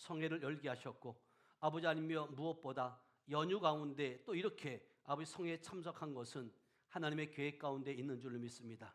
성회를 열게 하셨고, 아버지 하나님이여, 무엇보다 연휴 가운데 또 이렇게 아버지 성회에 참석한 것은 하나님의 계획 가운데 있는 줄로 믿습니다.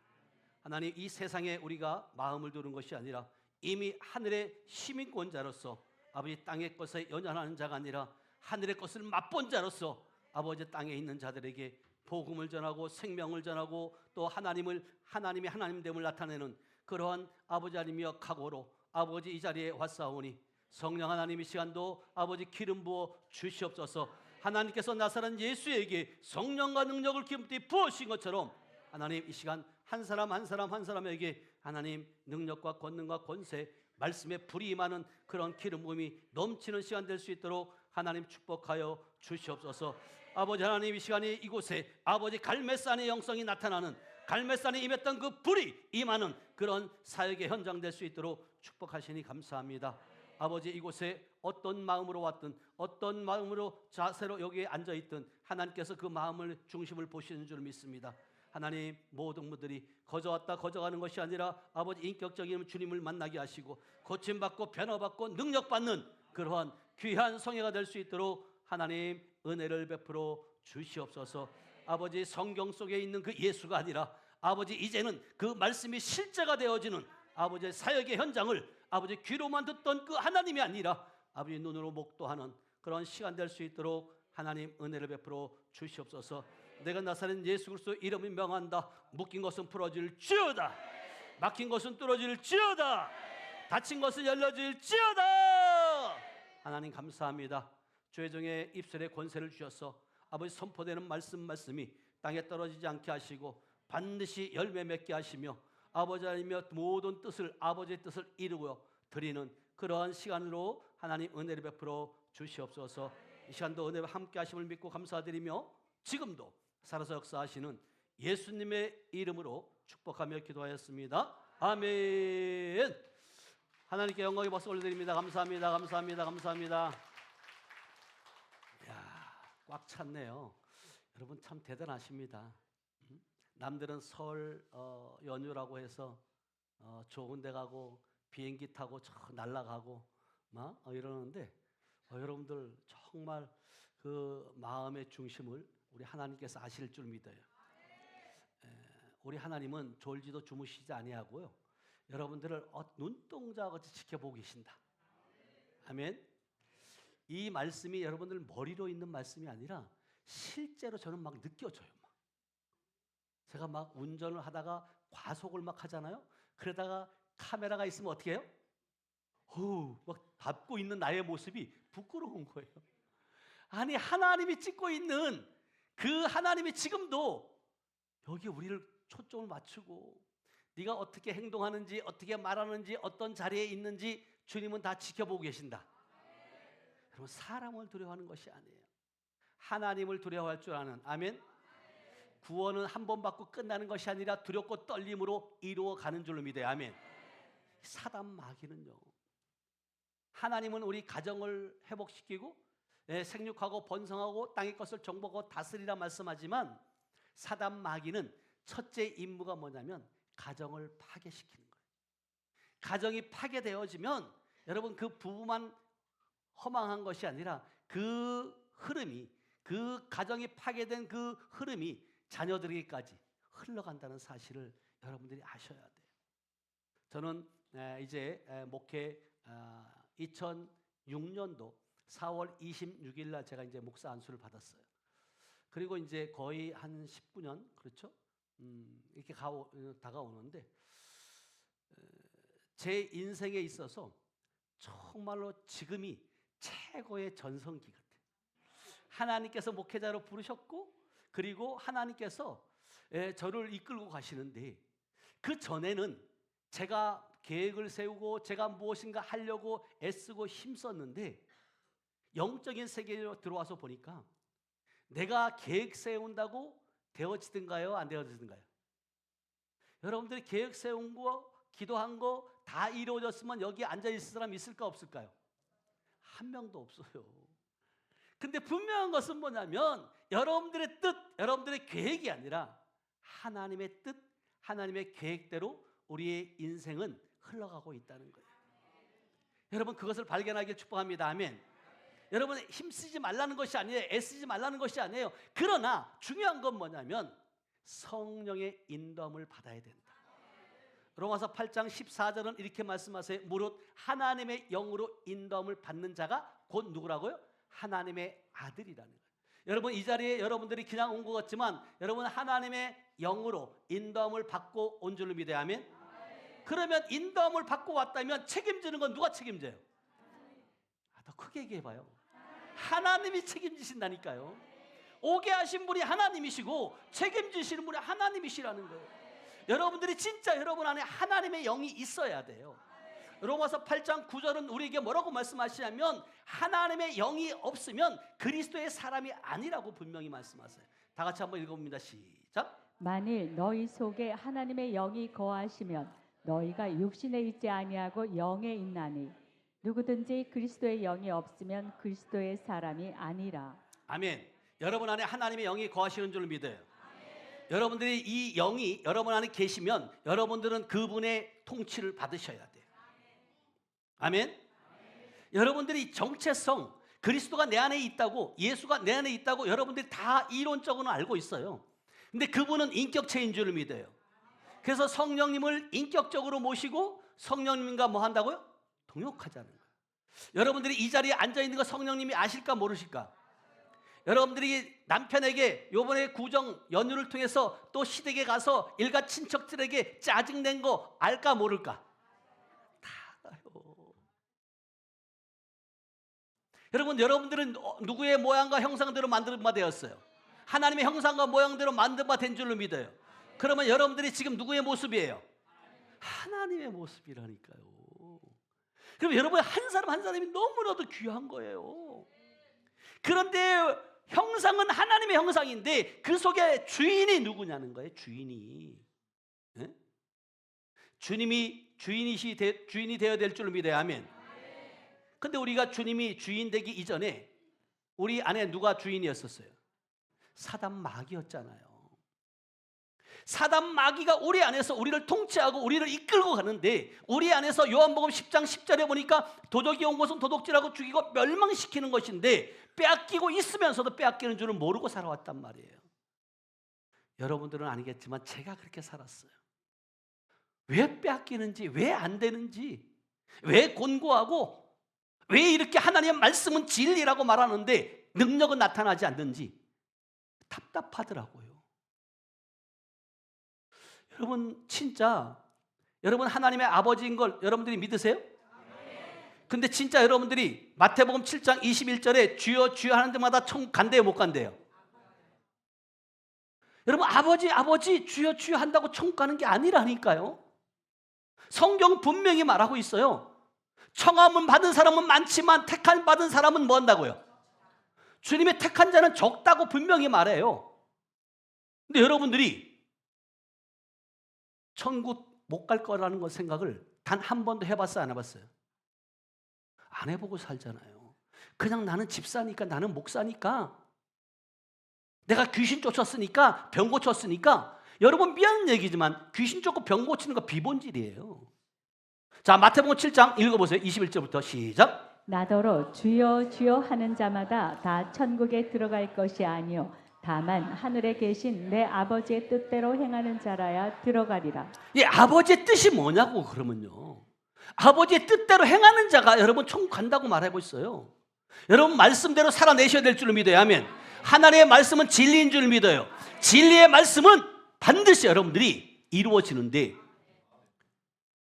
하나님, 이 세상에 우리가 마음을 두는 것이 아니라 이미 하늘의 시민권자로서 아버지 땅의 것에 연연하는 자가 아니라 하늘의 것을 맛본 자로서 아버지 땅에 있는 자들에게 복음을 전하고 생명을 전하고 또 하나님이 하나님됨을 나타내는 그러한 아버지 하나님이여 각오로 아버지 이 자리에 왔사오니 성령 하나님 이 시간도 아버지 기름 부어 주시옵소서. 하나님께서 나사렛 예수에게 성령과 능력을 기름부터 부으신 것처럼 하나님 이 시간 한 사람 한 사람에게 하나님 능력과 권능과 권세 말씀의 불이 임하는 그런 기름 부음이 넘치는 시간 될 수 있도록 하나님 축복하여 주시옵소서. 아버지 하나님 이 시간에 이곳에 아버지 갈매산의 영성이 나타나는 갈매산에 임했던 그 불이 임하는 그런 사역의 현장 될 수 있도록 축복하시니 감사합니다. 아버지 이곳에 어떤 마음으로 왔든 어떤 마음으로 자세로 여기에 앉아있든 하나님께서 그 마음을 중심을 보시는 줄 믿습니다. 하나님 모든 분들이 거저왔다 거저가는 것이 아니라 아버지 인격적인 주님을 만나게 하시고 고침받고 변화받고 능력받는 그러한 귀한 성회가 될 수 있도록 하나님 은혜를 베풀어 주시옵소서. 아버지 성경 속에 있는 그 예수가 아니라 아버지 이제는 그 말씀이 실제가 되어지는 아버지의 사역의 현장을 아버지 귀로만 듣던 그 하나님이 아니라 아버지 눈으로 목도하는 그런 시간 될 수 있도록 하나님 은혜를 베풀어 주시옵소서. 내가 나사렛 예수 그리스도 이름을 명한다. 묶인 것은 풀어질지어다. 막힌 것은 뚫어질지어다. 닫힌 것은 열려질지어다. 하나님 감사합니다. 죄종의 입술에 권세를 주셔서 아버지 선포되는 말씀이 땅에 떨어지지 않게 하시고 반드시 열매 맺게 하시며 아버지 하나님의 모든 뜻을 아버지의 뜻을 이루어 드리는 그러한 시간으로 하나님 은혜를 베풀어 주시옵소서. 이 시간도 은혜와 함께 하심을 믿고 감사드리며 지금도 살아서 역사하시는 예수님의 이름으로 축복하며 기도하였습니다. 아멘. 하나님께 영광의 박수 올려드립니다. 감사합니다. 감사합니다. 감사합니다. 이야, 꽉 찼네요. 여러분 참 대단하십니다. 남들은 설 연휴라고 해서 좋은 데 가고 비행기 타고 저 날아가고 막 이러는데 여러분들 정말 그 마음의 중심을 우리 하나님께서 아실 줄 믿어요. 우리 하나님은 졸지도 주무시지 아니하고요, 여러분들을 눈동자같이 지켜보고 계신다. 아멘. 이 말씀이 여러분들 머리로 있는 말씀이 아니라 실제로 저는 막 느껴져요. 제가 막 운전을 하다가 과속을 막 하잖아요. 그러다가 카메라가 있으면 어떻게 해요? 막 밟고 있는 나의 모습이 부끄러운 거예요. 아니 하나님이 찍고 있는 그 하나님이 지금도 여기 우리를 초점을 맞추고 네가 어떻게 행동하는지 어떻게 말하는지 어떤 자리에 있는지 주님은 다 지켜보고 계신다. 여러분 사람을 두려워하는 것이 아니에요. 하나님을 두려워할 줄 아는. 아멘. 구원은 한 번 받고 끝나는 것이 아니라 두렵고 떨림으로 이루어가는 줄로 믿어요. 아멘. 사단 마귀는요, 하나님은 우리 가정을 회복시키고 생육하고 번성하고 땅의 것을 정복하고 다스리라 말씀하지만 사단 마귀는 첫째 임무가 뭐냐면 가정을 파괴시키는 거예요. 가정이 파괴되어지면 여러분 그 부부만 허망한 것이 아니라 그 흐름이, 그 가정이 파괴된 그 흐름이 자녀들에게까지 흘러간다는 사실을 여러분들이 아셔야 돼요. 저는 이제 목회 2006년도 4월 26일 날 제가 이제 목사 안수를 받았어요. 그리고 이제 거의 한 19년, 그렇죠? 이렇게 다가오는데 제 인생에 있어서 정말로 지금이 최고의 전성기 같아요. 하나님께서 목회자로 부르셨고 그리고 하나님께서 저를 이끌고 가시는데 그 전에는 제가 계획을 세우고 제가 무엇인가 하려고 애쓰고 힘썼는데 영적인 세계로 들어와서 보니까 내가 계획 세운다고 되어지든가요? 안 되어지든가요? 여러분들이 계획 세운 거, 기도한 거 다 이루어졌으면 여기 앉아있을 사람 있을까 없을까요? 한 명도 없어요. 근데 분명한 것은 뭐냐면 여러분들의 뜻, 여러분들의 계획이 아니라 하나님의 뜻, 하나님의 계획대로 우리의 인생은 흘러가고 있다는 거예요. 여러분 그것을 발견하길 축복합니다. 아멘. 여러분 힘쓰지 말라는 것이 아니에요. 애쓰지 말라는 것이 아니에요. 그러나 중요한 건 뭐냐면 성령의 인도함을 받아야 된다. 로마서 8장 14절은 이렇게 말씀하세요. 무릇 하나님의 영으로 인도함을 받는 자가 곧 누구라고요? 하나님의 아들이라는 거예요. 여러분 이 자리에 여러분들이 그냥 온 것 같지만 여러분 하나님의 영으로 인도함을 받고 온 줄로 믿어야 하면, 그러면 인도함을 받고 왔다면 책임지는 건 누가 책임져요? 더 크게 얘기해봐요. 하나님이 책임지신다니까요. 오게 하신 분이 하나님이시고 책임지시는 분이 하나님이시라는 거예요. 여러분들이 진짜 여러분 안에 하나님의 영이 있어야 돼요. 로마서 8장 9절은 우리에게 뭐라고 말씀하시냐면 하나님의 영이 없으면 그리스도의 사람이 아니라고 분명히 말씀하세요. 다 같이 한번 읽어봅니다. 시작. 만일 너희 속에 하나님의 영이 거하시면 너희가 육신에 있지 아니하고 영에 있나니 누구든지 그리스도의 영이 없으면 그리스도의 사람이 아니라. 아멘. 여러분 안에 하나님의 영이 거하시는 줄 믿어요. 여러분들이 이 영이 여러분 안에 계시면 여러분들은 그분의 통치를 받으셔야 돼요. 아멘. 여러분들이 정체성, 그리스도가 내 안에 있다고, 예수가 내 안에 있다고 여러분들이 다 이론적으로는 알고 있어요. 근데 그분은 인격체인 줄 믿어요. 그래서 성령님을 인격적으로 모시고 성령님과 뭐 한다고요? 동역하자는 거예요. 여러분들이 이 자리에 앉아 있는 거 성령님이 아실까 모르실까? 여러분들이 남편에게 요번에 구정 연휴를 통해서 또 시댁에 가서 일가 친척들에게 짜증낸 거 알까 모를까? 다 알아요. 여러분들은 누구의 모양과 형상대로 만든 바 되었어요? 하나님의 형상과 모양대로 만든 바 된 줄로 믿어요. 그러면 여러분들이 지금 누구의 모습이에요? 하나님의 모습이라니까요. 그럼 여러분 한 사람 한 사람이 너무나도 귀한 거예요. 그런데 형상은 하나님의 형상인데 그 속에 주인이 누구냐는 거예요. 주인이. 네? 주님이 주인이 되어야 될 줄로 믿어야 하면. 근데 우리가 주님이 주인 되기 이전에 우리 안에 누가 주인이었었어요? 사단 마귀였잖아요. 사단 마귀가 우리 안에서 우리를 통치하고 우리를 이끌고 가는데 우리 안에서 요한복음 10장 10절에 보니까 도적이 온 것은 도둑질하고 죽이고 멸망시키는 것인데 빼앗기고 있으면서도 빼앗기는 줄은 모르고 살아왔단 말이에요. 여러분들은 아니겠지만 제가 그렇게 살았어요. 왜 빼앗기는지, 왜 안 되는지, 왜 곤고하고 왜 이렇게 하나님의 말씀은 진리라고 말하는데 능력은 나타나지 않는지 답답하더라고요. 여러분 진짜 여러분 하나님의 아버지인 걸 여러분들이 믿으세요? 근데 진짜 여러분들이 마태복음 7장 21절에 주여 주여 하는 데마다 천국 간대요, 못 간대요? 여러분 아버지 주여 주여 한다고 천국 가는 게 아니라니까요. 성경 분명히 말하고 있어요. 청함은 받은 사람은 많지만 택함 받은 사람은 뭐 한다고요? 주님의 택한 자는 적다고 분명히 말해요. 근데 여러분들이 천국 못 갈 거라는 것 생각을 단 한 번도 해봤어요, 안 해봤어요? 안 해보고 살잖아요. 그냥 나는 집사니까, 나는 목사니까, 내가 귀신 쫓았으니까, 병 고쳤으니까. 여러분 미안한 얘기지만 귀신 쫓고 병 고치는 거 비본질이에요. 자, 마태복음 7장 읽어보세요. 21절부터 시작. 나더러 주여 주여 하는 자마다 다 천국에 들어갈 것이 아니요 다만 하늘에 계신 내 아버지의 뜻대로 행하는 자라야 들어가리라. 이 아버지의 뜻이 뭐냐고 그러면요. 아버지의 뜻대로 행하는 자가 여러분 천국 간다고 말하고 있어요. 여러분 말씀대로 살아내셔야 될 줄을 믿어야 하면 하나님의 말씀은 진리인 줄 믿어요. 진리의 말씀은 반드시 여러분들이 이루어지는데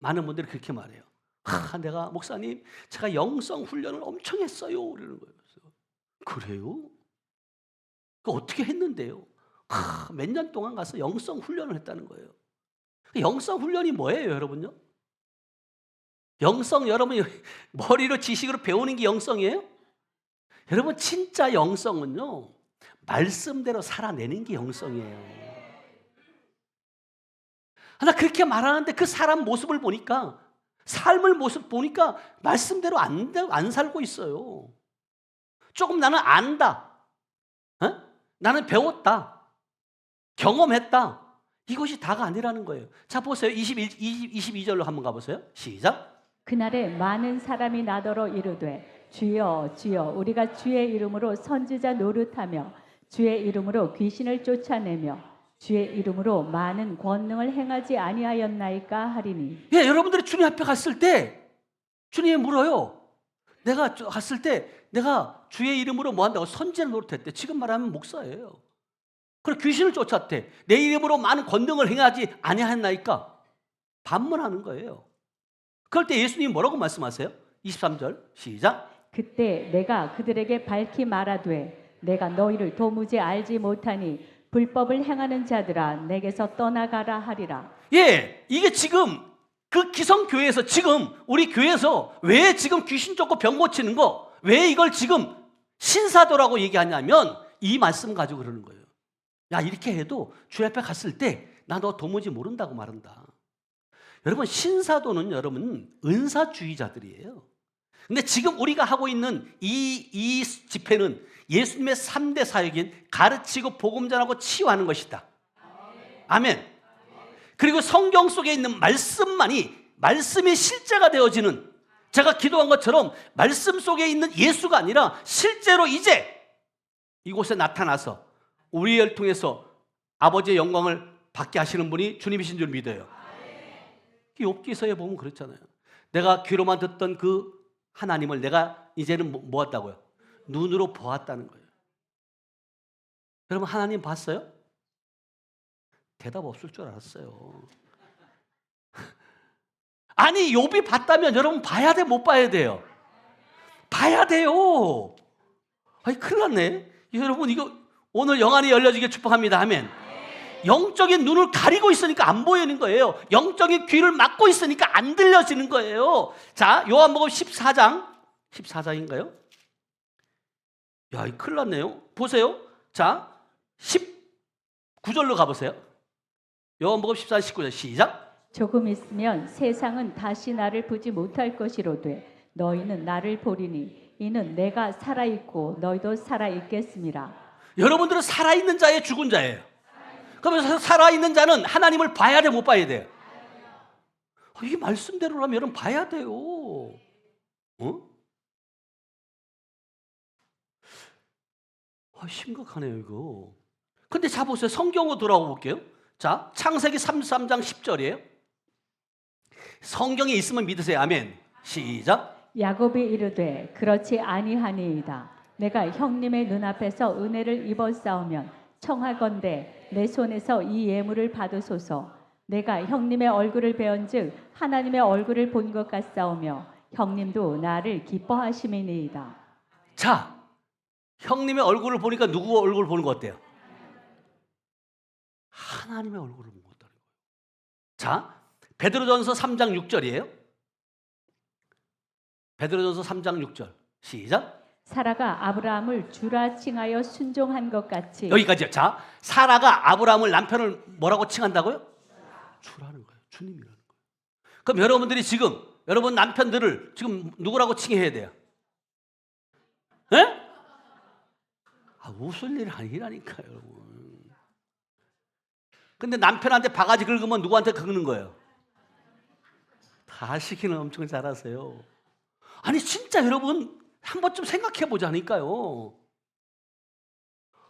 많은 분들이 그렇게 말해요. 내가 목사님 제가 영성 훈련을 엄청 했어요 그러는 거예요. 그래요? 그 어떻게 했는데요? 몇 년 동안 가서 영성 훈련을 했다는 거예요. 영성 훈련이 뭐예요, 여러분요? 영성 여러분 머리로 지식으로 배우는 게 영성이에요? 여러분 진짜 영성은요 말씀대로 살아내는 게 영성이에요. 나 그렇게 말하는데 그 사람 모습을 보니까 삶을 모습 보니까 말씀대로 안 살고 있어요. 조금 나는 안다. 나는 배웠다. 경험했다. 이것이 다가 아니라는 거예요. 자 보세요. 22절로 한번 가보세요. 시작. 그날에 많은 사람이 나더러 이르되 주여 주여 우리가 주의 이름으로 선지자 노릇하며 주의 이름으로 귀신을 쫓아내며 주의 이름으로 많은 권능을 행하지 아니하였나이까 하리니. 예, 여러분들이 주님 앞에 갔을 때 주님이 물어요. 내가 갔을 때 내가 주의 이름으로 뭐 한다고? 선지자를 노릇했대. 지금 말하면 목사예요. 그리고 귀신을 쫓았대. 내 이름으로 많은 권능을 행하지 아니하였나이까? 반문하는 거예요. 그럴 때 예수님이 뭐라고 말씀하세요? 23절 시작. 그때 내가 그들에게 밝히 말하되 내가 너희를 도무지 알지 못하니 불법을 행하는 자들아 내게서 떠나가라 하리라. 예, 이게 지금 그 기성교회에서 지금 우리 교회에서 왜 지금 귀신 쫓고 병 고치는 거, 왜 이걸 지금 신사도라고 얘기하냐면 이 말씀 가지고 그러는 거예요. 야, 이렇게 해도 주 앞에 갔을 때 나 너 도무지 모른다고 말한다. 여러분, 신사도는 여러분 은사주의자들이에요. 근데 지금 우리가 하고 있는 이 집회는 예수님의 3대 사역인 가르치고 복음 전하고 치유하는 것이다. 아멘. 그리고 성경 속에 있는 말씀이 실제가 되어지는, 제가 기도한 것처럼 말씀 속에 있는 예수가 아니라 실제로 이제 이곳에 나타나서 우리를 통해서 아버지의 영광을 받게 하시는 분이 주님이신 줄 믿어요. 욥기서에 보면 그렇잖아요. 내가 귀로만 듣던 그 하나님을 내가 이제는 뭐 했다고요? 눈으로 보았다는 거예요. 여러분, 하나님 봤어요? 대답 없을 줄 알았어요. 아니, 욥이 봤다면 여러분 봐야 돼, 못 봐야 돼요? 봐야 돼요. 아니, 큰일 났네. 여러분, 이거 오늘 영안이 열려지게 축복합니다. 아멘. 영적인 눈을 가리고 있으니까 안 보이는 거예요. 영적인 귀를 막고 있으니까 안 들려지는 거예요. 자, 요한복음 14장인가요? 야, 이 큰일 났네요. 보세요. 자, 19절로 가보세요. 요한복음 14장 19절 시작. 조금 있으면 세상은 다시 나를 보지 못할 것이로되 너희는 나를 보리니 이는 내가 살아있고 너희도 살아있겠음이라. 여러분들은 살아있는 자의 죽은 자예요. 그러면서 살아있는 자는 하나님을 봐야 돼, 못 봐야 돼요? 이게 말씀대로라면 여러분 봐야 돼요. 심각하네요, 이거. 근데 자, 보세요. 성경으로 돌아가 볼게요. 자, 창세기 33장 10절이에요. 성경에 있으면 믿으세요. 아멘. 시작. 야곱이 이르되 그렇지 아니하니이다. 내가 형님의 눈앞에서 은혜를 입었사오면 청하건대 내 손에서 이 예물을 받으소서. 내가 형님의 얼굴을 배은즉 하나님의 얼굴을 본 것 같사오며 형님도 나를 기뻐하심이니이다. 자, 형님의 얼굴을 보니까 누구 얼굴을 보는 것 같아요? 하나님의 얼굴을 본 것 같다는 거예요. 자, 베드로전서 3장 6절이에요. 베드로전서 3장 6절 시작. 사라가 아브라함을 주라 칭하여 순종한 것 같이. 여기까지요. 자, 사라가 아브라함을 남편을 뭐라고 칭한다고요? 주라는 거예요. 주님이라는 거예요. 그럼 여러분들이 지금 여러분 남편들을 지금 누구라고 칭해야 돼요? 예? 웃을 일 아니라니까요, 여러분. 근데 남편한테 바가지 긁으면 누구한테 긁는 거예요? 다시기는 엄청 잘하세요. 아니, 진짜 여러분 한 번쯤 생각해 보자니까요.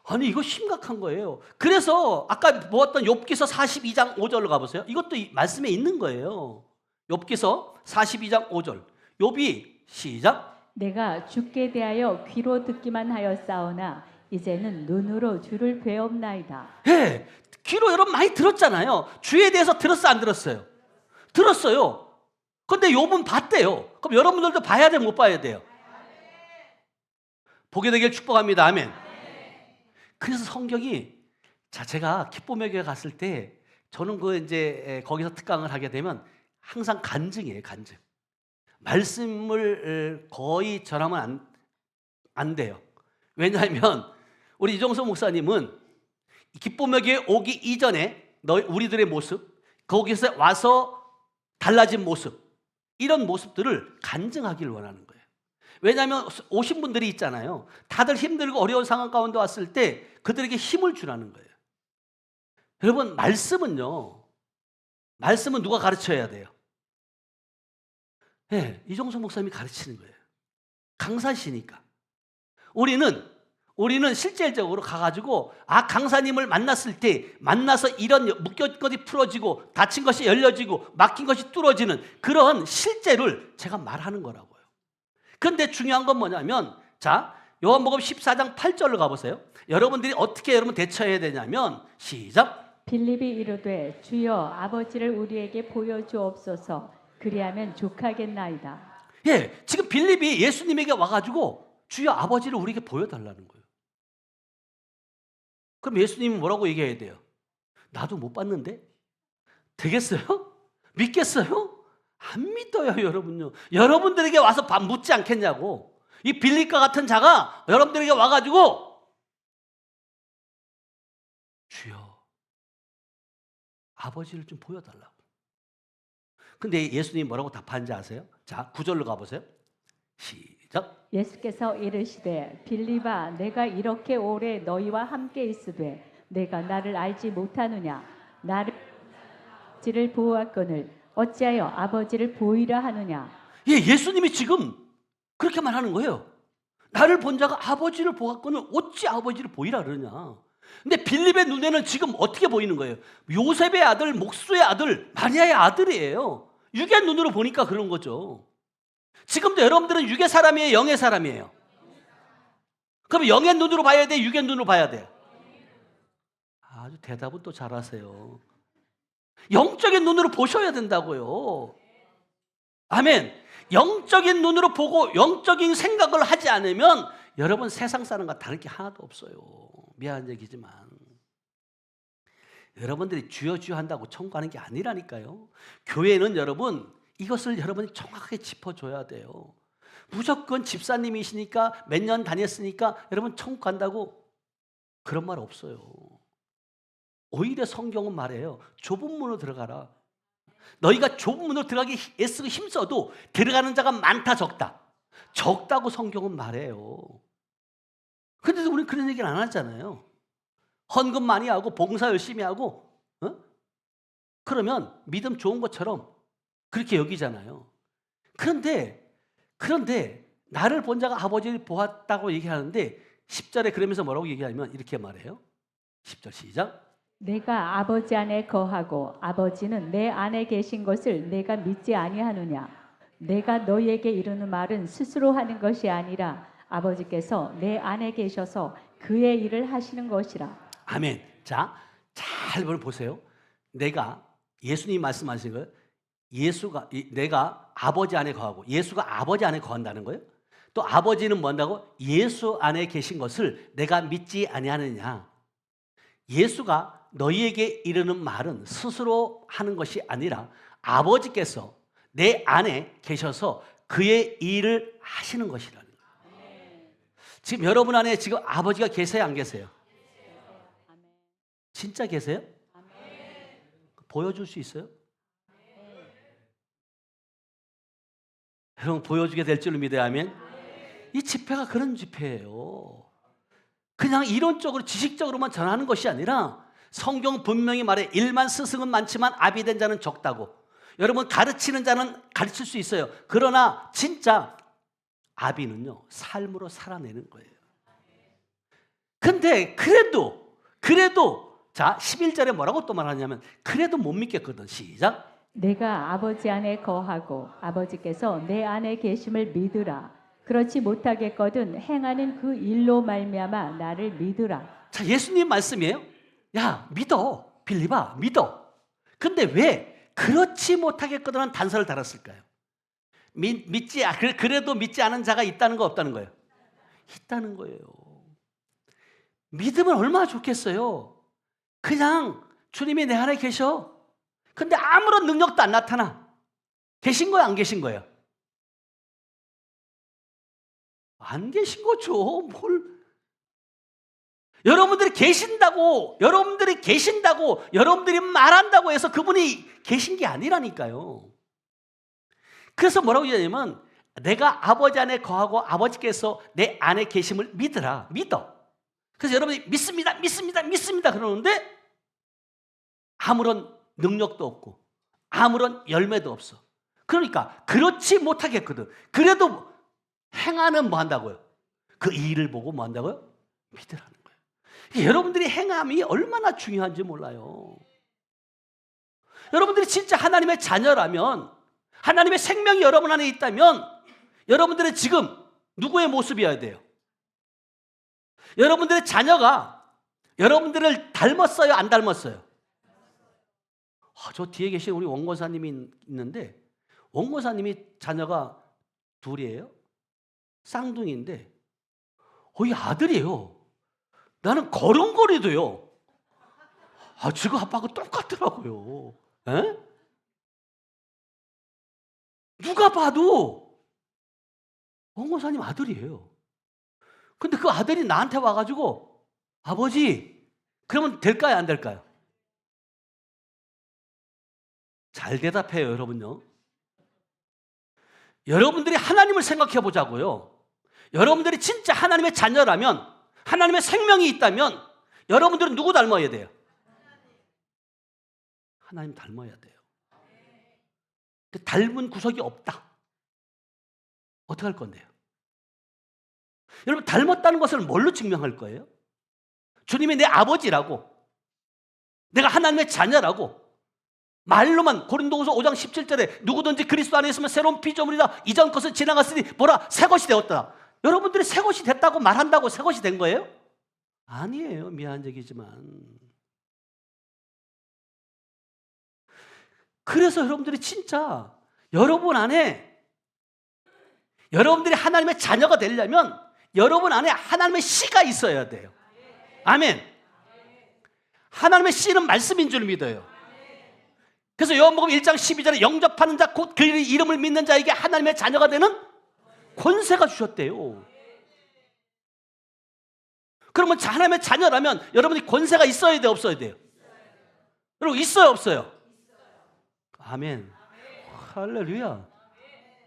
아니, 이거 심각한 거예요. 그래서 아까 보았던 욥기서 42장 5절로 가보세요. 이것도 이 말씀에 있는 거예요. 욥기서 42장 5절. 욥이 시작. 내가 주께 대하여 귀로 듣기만 하였사오나 이제는 눈으로 주를 배옵나이다. 예, 귀로 여러분 많이 들었잖아요. 주에 대해서 들었어, 안 들었어요? 들었어요. 근데 욥은 봤대요. 그럼 여러분들도 봐야 돼, 못 봐야 돼요? 보게 되길 축복합니다. 아멘. 그래서 성경이, 자, 제가 기쁨의 교회 갔을 때 저는 이제 거기서 특강을 하게 되면 항상 간증이에요, 간증. 말씀을 거의 전하면 안 돼요. 왜냐하면 우리 이종서 목사님은 기쁨의 교회 오기 이전에 우리들의 모습, 거기서 와서 달라진 모습, 이런 모습들을 간증하기를 원하는 거예요. 왜냐하면 오신 분들이 있잖아요. 다들 힘들고 어려운 상황 가운데 왔을 때 그들에게 힘을 주라는 거예요. 여러분, 말씀은 누가 가르쳐야 돼요? 예, 이종석 목사님이 가르치는 거예요. 강사시니까. 우리는 실질적으로 가가지고 강사님을 만나서 이런 묶였던 것이 풀어지고 닫힌 것이 열려지고 막힌 것이 뚫어지는 그런 실제를 제가 말하는 거라고요. 그런데 중요한 건 뭐냐면 자 요한복음 14장 8절로 가보세요. 여러분들이 어떻게 대처해야 되냐면 시작. 빌립이 이르되 주여 아버지를 우리에게 보여주옵소서. 그리하면 족하겠나이다. 예, 지금 빌립이 예수님에게 와가지고 주여 아버지를 우리에게 보여달라는 거예요. 그럼 예수님은 뭐라고 얘기해야 돼요? 나도 못 봤는데? 되겠어요? 믿겠어요? 안 믿어요, 여러분요. 여러분들에게 와서 묻지 않겠냐고. 이 빌립과 같은 자가 여러분들에게 와가지고 주여 아버지를 좀 보여달라고. 근데 예수님이 뭐라고 답하는지 아세요? 자, 9절로 가보세요. 시작. 예수께서 이르시되 빌립아 내가 이렇게 오래 너희와 함께 있으되 내가 나를 알지 못하느냐. 나를 아버지를 보았거늘 어찌하여 아버지를 보이라 하느냐. 예, 예수님이 지금 그렇게 말하는 거예요. 나를 본 자가 아버지를 보았거늘 어찌 아버지를 보이라 그러냐. 근데 빌립의 눈에는 지금 어떻게 보이는 거예요? 요셉의 아들, 목수의 아들, 마리아의 아들이에요. 육의 눈으로 보니까 그런 거죠. 지금도 여러분들은 육의 사람이에요, 영의 사람이에요? 그럼 영의 눈으로 봐야 돼, 육의 눈으로 봐야 돼? 아주 대답은 또 잘하세요. 영적인 눈으로 보셔야 된다고요. 아멘. 영적인 눈으로 보고 영적인 생각을 하지 않으면 여러분 세상 사람과 다를 게 하나도 없어요. 미안한 얘기지만 여러분들이 주여 주여 한다고 천국하는 게 아니라니까요. 교회는 여러분 이것을 여러분이 정확하게 짚어줘야 돼요. 무조건 집사님이시니까 몇 년 다녔으니까 여러분 천국 간다고 그런 말 없어요. 오히려 성경은 말해요. 좁은 문으로 들어가라. 너희가 좁은 문으로 들어가기 애쓰고 힘써도 들어가는 자가 많다 적다. 적다고 성경은 말해요. 그런데도 우리는 그런 얘기를 안 하잖아요. 헌금 많이 하고 봉사 열심히 하고 그러면 믿음 좋은 것처럼 그렇게 여기잖아요. 그런데 나를 본 자가 아버지를 보았다고 얘기하는데 10절에 그러면서 뭐라고 얘기하냐면 이렇게 말해요. 10절 시작. 내가 아버지 안에 거하고 아버지는 내 안에 계신 것을 내가 믿지 아니하느냐. 내가 너희에게 이르는 말은 스스로 하는 것이 아니라 아버지께서 내 안에 계셔서 그의 일을 하시는 것이라. 아멘. 자, 잘 보세요. 내가 예수님이 말씀하신 거예요. 내가 아버지 안에 거하고 예수가 아버지 안에 거한다는 거예요. 또 아버지는 뭔다고? 예수 안에 계신 것을 내가 믿지 아니하느냐. 예수가 너희에게 이르는 말은 스스로 하는 것이 아니라 아버지께서 내 안에 계셔서 그의 일을 하시는 것이라는 거예요. 지금 여러분 안에 지금 아버지가 계세요, 안 계세요? 진짜 계세요? 보여줄 수 있어요? 여러분 보여주게 될 줄로 믿어야 하면 이 집회가 그런 집회예요. 그냥 이론적으로 지식적으로만 전하는 것이 아니라 성경 분명히 말해 일만 스승은 많지만 아비된 자는 적다고. 여러분 가르치는 자는 가르칠 수 있어요. 그러나 진짜 아비는요 삶으로 살아내는 거예요. 근데 그래도 자 11절에 뭐라고 또 말하냐면 그래도 못 믿겠거든. 시작. 내가 아버지 안에 거하고 아버지께서 내 안에 계심을 믿으라. 그렇지 못하겠거든 행하는 그 일로 말미암아 나를 믿으라. 자, 예수님 말씀이에요. 야, 믿어. 빌립아, 믿어. 근데 왜 그렇지 못하겠거든은 단서를 달았을까요? 그래도 믿지 않은 자가 있다는 거 없다는 거예요? 있다는 거예요. 믿으면 얼마나 좋겠어요. 그냥 주님이 내 안에 계셔. 근데 아무런 능력도 안 나타나. 계신 거예요, 안 계신 거예요? 안 계신 거죠. 뭘? 여러분들이 계신다고, 여러분들이 말한다고 해서 그분이 계신 게 아니라니까요. 그래서 뭐라고 얘기하냐면 내가 아버지 안에 거하고 아버지께서 내 안에 계심을 믿으라. 믿어. 그래서 여러분이 믿습니다 그러는데 아무런 능력도 없고 아무런 열매도 없어. 그러니까 그렇지 못하겠거든. 그래도 행하는 뭐 한다고요? 그 일을 보고 뭐 한다고요? 믿으라는 거예요. 여러분들이 행함이 얼마나 중요한지 몰라요. 여러분들이 진짜 하나님의 자녀라면, 하나님의 생명이 여러분 안에 있다면 여러분들은 지금 누구의 모습이어야 돼요? 여러분들의 자녀가 여러분들을 닮았어요? 안 닮았어요? 저 뒤에 계신 우리 원고사님이 있는데, 원고사님이 자녀가 둘이에요. 쌍둥이인데 이 아들이에요. 나는 걸음걸이도요. 지금 아빠하고 똑같더라고요. 에? 누가 봐도 원고사님 아들이에요. 근데 그 아들이 나한테 와가지고 아버지, 그러면 될까요? 안 될까요? 잘 대답해요, 여러분요. 여러분들이 하나님을 생각해 보자고요. 여러분들이 진짜 하나님의 자녀라면, 하나님의 생명이 있다면 여러분들은 누구 닮아야 돼요? 하나님 닮아야 돼요. 근데 닮은 구석이 없다. 어떻게 할 건데요? 여러분, 닮았다는 것을 뭘로 증명할 거예요? 주님이 내 아버지라고, 내가 하나님의 자녀라고 말로만, 고린도후서 5장 17절에 누구든지 그리스도 안에 있으면 새로운 피조물이다. 이전 것은 지나갔으니 뭐라? 새 것이 되었다. 여러분들이 새 것이 됐다고 말한다고 새 것이 된 거예요? 아니에요. 미안한 얘기지만. 그래서 여러분들이 진짜 여러분 안에, 여러분들이 하나님의 자녀가 되려면 여러분 안에 하나님의 씨가 있어야 돼요. 아멘. 하나님의 씨는 말씀인 줄 믿어요. 그래서 요한복음 1장 12절에 영접하는 자 곧 그 이름을 믿는 자에게 하나님의 자녀가 되는 권세가 주셨대요. 그러면 하나님의 자녀라면 여러분이 권세가 있어야 돼요, 없어야 돼요? 여러분, 있어요, 없어요? 아멘. 할렐루야.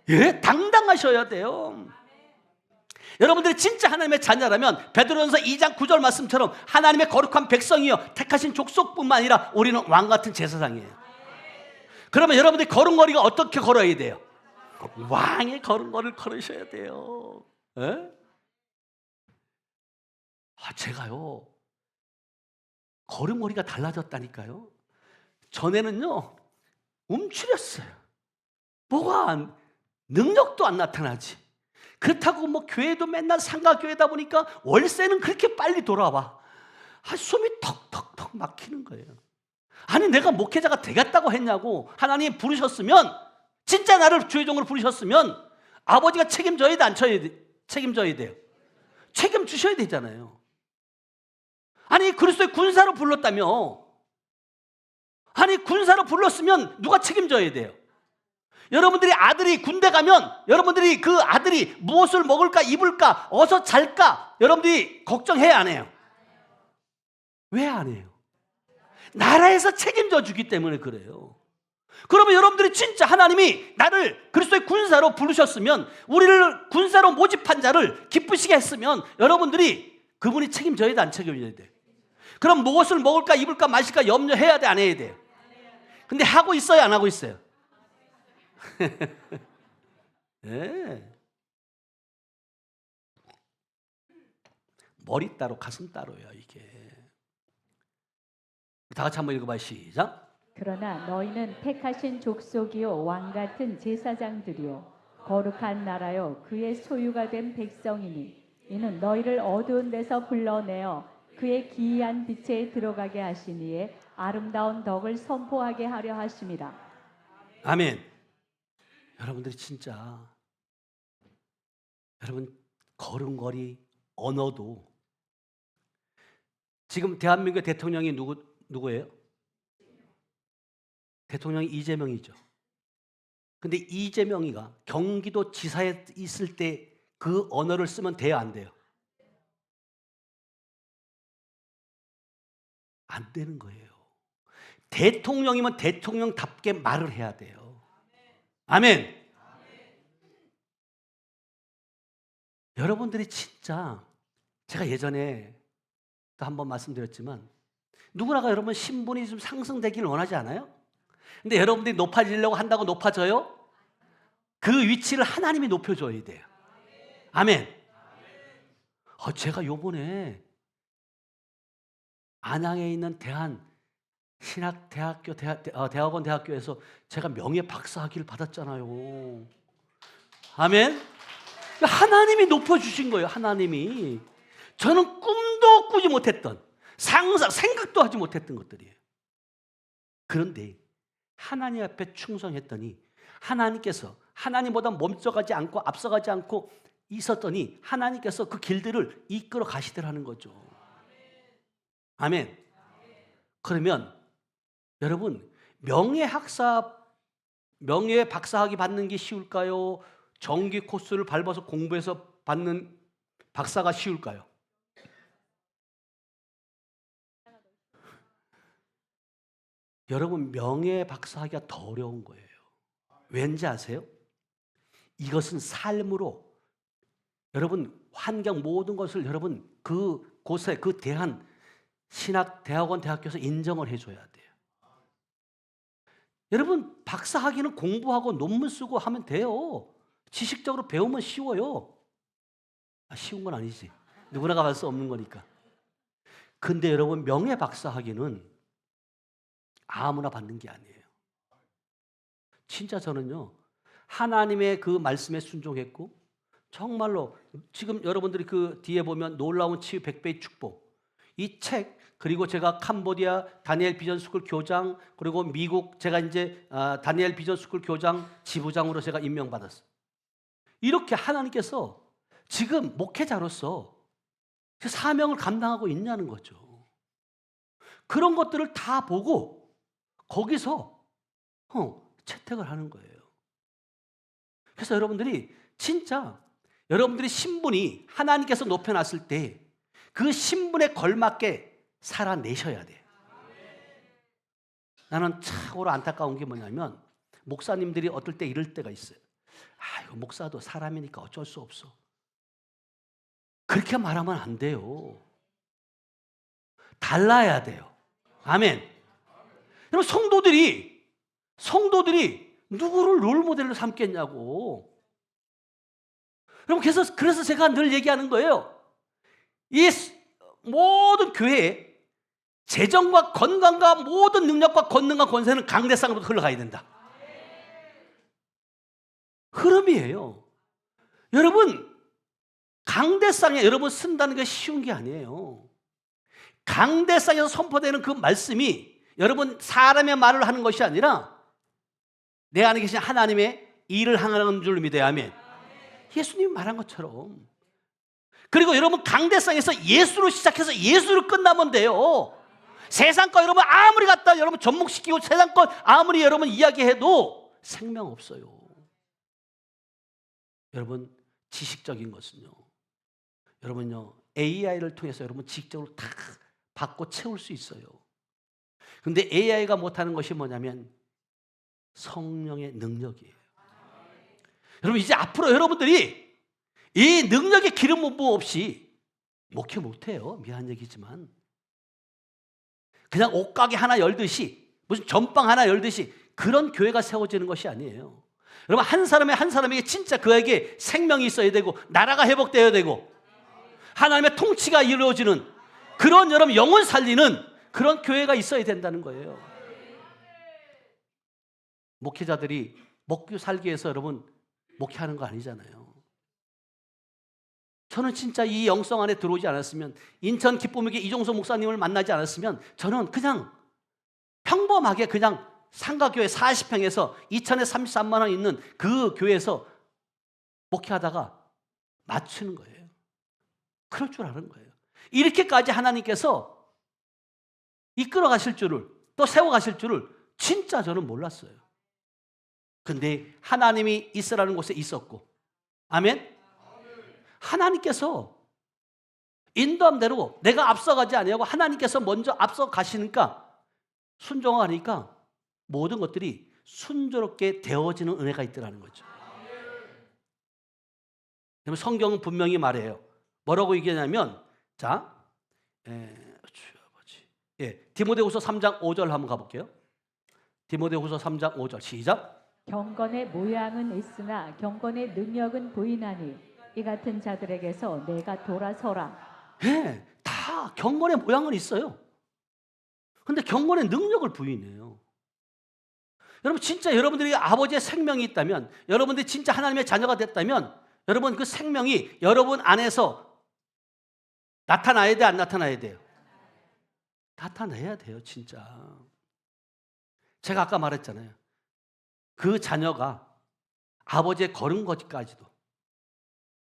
예, 당당하셔야 돼요. 여러분들이 진짜 하나님의 자녀라면 베드로전서 2장 9절 말씀처럼 하나님의 거룩한 백성이요 택하신 족속뿐만 아니라 우리는 왕같은 제사장이에요. 그러면 여러분들이 걸음걸이가 어떻게 걸어야 돼요? 왕의 걸음걸이를 걸으셔야 돼요. 에? 제가요 걸음걸이가 달라졌다니까요. 전에는요 움츠렸어요. 뭐가 능력도 안 나타나지. 그렇다고 뭐 교회도 맨날 상가교회다 보니까 월세는 그렇게 빨리 돌아와. 숨이 턱턱턱 막히는 거예요. 아니, 내가 목회자가 되겠다고 했냐고. 하나님 부르셨으면, 진짜 나를 주의종으로 부르셨으면 아버지가 책임져야 돼, 안 책임져야 돼요? 책임주셔야 되잖아요. 아니, 그리스도의 군사로 불렀다며. 아니, 군사로 불렀으면 누가 책임져야 돼요? 여러분들이 아들이 군대 가면 여러분들이 그 아들이 무엇을 먹을까, 입을까, 어서 잘까 여러분들이 걱정해야 안 해요? 왜 안 해요? 나라에서 책임져 주기 때문에 그래요. 그러면 여러분들이 진짜 하나님이 나를 그리스도의 군사로 부르셨으면, 우리를 군사로 모집한 자를 기쁘시게 했으면 여러분들이 그분이 책임져야 돼, 안 책임져야 돼? 그럼 무엇을 먹을까, 입을까, 마실까 염려해야 돼, 안 해야 돼요? 근데 하고 있어요, 안 하고 있어요? 네. 머리 따로 가슴 따로예요, 이게. 다 같이 한번 읽어봐요. 시작. 그러나 너희는 택하신 족속이요 왕 같은 제사장들이요 거룩한 나라요 그의 소유가 된 백성이니 이는 너희를 어두운 데서 불러내어 그의 기이한 빛에 들어가게 하시니에 아름다운 덕을 선포하게 하려 하심이라. 아멘. 여러분들이 진짜 여러분 걸음걸이, 언어도, 지금 대한민국 대통령이 누구예요? 대통령이 이재명이죠. 근데 이재명이가 경기도 지사에 있을 때 그 언어를 쓰면 돼요, 안 돼요? 안 되는 거예요. 대통령이면 대통령답게 말을 해야 돼요. 아멘. 여러분들이 진짜, 제가 예전에 또 한 번 말씀드렸지만, 누구나가 여러분 신분이 좀 상승되기를 원하지 않아요? 근데 여러분들이 높아지려고 한다고 높아져요? 그 위치를 하나님이 높여줘야 돼요. 아멘. 제가 요번에 안양에 있는 대학원 대학교에서 제가 명예 박사학위를 받았잖아요. 아멘. 하나님이 높여주신 거예요. 하나님이. 저는 꿈도 꾸지 못했던, 생각도 하지 못했던 것들이에요. 그런데 하나님 앞에 충성했더니 하나님께서 하나님보다 멈춰가지 않고 앞서가지 않고 있었더니 하나님께서 그 길들을 이끌어 가시더라는 거죠. 아멘. 그러면 여러분, 명예 박사학위 받는 게 쉬울까요? 정기 코스를 밟아서 공부해서 받는 박사가 쉬울까요? 여러분, 명예 박사학위가 더 어려운 거예요. 왠지 아세요? 이것은 삶으로 여러분 환경 모든 것을 여러분 그곳에 그 대학원 대학교에서 인정을 해줘야 돼요. 여러분 박사학위는 공부하고 논문 쓰고 하면 돼요. 지식적으로 배우면 쉬워요. 쉬운 건 아니지. 누구나 가볼 수 없는 거니까. 근데 여러분 명예 박사학위는 아무나 받는 게 아니에요. 진짜 저는요 하나님의 그 말씀에 순종했고 정말로 지금 여러분들이 그 뒤에 보면 놀라운 치유 100배의 축복 이 책 그리고 제가 캄보디아 다니엘 비전스쿨 교장 그리고 미국 제가 이제 다니엘 비전스쿨 교장 지부장으로 제가 임명받았어요. 이렇게 하나님께서 지금 목회자로서 그 사명을 감당하고 있냐는 거죠. 그런 것들을 다 보고 거기서 채택을 하는 거예요. 그래서 여러분들이 진짜 여러분들이 신분이 하나님께서 높여놨을 때 그 신분에 걸맞게 살아내셔야 돼요. 나는 참으로 안타까운 게 뭐냐면 목사님들이 어떨 때 이럴 때가 있어요. 이거 목사도 사람이니까 어쩔 수 없어. 그렇게 말하면 안 돼요. 달라야 돼요. 아멘. 여러분 성도들이 누구를 롤모델로 삼겠냐고. 여러분 그래서 제가 늘 얘기하는 거예요. 이 모든 교회에 재정과 건강과 모든 능력과 권능과 권세는 강대상으로 흘러가야 된다. 흐름이에요. 여러분 강대상에 여러분 쓴다는 게 쉬운 게 아니에요. 강대상에서 선포되는 그 말씀이 여러분 사람의 말을 하는 것이 아니라 내 안에 계신 하나님의 일을 하는 줄 믿어야 아멘. 예수님이 말한 것처럼. 그리고 여러분 강대상에서 예수로 시작해서 예수로 끝나면 돼요. 세상 거 여러분 아무리 갖다 여러분 접목시키고 세상 거 아무리 여러분 이야기해도 생명 없어요. 여러분 지식적인 것은요. 여러분요 AI를 통해서 여러분 지식적으로 다 받고 채울 수 있어요. 근데 AI가 못하는 것이 뭐냐면 성령의 능력이에요. 여러분 이제 앞으로 여러분들이 이 능력의 기름 부음 없이 목회 못해요. 미안한 얘기지만 그냥 옷가게 하나 열듯이 무슨 전빵 하나 열듯이 그런 교회가 세워지는 것이 아니에요. 여러분 한 사람에게 진짜 그에게 생명이 있어야 되고 나라가 회복되어야 되고 하나님의 통치가 이루어지는 그런 여러분 영혼 살리는 그런 교회가 있어야 된다는 거예요. 목회자들이 먹고 살기 위해서 여러분 목회하는 거 아니잖아요. 저는 진짜 이 영성 안에 들어오지 않았으면 인천 기쁨에게 이종석 목사님을 만나지 않았으면 저는 그냥 평범하게 그냥 상가교회 40평에서 2천에 33만 원 있는 그 교회에서 목회하다가 맞추는 거예요. 그럴 줄 아는 거예요. 이렇게까지 하나님께서 이끌어 가실 줄을 또 세워 가실 줄을 진짜 저는 몰랐어요. 근데 하나님이 있으라는 곳에 있었고 아멘? 하나님께서 인도한 대로 내가 앞서가지 아니하고 하나님께서 먼저 앞서 가시니까 순종하니까 모든 것들이 순조롭게 되어지는 은혜가 있더라는 거죠. 성경은 분명히 말해요. 뭐라고 얘기하냐면 디모데후서 3장 5절 한번 가볼게요. 디모데후서 3장 5절 시작. 경건의 모양은 있으나 경건의 능력은 부인하니 이 같은 자들에게서 내가 돌아서라. 예, 다 경건의 모양은 있어요. 근데 경건의 능력을 부인해요. 여러분 진짜 여러분들이 아버지의 생명이 있다면, 여러분들이 진짜 하나님의 자녀가 됐다면, 여러분 그 생명이 여러분 안에서 나타나야 돼, 안 나타나야 돼요? 나타내야 돼요, 진짜. 제가 아까 말했잖아요. 그 자녀가 아버지의 걸음걸이까지도,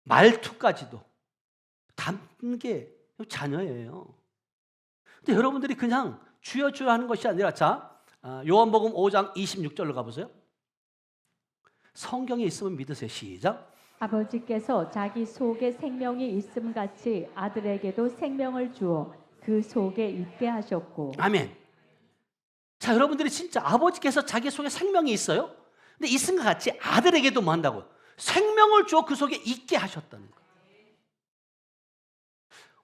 말투까지도 담은 게 자녀예요. 근데 여러분들이 그냥 주여 주여 하는 것이 아니라, 자, 요한복음 5장 26절로 가보세요. 성경에 있으면 믿으세요. 시작. 아버지께서 자기 속에 생명이 있음 같이 아들에게도 생명을 주어 그 속에 있게 하셨고. 아멘. 자, 여러분들이 진짜 아버지께서 자기 속에 생명이 있어요. 근데 있음과 같이 아들에게도 뭐 한다고? 생명을 주어 그 속에 있게 하셨다는 거예요.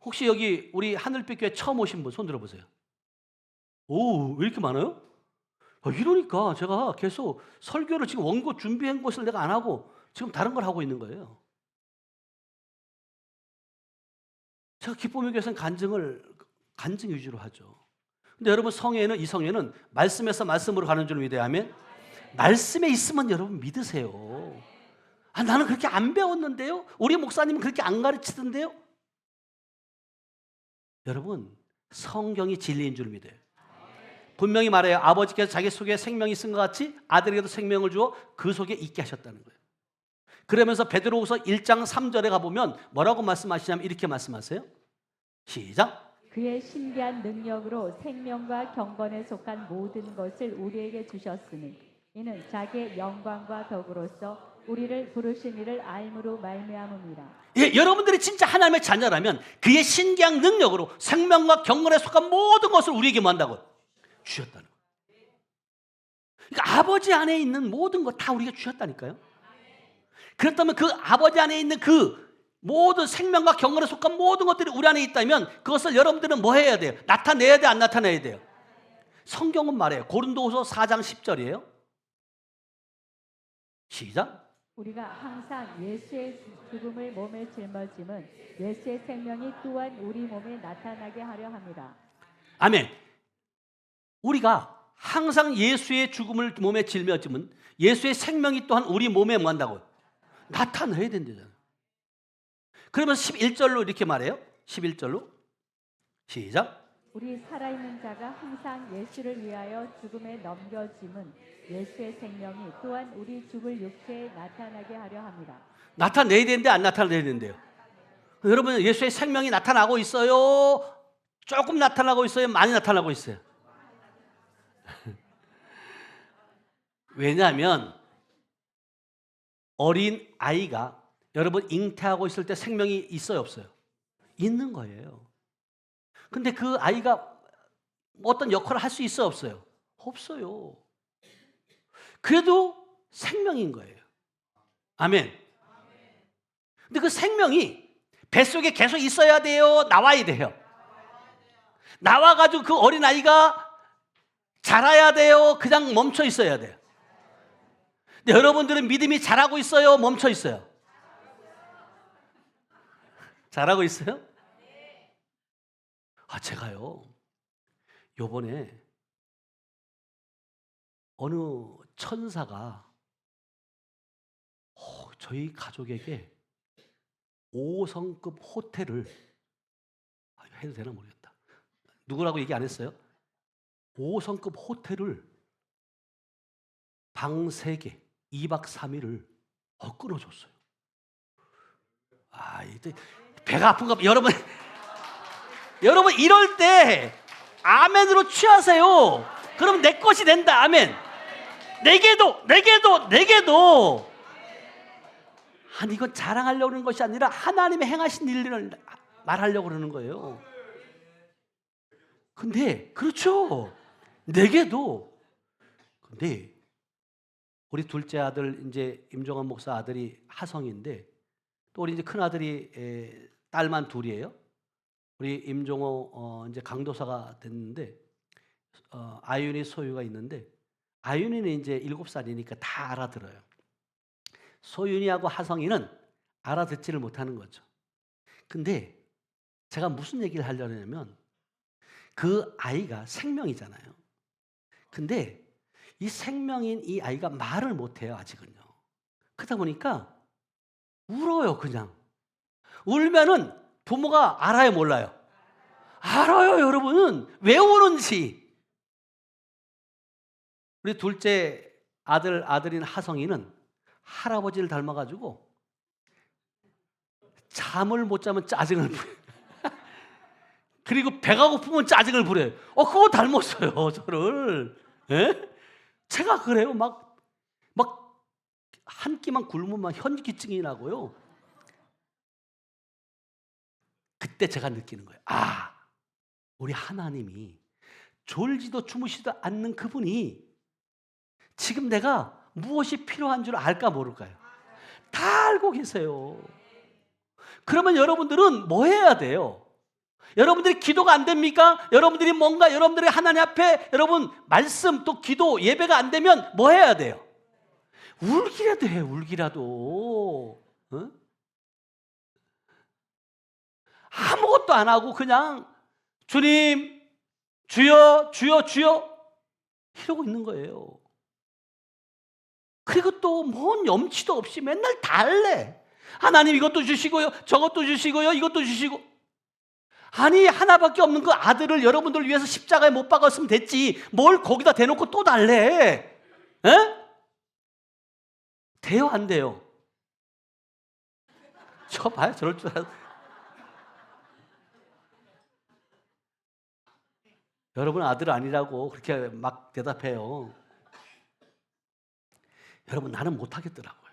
혹시 여기 우리 하늘빛 교회 처음 오신 분 손 들어보세요. 오, 왜 이렇게 많아요? 이러니까 제가 계속 설교를 지금 원고 준비한 것을 내가 안 하고 지금 다른 걸 하고 있는 거예요. 제가 기쁨의 교회에서는 간증 위주로 하죠. 근데 여러분 성회는, 이 성회는 말씀에서 말씀으로 가는 줄 믿어야 하면, 말씀에 있으면 여러분 믿으세요. 나는 그렇게 안 배웠는데요? 우리 목사님은 그렇게 안 가르치던데요? 여러분 성경이 진리인 줄 믿어요. 분명히 말해요. 아버지께서 자기 속에 생명이 있은 것 같이 아들에게도 생명을 주어 그 속에 있게 하셨다는 거예요. 그러면서 베드로후서 1장 3절에 가보면 뭐라고 말씀하시냐면 이렇게 말씀하세요. 시작. 그의 신비한 능력으로 생명과 경건에 속한 모든 것을 우리에게 주셨으니 이는 자기의 영광과 덕으로서 우리를 부르신 이를 알므로 말미암음이라. 예, 여러분들이 진짜 하나님의 자녀라면 그의 신기한 능력으로 생명과 경건에 속한 모든 것을 우리에게 뭐 한다고? 주셨다는 거예요. 그러니까 아버지 안에 있는 모든 것 다 우리가 주셨다니까요. 그렇다면 그 아버지 안에 있는 그 모든 생명과 경건에 속한 모든 것들이 우리 안에 있다면 그것을 여러분들은 뭐 해야 돼요? 나타내야 돼, 안 나타내야 돼요? 성경은 말해요. 고린도후서 4장 10절이에요. 시작. 우리가 항상 예수의 죽음을 몸에 짊어짐은 예수의 생명이 또한 우리 몸에 나타나게 하려 함이라. 아멘. 우리가 항상 예수의 죽음을 몸에 짊어짐은 예수의 생명이 또한 우리 몸에 뭐 한다고? 나타나야 된다잖아요. 그러면 11절로 이렇게 말해요. 11절로 시작. 우리 살아있는 자가 항상 예수를 위하여 죽음에 넘겨짐은 예수의 생명이 또한 우리 죽을 육체에 나타나게 하려 함이라. 나타내야 되는데 안 나타내야 된대요. 여러분 예수의 생명이 나타나고 있어요? 조금 나타나고 있어요? 많이 나타나고 있어요? 왜냐하면 어린 아이가 여러분 잉태하고 있을 때 생명이 있어요, 없어요? 있는 거예요. 근데 그 아이가 어떤 역할을 할 수 있어요, 없어요? 없어요. 그래도 생명인 거예요. 아멘. 근데 그 생명이 뱃속에 계속 있어야 돼요? 나와야 돼요? 나와가지고 그 어린아이가 자라야 돼요? 그냥 멈춰 있어야 돼요? 근데 여러분들은 믿음이 자라고 있어요? 멈춰 있어요? 잘하고 있어요? 제가요 요번에 어느 천사가 저희 가족에게 5성급 호텔을 해도 되나 모르겠다. 누구라고 얘기 안 했어요? 5성급 호텔을 방 3개 2박 3일을 끊어줬어요. 이제 배가 아픈가 봐. 여러분 이럴 때 아멘으로 취하세요. 그럼 내 것이 된다. 아멘. 내게도. 아니 이건 자랑하려고 하는 것이 아니라 하나님의 행하신 일을 말하려고 그러는 거예요. 근데 그렇죠. 내게도. 근데 우리 둘째 아들 이제 임종원 목사 아들이 하성인데 또 우리 이제 큰 아들이 딸만 둘이에요. 우리 임종호 이제 강도사가 됐는데 아윤이 소유가 있는데 아윤이는 이제 7살이니까 다 알아들어요. 소윤이하고 하성이는 알아듣지를 못하는 거죠. 근데 제가 무슨 얘기를 하려냐면 그 아이가 생명이잖아요. 근데 이 생명인 이 아이가 말을 못해요, 아직은요. 그러다 보니까 울어요, 그냥. 울면은 부모가 알아요, 몰라요? 알아요, 여러분은. 왜 우는지. 우리 둘째 아들인 하성이는 할아버지를 닮아가지고 잠을 못 자면 짜증을 부려요. 그리고 배가 고프면 짜증을 부려요. 그거 닮았어요, 저를. 예? 제가 그래요. 막 한 끼만 굶으면 현기증이 나고요. 그때 제가 느끼는 거예요. 우리 하나님이 졸지도 주무시도 않는 그분이 지금 내가 무엇이 필요한 줄 알까 모를까요? 다 알고 계세요. 그러면 여러분들은 뭐 해야 돼요? 여러분들이 기도가 안 됩니까? 여러분들이 뭔가 여러분들이 하나님 앞에 여러분 말씀 또 기도 예배가 안 되면 뭐 해야 돼요? 울기라도 해, 울기라도. 어? 아무것도 안 하고 그냥 주님, 주여, 주여, 주여 이러고 있는 거예요. 그리고 또 뭔 염치도 없이 맨날 달래. 하나님 이것도 주시고요, 저것도 주시고요, 이것도 주시고. 아니 하나밖에 없는 그 아들을 여러분들 위해서 십자가에 못 박았으면 됐지. 뭘 거기다 대놓고 또 달래. 에? 돼요, 안 돼요? 저 봐요, 저럴 줄 알았어. 여러분 아들 아니라고 그렇게 막 대답해요. 여러분 나는 못하겠더라고요.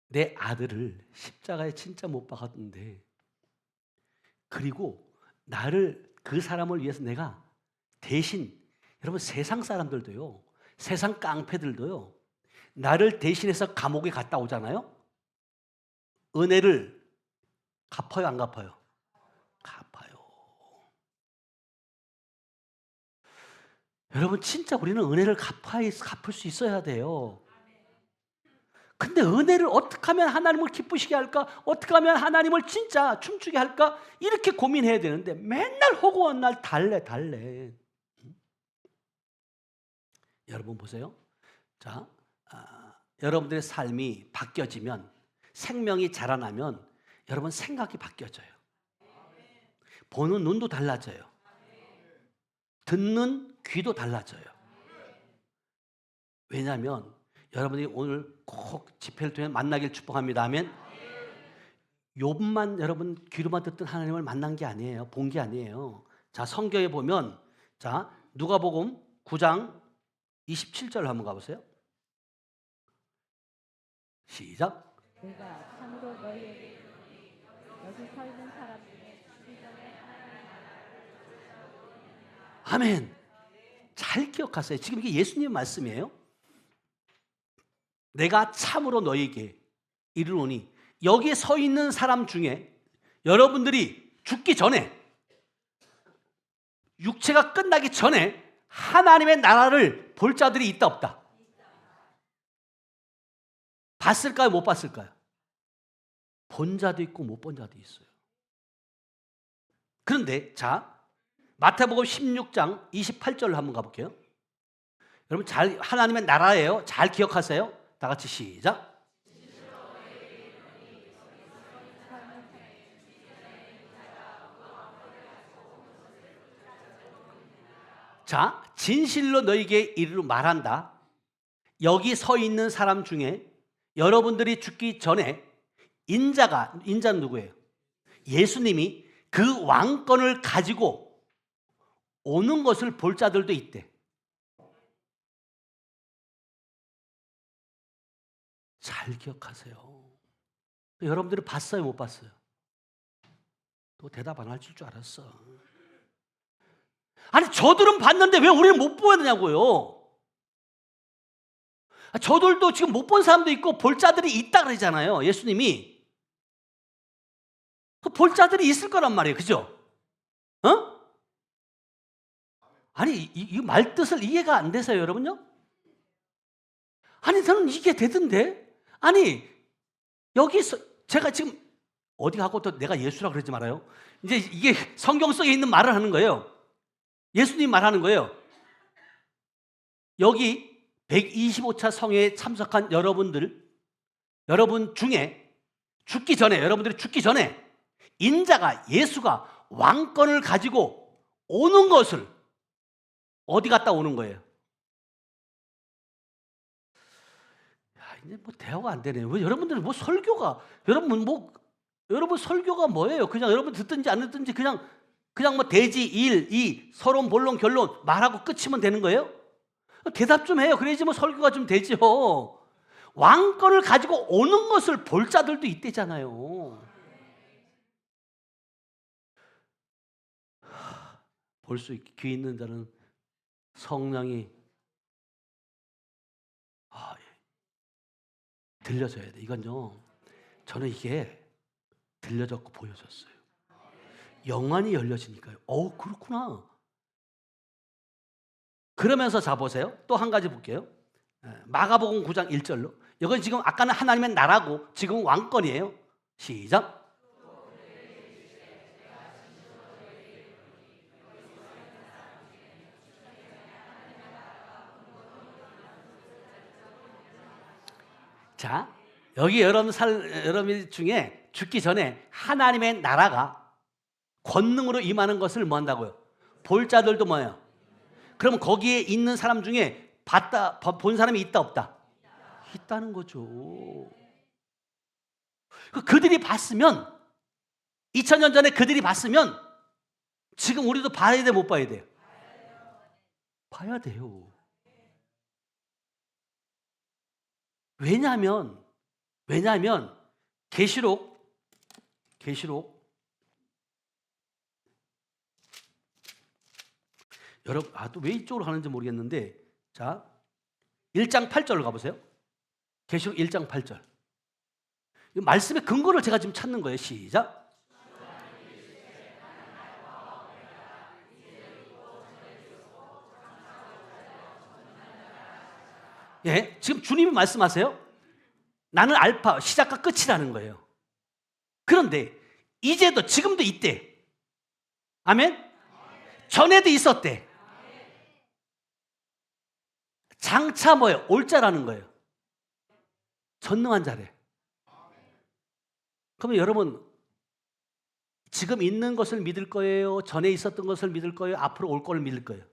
내 아들을 십자가에 진짜 못 박았는데 그리고 나를 그 사람을 위해서 내가 대신 여러분 세상 사람들도요, 세상 깡패들도요, 나를 대신해서 감옥에 갔다 오잖아요. 은혜를 갚아요, 안 갚아요? 갚아요. 여러분 진짜 우리는 은혜를 갚을 수 있어야 돼요. 근데 은혜를 어떻게 하면 하나님을 기쁘시게 할까? 어떻게 하면 하나님을 진짜 춤추게 할까? 이렇게 고민해야 되는데 맨날 허구한 날 달래. 여러분 보세요. 자, 여러분들의 삶이 바뀌어지면, 생명이 자라나면 여러분 생각이 바뀌어져요. 보는 눈도 달라져요. 듣는 귀도 달라져요. 왜냐하면 여러분이 오늘 꼭 집회를 통해 만나길 축복합니다. 아멘. 욥만 여러분 귀로만 듣던 하나님을 만난 게 아니에요. 본 게 아니에요. 자, 성경에 보면 자, 누가복음 9장 27절 한번 가보세요. 시작. 내가 참으로 너희에게 이르노니 여기 서 있는 사람 중에 아멘. 잘 기억하세요. 지금 이게 예수님 말씀이에요. 내가 참으로 너희에게 이르노니 여기 서 있는 사람 중에 여러분들이 죽기 전에, 육체가 끝나기 전에 하나님의 나라를 볼 자들이 있다 없다? 봤을까요, 못 봤을까요? 본 자도 있고 못 본 자도 있어요. 그런데 자, 마태복음 16장 28절로 한번 가볼게요. 여러분 잘, 하나님의 나라예요. 잘 기억하세요. 다 같이 시작. 자, 진실로 너희에게 이르러 말한다. 여기 서 있는 사람 중에 여러분들이 죽기 전에 인자는 누구예요? 예수님이 그 왕권을 가지고 오는 것을 볼 자들도 있대. 잘 기억하세요. 여러분들이 봤어요, 못 봤어요? 또 대답 안 할 줄 알았어. 아니 저들은 봤는데 왜 우리는 못 보였냐고요. 저들도 지금 못 본 사람도 있고 볼 자들이 있다 그러잖아요. 예수님이. 그 볼 자들이 있을 거란 말이에요. 그죠? 어? 아니 이 말 뜻을 이해가 안 돼서요, 여러분요? 아니 저는 이게 되던데. 아니 여기서 제가 지금 어디 가고 또 내가 예수라 그러지 말아요. 이제 이게 성경 속에 있는 말을 하는 거예요. 예수님 말하는 거예요. 여기 125차 성회에 참석한 여러분 중에 여러분들이 죽기 전에 인자가 예수가 왕권을 가지고 오는 것을 어디 갔다 오는 거예요? 야, 이제 뭐 대화가 안 되네요. 왜 여러분들은 뭐 설교가 여러분 설교가 뭐예요? 그냥 여러분 듣든지 안 듣든지 그냥 뭐 대지, 일, 이, 서론, 본론, 결론 말하고 끝이면 되는 거예요? 대답 좀 해요. 그래야지 뭐 설교가 좀 되죠. 왕권을 가지고 오는 것을 볼 자들도 있대잖아요. 볼 수 있게 귀 있는 자는 성령이 들려줘야 돼. 이건요. 저는 이게 들려졌고 보여졌어요. 영안이 열려지니까요. 그렇구나. 그러면서 자 보세요. 또 한 가지 볼게요. 마가복음 9장 1절로. 이건 지금 아까는 하나님의 나라고 지금은 왕권이에요. 시작. 자, 여기 여러분 중에 죽기 전에 하나님의 나라가 권능으로 임하는 것을 뭐 한다고요? 볼 자들도 뭐예요? 그럼 거기에 있는 사람 중에 본 사람이 있다 없다? 있다는 거죠. 그들이 봤으면 2000년 전에 그들이 봤으면 지금 우리도 봐야 돼, 못 봐야 돼요? 봐야 돼요. 왜냐하면 계시록 여러분 또 왜 이쪽으로 가는지 모르겠는데 자 1장 8절로 가보세요. 계시록 1장 8절. 이 말씀의 근거를 제가 지금 찾는 거예요. 시작. 예, 지금 주님이 말씀하세요. 나는 알파, 시작과 끝이라는 거예요. 그런데 이제도 지금도 있대. 아멘? 전에도 있었대. 장차 뭐예요? 올 자라는 거예요. 전능한 자래. 그러면 여러분 지금 있는 것을 믿을 거예요? 전에 있었던 것을 믿을 거예요? 앞으로 올 걸 믿을 거예요?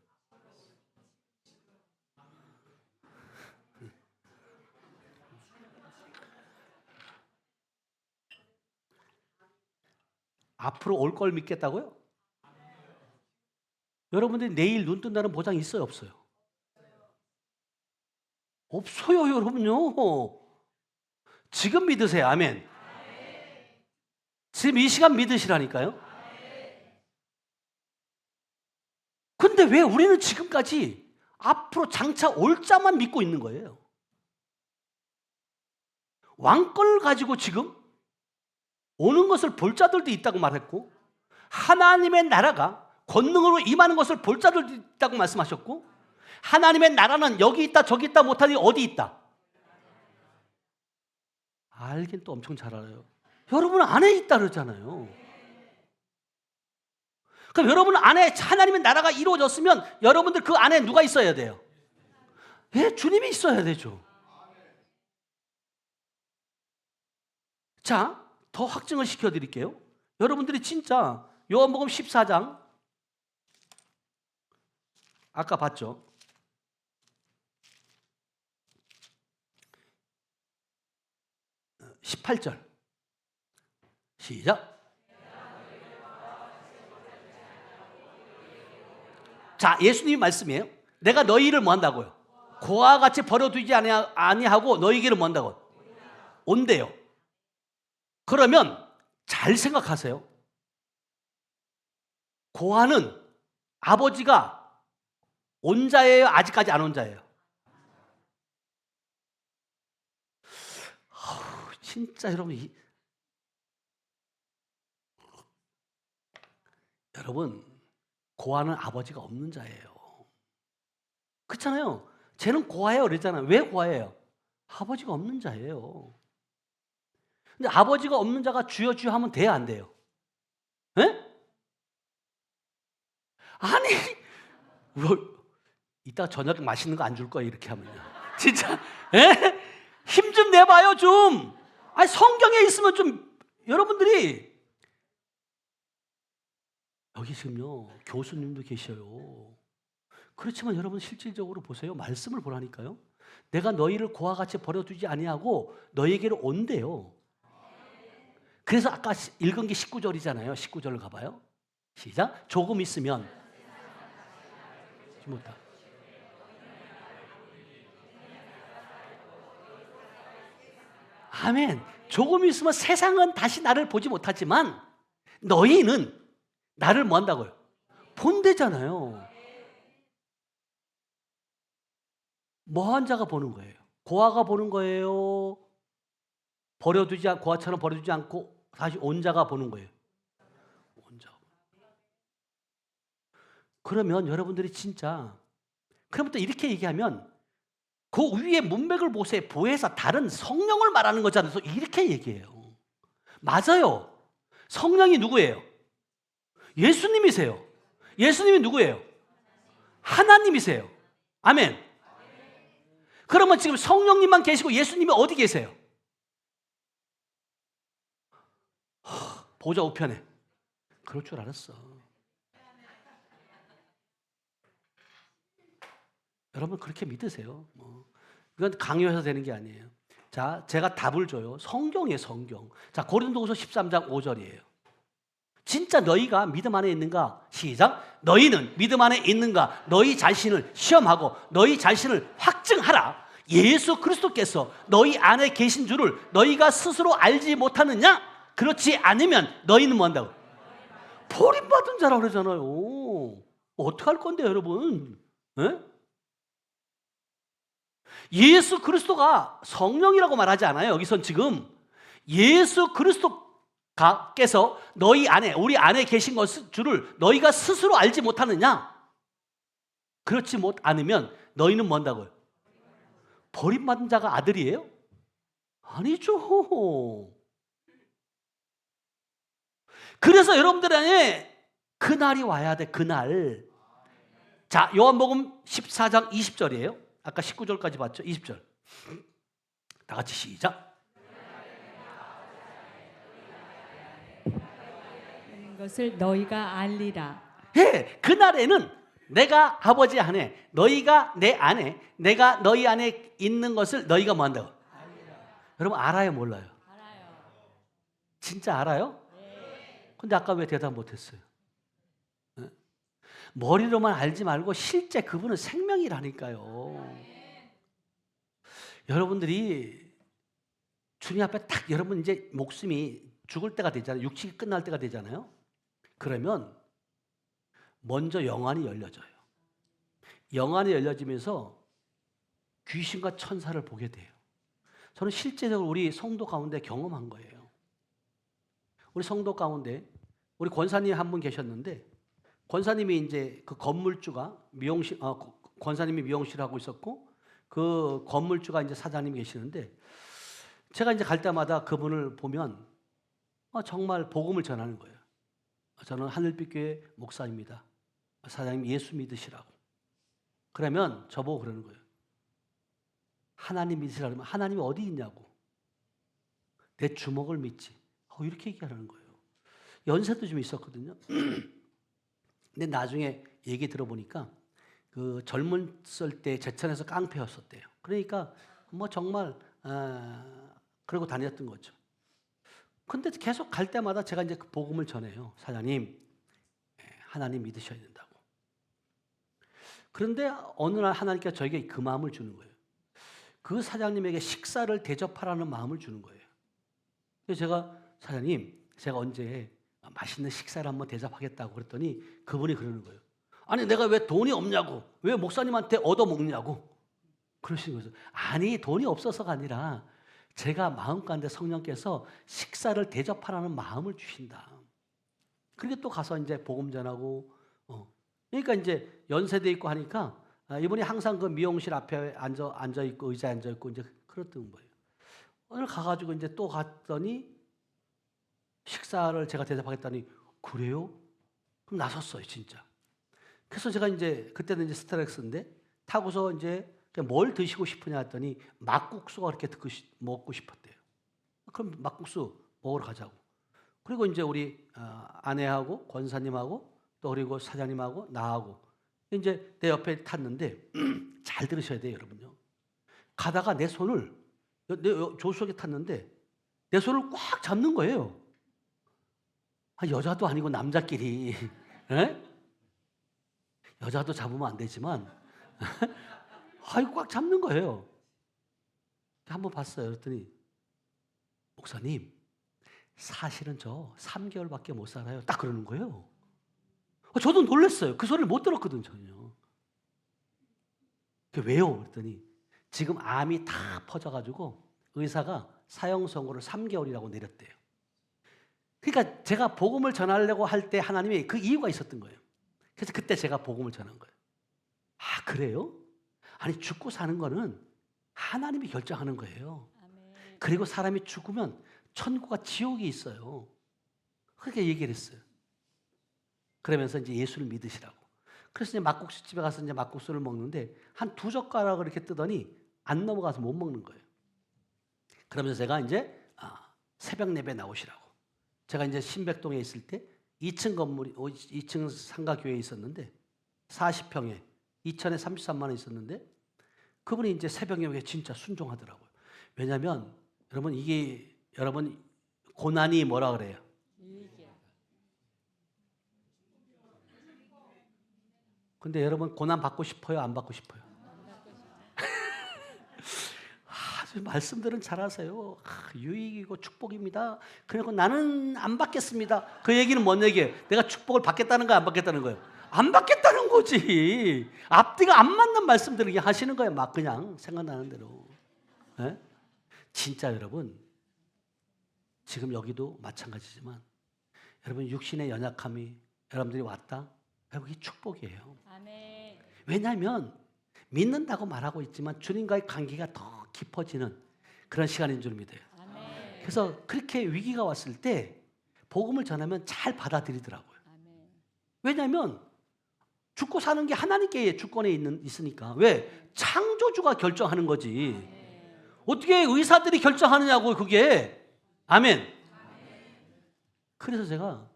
앞으로 올 걸 믿겠다고요? 여러분들이 내일 눈 뜬다는 보장이 있어요, 없어요? 없어요, 여러분요. 지금 믿으세요. 아멘. 지금 이 시간 믿으시라니까요. 근데 왜 우리는 지금까지 앞으로 장차 올 자만 믿고 있는 거예요? 왕권을 가지고 지금 오는 것을 볼 자들도 있다고 말했고 하나님의 나라가 권능으로 임하는 것을 볼 자들도 있다고 말씀하셨고 하나님의 나라는 여기 있다 저기 있다 못하니 어디 있다? 알긴 또 엄청 잘 알아요. 여러분 안에 있다 그러잖아요. 그럼 여러분 안에 하나님의 나라가 이루어졌으면 여러분들 그 안에 누가 있어야 돼요? 예, 주님이 있어야 되죠. 자, 더 확증을 시켜드릴게요. 여러분들이 진짜 요한복음 14장 아까 봤죠? 18절 시작. 자, 예수님이 말씀이에요. 내가 너희를 뭐 한다고요? 고와 같이 버려두지 아니하고 너희에게를 뭐 한다고? 온대요. 그러면 잘 생각하세요. 고아는 아버지가 온 자예요? 아직까지 안 온 자예요? 진짜 여러분 고아는 아버지가 없는 자예요. 그렇잖아요. 쟤는 고아예요. 그랬잖아요. 왜 고아예요? 아버지가 없는 자예요. 근데 아버지가 없는 자가 주여 주여 하면 돼야 안 돼요? 예? 아니, 이따 저녁 맛있는 거 안 줄 거야 이렇게 하면요. 진짜, 예? 힘 좀 내봐요 좀. 아니 성경에 있으면 좀 여러분들이 여기 지금요 교수님도 계셔요. 그렇지만 여러분 실질적으로 보세요. 말씀을 보라니까요. 내가 너희를 고와 같이 버려두지 아니하고 너희에게로 온대요. 그래서 아까 읽은 게 19절이잖아요. 19절을 가봐요. 시작. 조금 있으면 못다. 아멘. 조금 있으면 세상은 다시 나를 보지 못하지만 너희는 나를 뭐 한다고요? 본대잖아요. 뭐한 자가 보는 거예요? 고아가 보는 거예요? 고아처럼 버려두지 않고 다시 온 자가 보는 거예요. 온 자. 그러면 여러분들이 진짜 그러면 또 이렇게 얘기하면 그 위에 문맥을 보해서 다른 성령을 말하는 거잖아요. 이렇게 얘기해요. 맞아요. 성령이 누구예요? 예수님이세요. 예수님이 누구예요? 하나님이세요. 아멘. 그러면 지금 성령님만 계시고 예수님이 어디 계세요? 보좌 우편에. 그럴 줄 알았어. 여러분 그렇게 믿으세요. 이건 강요해서 되는 게 아니에요. 자, 제가 답을 줘요. 성경이에요, 성경. 자, 고린도후서 13장 5절이에요. 진짜 너희가 믿음 안에 있는가? 시작. 너희는 믿음 안에 있는가? 너희 자신을 시험하고 너희 자신을 확증하라. 예수 그리스도께서 너희 안에 계신 줄을 너희가 스스로 알지 못하느냐? 그렇지 않으면 너희는 뭐 한다고? 버림받은 자라고 그러잖아요. 어떡할 건데 여러분? 에? 예수 그리스도가 성령이라고 말하지 않아요. 여기선 지금 예수 그리스도께서 너희 안에, 우리 안에 계신 줄을 너희가 스스로 알지 못하느냐? 그렇지 않으면 너희는 뭐 한다고요? 버림받은 자가 아들이에요? 아니죠. 그래서 여러분들 안에 그날이 와야 돼. 그날. 자, 요한복음 14장 20절이에요. 아까 19절까지 봤죠? 20절. 다 같이 시작. 것을 너희가 알리라. 예, 그날에는 내가 아버지 안에, 너희가 내 안에, 내가 너희 안에 있는 것을 너희가 뭐 한다고? 알리라. 여러분 알아요, 몰라요? 알아요. 진짜 알아요? 네. 근데 아까 왜 대답 못했어요? 네? 머리로만 알지 말고 실제 그분은 생명이라니까요. 여러분들이 주님 앞에 딱 여러분 이제 목숨이 죽을 때가 되잖아요. 육식이 끝날 때가 되잖아요. 그러면 먼저 영안이 열려져요. 영안이 열려지면서 귀신과 천사를 보게 돼요. 저는 실제적으로 우리 성도 가운데 경험한 거예요. 우리 성도 가운데 우리 권사님 한 분 계셨는데 권사님이 이제 그 건물주가 권사님이 미용실을 하고 있었고 그 건물주가 이제 사장님이 계시는데 제가 이제 갈 때마다 그분을 보면 정말 복음을 전하는 거예요. 저는 하늘빛교회 목사입니다. 사장님 예수 믿으시라고. 그러면 저보고 그러는 거예요. 하나님 믿으시라고 하면 하나님이 어디 있냐고. 내 주먹을 믿지. 이렇게 얘기하는 거예요. 연세도 좀 있었거든요. 근데 나중에 얘기 들어보니까 그 젊었을 때 제천에서 깡패였었대요. 그러니까 뭐 정말 그러고 다녔던 거죠. 근데 계속 갈 때마다 제가 이제 그 복음을 전해요. 사장님, 하나님 믿으셔야 된다고. 그런데 어느 날 하나님께서 저에게 그 마음을 주는 거예요. 그 사장님에게 식사를 대접하라는 마음을 주는 거예요. 그래서 제가 사장님, 제가 언제 맛있는 식사를 한번 대접하겠다고 그랬더니 그분이 그러는 거예요. 아니 내가 왜 돈이 없냐고, 왜 목사님한테 얻어먹냐고 그러시는 거죠. 아니 돈이 없어서가 아니라 제가 마음 가운데 성령께서 식사를 대접하라는 마음을 주신다. 그렇게 또 가서 이제 복음 전하고, 그러니까 이제 연세대 있고 하니까 이분이 항상 그 미용실 앞에 앉아 있고 의자에 앉아 있고 이제 그랬던 거예요. 오늘 가가지고 이제 또 갔더니 식사를 제가 대접하겠다니 그래요? 그럼 나섰어요 진짜. 그래서 제가 이제 그때는 이제 스타렉스인데 타고서 이제 그냥 뭘 드시고 싶으냐 했더니 막국수가 그렇게 먹고 싶었대요. 그럼 막국수 먹으러 가자고. 그리고 이제 우리 아내하고 권사님하고 또 그리고 사장님하고 나하고 이제 내 옆에 탔는데 잘 들으셔야 돼요 여러분요. 가다가 내 손을 내 조수석에 탔는데 내 손을 꽉 잡는 거예요. 여자도 아니고 남자끼리 에? 여자도 잡으면 안 되지만 아이고 꽉 잡는 거예요. 한번 봤어요. 그랬더니 목사님 사실은 저 3개월밖에 못 살아요. 딱 그러는 거예요. 저도 놀랐어요. 그 소리를 못 들었거든 전혀. 왜요? 그랬더니 지금 암이 다 퍼져가지고 의사가 사형 선고를 3개월이라고 내렸대요. 그러니까 제가 복음을 전하려고 할 때 하나님이 그 이유가 있었던 거예요. 그래서 그때 제가 복음을 전한 거예요. 아 그래요? 아니 죽고 사는 거는 하나님이 결정하는 거예요. 그리고 사람이 죽으면 천국과 지옥이 있어요. 그렇게 얘기를 했어요. 그러면서 이제 예수를 믿으시라고. 그래서 이제 막국수 집에 가서 이제 막국수를 먹는데 한 2젓가락을 이렇게 뜨더니 안 넘어가서 못 먹는 거예요. 그러면서 제가 이제 새벽 예배 나오시라고. 제가 이제 신백동에 있을 때 2층 건물이 2층 상가 교회에 있었는데 40평에 2천에 33만 원 있었는데 그분이 이제 새벽 예배에 진짜 순종하더라고요. 왜냐하면 여러분 이게 여러분 고난이 뭐라 그래요? 근데 여러분 고난 받고 싶어요? 안 받고 싶어요? 말씀들은 잘하세요. 유익이고 축복입니다. 그리고 나는 안 받겠습니다. 그 얘기는 뭔 얘기예요? 내가 축복을 받겠다는 거야, 안 받겠다는 거예요? 안 받겠다는 거지. 앞뒤가 안 맞는 말씀들을 하시는 거예요. 막 그냥 생각나는 대로. 네? 진짜 여러분 지금 여기도 마찬가지지만 여러분 육신의 연약함이 여러분들이 왔다. 여러분 이게 축복이에요. 아멘. 왜냐하면 믿는다고 말하고 있지만 주님과의 관계가 더 깊어지는 그런 시간인 줄 믿어요. 아멘. 그래서 그렇게 위기가 왔을 때 복음을 전하면 잘 받아들이더라고요. 아멘. 왜냐하면 죽고 사는 게 하나님께 주권에 있으니까. 왜? 창조주가 결정하는 거지. 어떻게 의사들이 결정하느냐고 그게. 아멘. 그래서 제가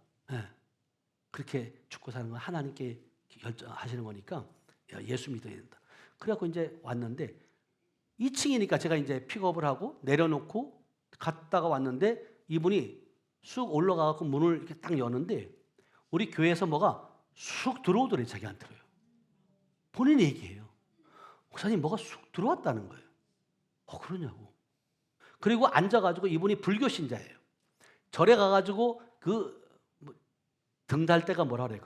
그렇게 죽고 사는 건 하나님께 결정하시는 거니까 예수 믿어야 된다. 그래갖고 이제 왔는데 2층이니까 제가 이제 픽업을 하고 내려놓고 갔다가 왔는데 이분이 쑥 올라가갖고 문을 이렇게 딱 여는데 우리 교회에서 뭐가 쑥 들어오더래 자기한테요. 본인이 얘기해요. 목사님 뭐가 쑥 들어왔다는 거예요. 그러냐고. 그리고 앉아가지고 이분이 불교 신자예요. 절에 가가지고 그 등달 때가 뭐라 그래?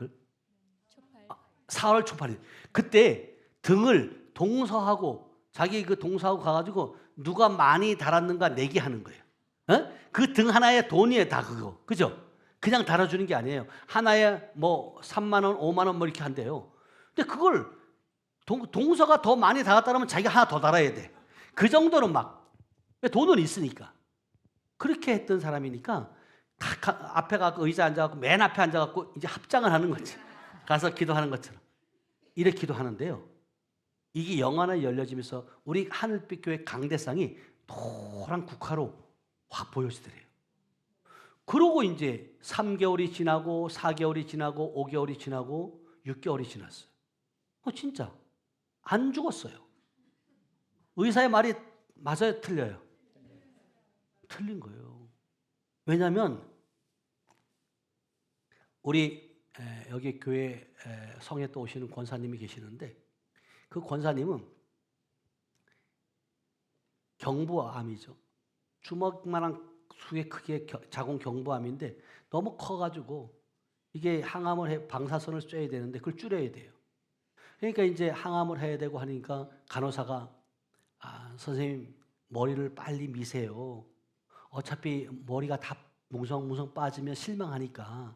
초팔. 4월 초팔일. 그때 등을 동서하고 자기 그 동서하고 가가지고 누가 많이 달았는가 내기하는 거예요. 그 등 하나에 돈이에요 다 그거. 그죠? 그냥 달아주는 게 아니에요. 하나에 뭐 3만 원, 5만 원 뭐 이렇게 한대요. 근데 그걸 동서가 더 많이 달았다면 자기가 하나 더 달아야 돼. 그 정도는 막 돈은 있으니까. 그렇게 했던 사람이니까 앞에 가고 의자 앉아갖고 맨 앞에 앉아갖고 이제 합장을 하는 거지. 가서 기도하는 것처럼 이렇게 기도하는데요. 이게 영안을 열려지면서 우리 하늘빛 교회 강대상이 노란 국화로 확 보여지더래요. 그러고 이제 3개월이 지나고 4개월이 지나고 5개월이 지나고 6개월이 지났어요. 진짜 안 죽었어요. 의사의 말이 맞아요, 틀려요? 틀린 거예요. 왜냐하면 우리 여기 교회 성에 또 오시는 권사님이 계시는데 그 권사님은 경부암이죠. 주먹만한 수의 크기의 자궁 경부암인데 너무 커가지고 이게 항암을 방사선을 쬐야 되는데 그걸 줄여야 돼요. 그러니까 이제 항암을 해야 되고 하니까 간호사가 선생님 머리를 빨리 미세요. 어차피 머리가 다 뭉성뭉성 빠지면 실망하니까.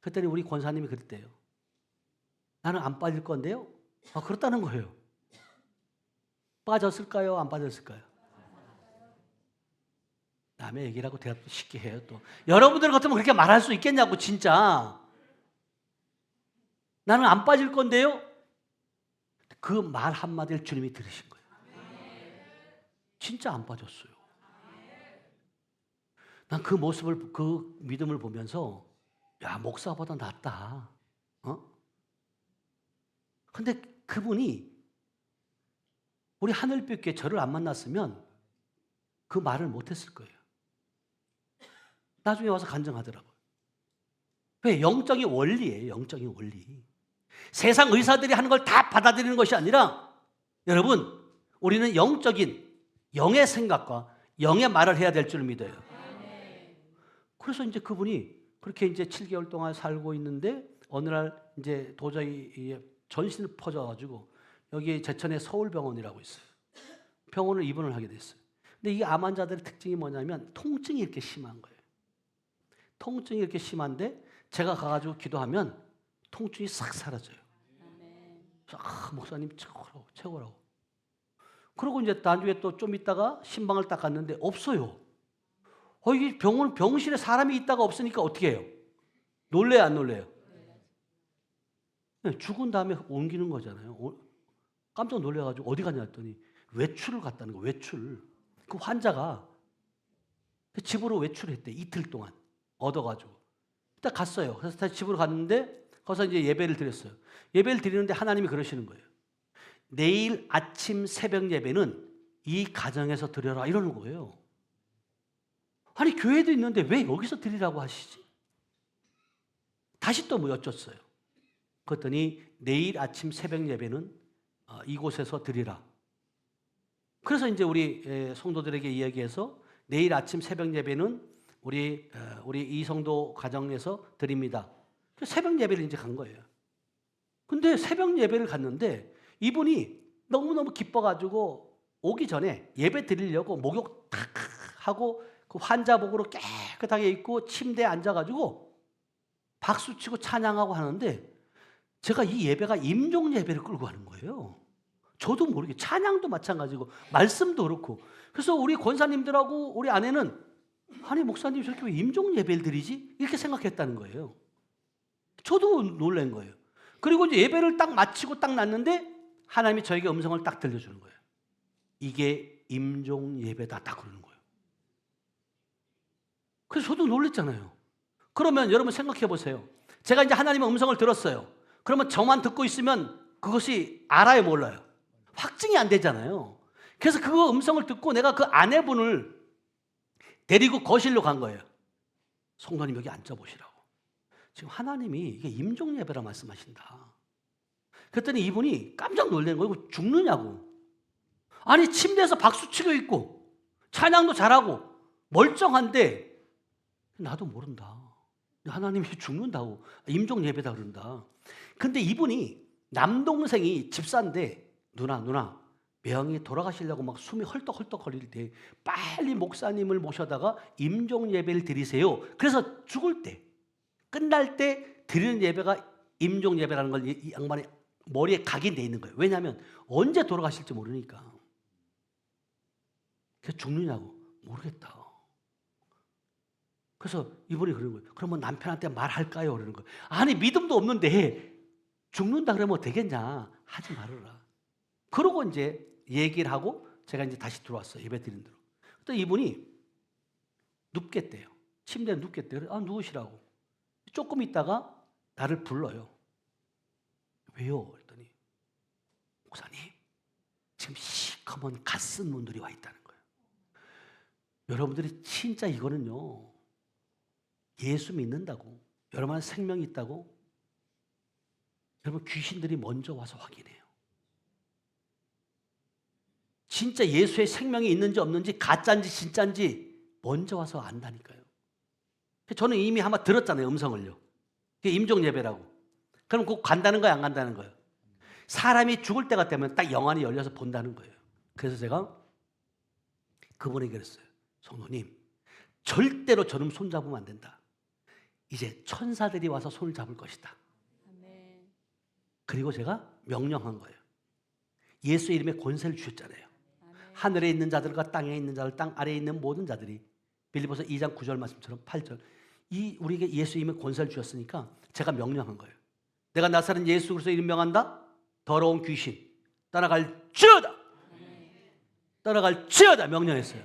그랬더니 우리 권사님이 그랬대요. 나는 안 빠질 건데요. 그렇다는 거예요. 빠졌을까요? 안 빠졌을까요? 남의 얘기라고 대답 쉽게 해요. 또 여러분들 같으면 그렇게 말할 수 있겠냐고. 진짜 나는 안 빠질 건데요. 그 말 한마디를 주님이 들으신 거예요. 진짜 안 빠졌어요. 난 그 모습을, 그 믿음을 보면서 야, 목사보다 낫다. 근데 그분이 우리 하늘빛께 저를 안 만났으면 그 말을 못했을 거예요. 나중에 와서 간증하더라고요. 왜? 영적인 원리예요. 영적인 원리. 세상 의사들이 하는 걸 다 받아들이는 것이 아니라, 여러분, 우리는 영적인 영의 생각과 영의 말을 해야 될 줄 믿어요. 그래서 이제 그분이 그렇게 이제 7개월 동안 살고 있는데 어느 날 이제 도저히 전신을 퍼져가지고 여기 제천에 서울병원이라고 있어요. 병원을 입원을 하게 됐어요. 근데 이 암 환자들의 특징이 뭐냐면 통증이 이렇게 심한 거예요. 통증이 이렇게 심한데 제가 가가지고 기도하면 통증이 싹 사라져요. 목사님 최고라고, 최고라고. 그리고 이제 나중에 또 좀 있다가 신방을 딱 갔는데 없어요. 이 병실에 사람이 있다가 없으니까 어떻게 해요? 놀래요, 안 놀래요? 네, 죽은 다음에 옮기는 거잖아요. 깜짝 놀래가지고 어디 갔냐 했더니 외출을 갔다는 거예요. 외출. 그 환자가 집으로 외출했대. 이틀 동안 얻어가지고. 일단 갔어요. 그래서 다시 집으로 갔는데 거기서 이제 예배를 드렸어요. 예배를 드리는데 하나님이 그러시는 거예요. 내일 아침 새벽 예배는 이 가정에서 드려라 이러는 거예요. 아니 교회도 있는데 왜 여기서 드리라고 하시지? 다시 또 뭐 여쭸어요. 그랬더니 내일 아침 새벽 예배는 이곳에서 드리라. 그래서 이제 우리 성도들에게 이야기해서 내일 아침 새벽 예배는 우리 이성도 가정에서 드립니다. 새벽 예배를 이제 간 거예요. 근데 새벽 예배를 갔는데 이분이 너무너무 기뻐가지고 오기 전에 예배 드리려고 목욕 탁 하고 그 환자복으로 깨끗하게 입고 침대에 앉아가지고 박수치고 찬양하고 하는데 제가 이 예배가 임종 예배를 끌고 가는 거예요. 저도 모르게 찬양도 마찬가지고 말씀도 그렇고. 그래서 우리 권사님들하고 우리 아내는 아니 목사님 저렇게 왜 임종 예배를 드리지? 이렇게 생각했다는 거예요. 저도 놀란 거예요. 그리고 이제 예배를 딱 마치고 딱 났는데 하나님이 저에게 음성을 딱 들려주는 거예요. 이게 임종 예배다 딱 그러는 거예요. 그래서 저도 놀랐잖아요. 그러면 여러분 생각해 보세요. 제가 이제 하나님의 음성을 들었어요. 그러면 저만 듣고 있으면 그것이 알아요, 몰라요? 확증이 안 되잖아요. 그래서 그 음성을 듣고 내가 그 아내분을 데리고 거실로 간 거예요. 성도님 여기 앉아보시라고. 지금 하나님이 이게 임종 예배라 말씀하신다. 그랬더니 이분이 깜짝 놀란 거예요. 이거 죽느냐고. 아니 침대에서 박수치고 있고 찬양도 잘하고 멀쩡한데 나도 모른다. 하나님이 죽는다고. 임종 예배다 그런다. 근데 이분이 남동생이 집사인데 누나 명이 돌아가시려고 막 숨이 헐떡헐떡 거릴 때 빨리 목사님을 모셔다가 임종 예배를 드리세요. 그래서 죽을 때 끝날 때 드리는 예배가 임종 예배라는 걸 이 양반의 머리에 각인돼 있는 거예요. 왜냐하면 언제 돌아가실지 모르니까. 그래서 죽느냐고 모르겠다. 그래서 이분이 그러는 거예요. 그러면 남편한테 말할까요? 그러는 거예요. 아니 믿음도 없는데 죽는다 그러면 되겠냐? 하지 말아라. 그러고 이제 얘기를 하고 제가 이제 다시 들어왔어요. 예배 드린 대로. 또 이분이 눕겠대요. 침대에 눕겠대요. 누우시라고. 조금 있다가 나를 불러요. 왜요? 그랬더니 목사님 지금 시커먼 갓쓴 분들이 와 있다는 거예요. 여러분들이 진짜 이거는요. 예수 믿는다고 여러분 생명이 있다고 여러분 귀신들이 먼저 와서 확인해요. 진짜 예수의 생명이 있는지 없는지 가짜인지 진짜인지 먼저 와서 안다니까요. 저는 이미 한번 들었잖아요. 음성을요. 그게 임종 예배라고. 그럼 꼭 간다는 거예요? 안 간다는 거예요? 사람이 죽을 때가 되면 딱 영안이 열려서 본다는 거예요. 그래서 제가 그분에게 그랬어요. 성도님 절대로 저놈 손잡으면 안 된다. 이제 천사들이 와서 손을 잡을 것이다. 그리고 제가 명령한 거예요. 예수 이름의 권세를 주셨잖아요. 하늘에 있는 자들과 땅에 있는 자들, 땅 아래에 있는 모든 자들이 빌립보서 2장 9절 말씀처럼 8절 우리에게 예수 이름의 권세를 주셨으니까 제가 명령한 거예요. 내가 나사렛 예수 그리스도 이름 명한다. 더러운 귀신 떠나갈지어다. 떠나갈지어다 명령했어요.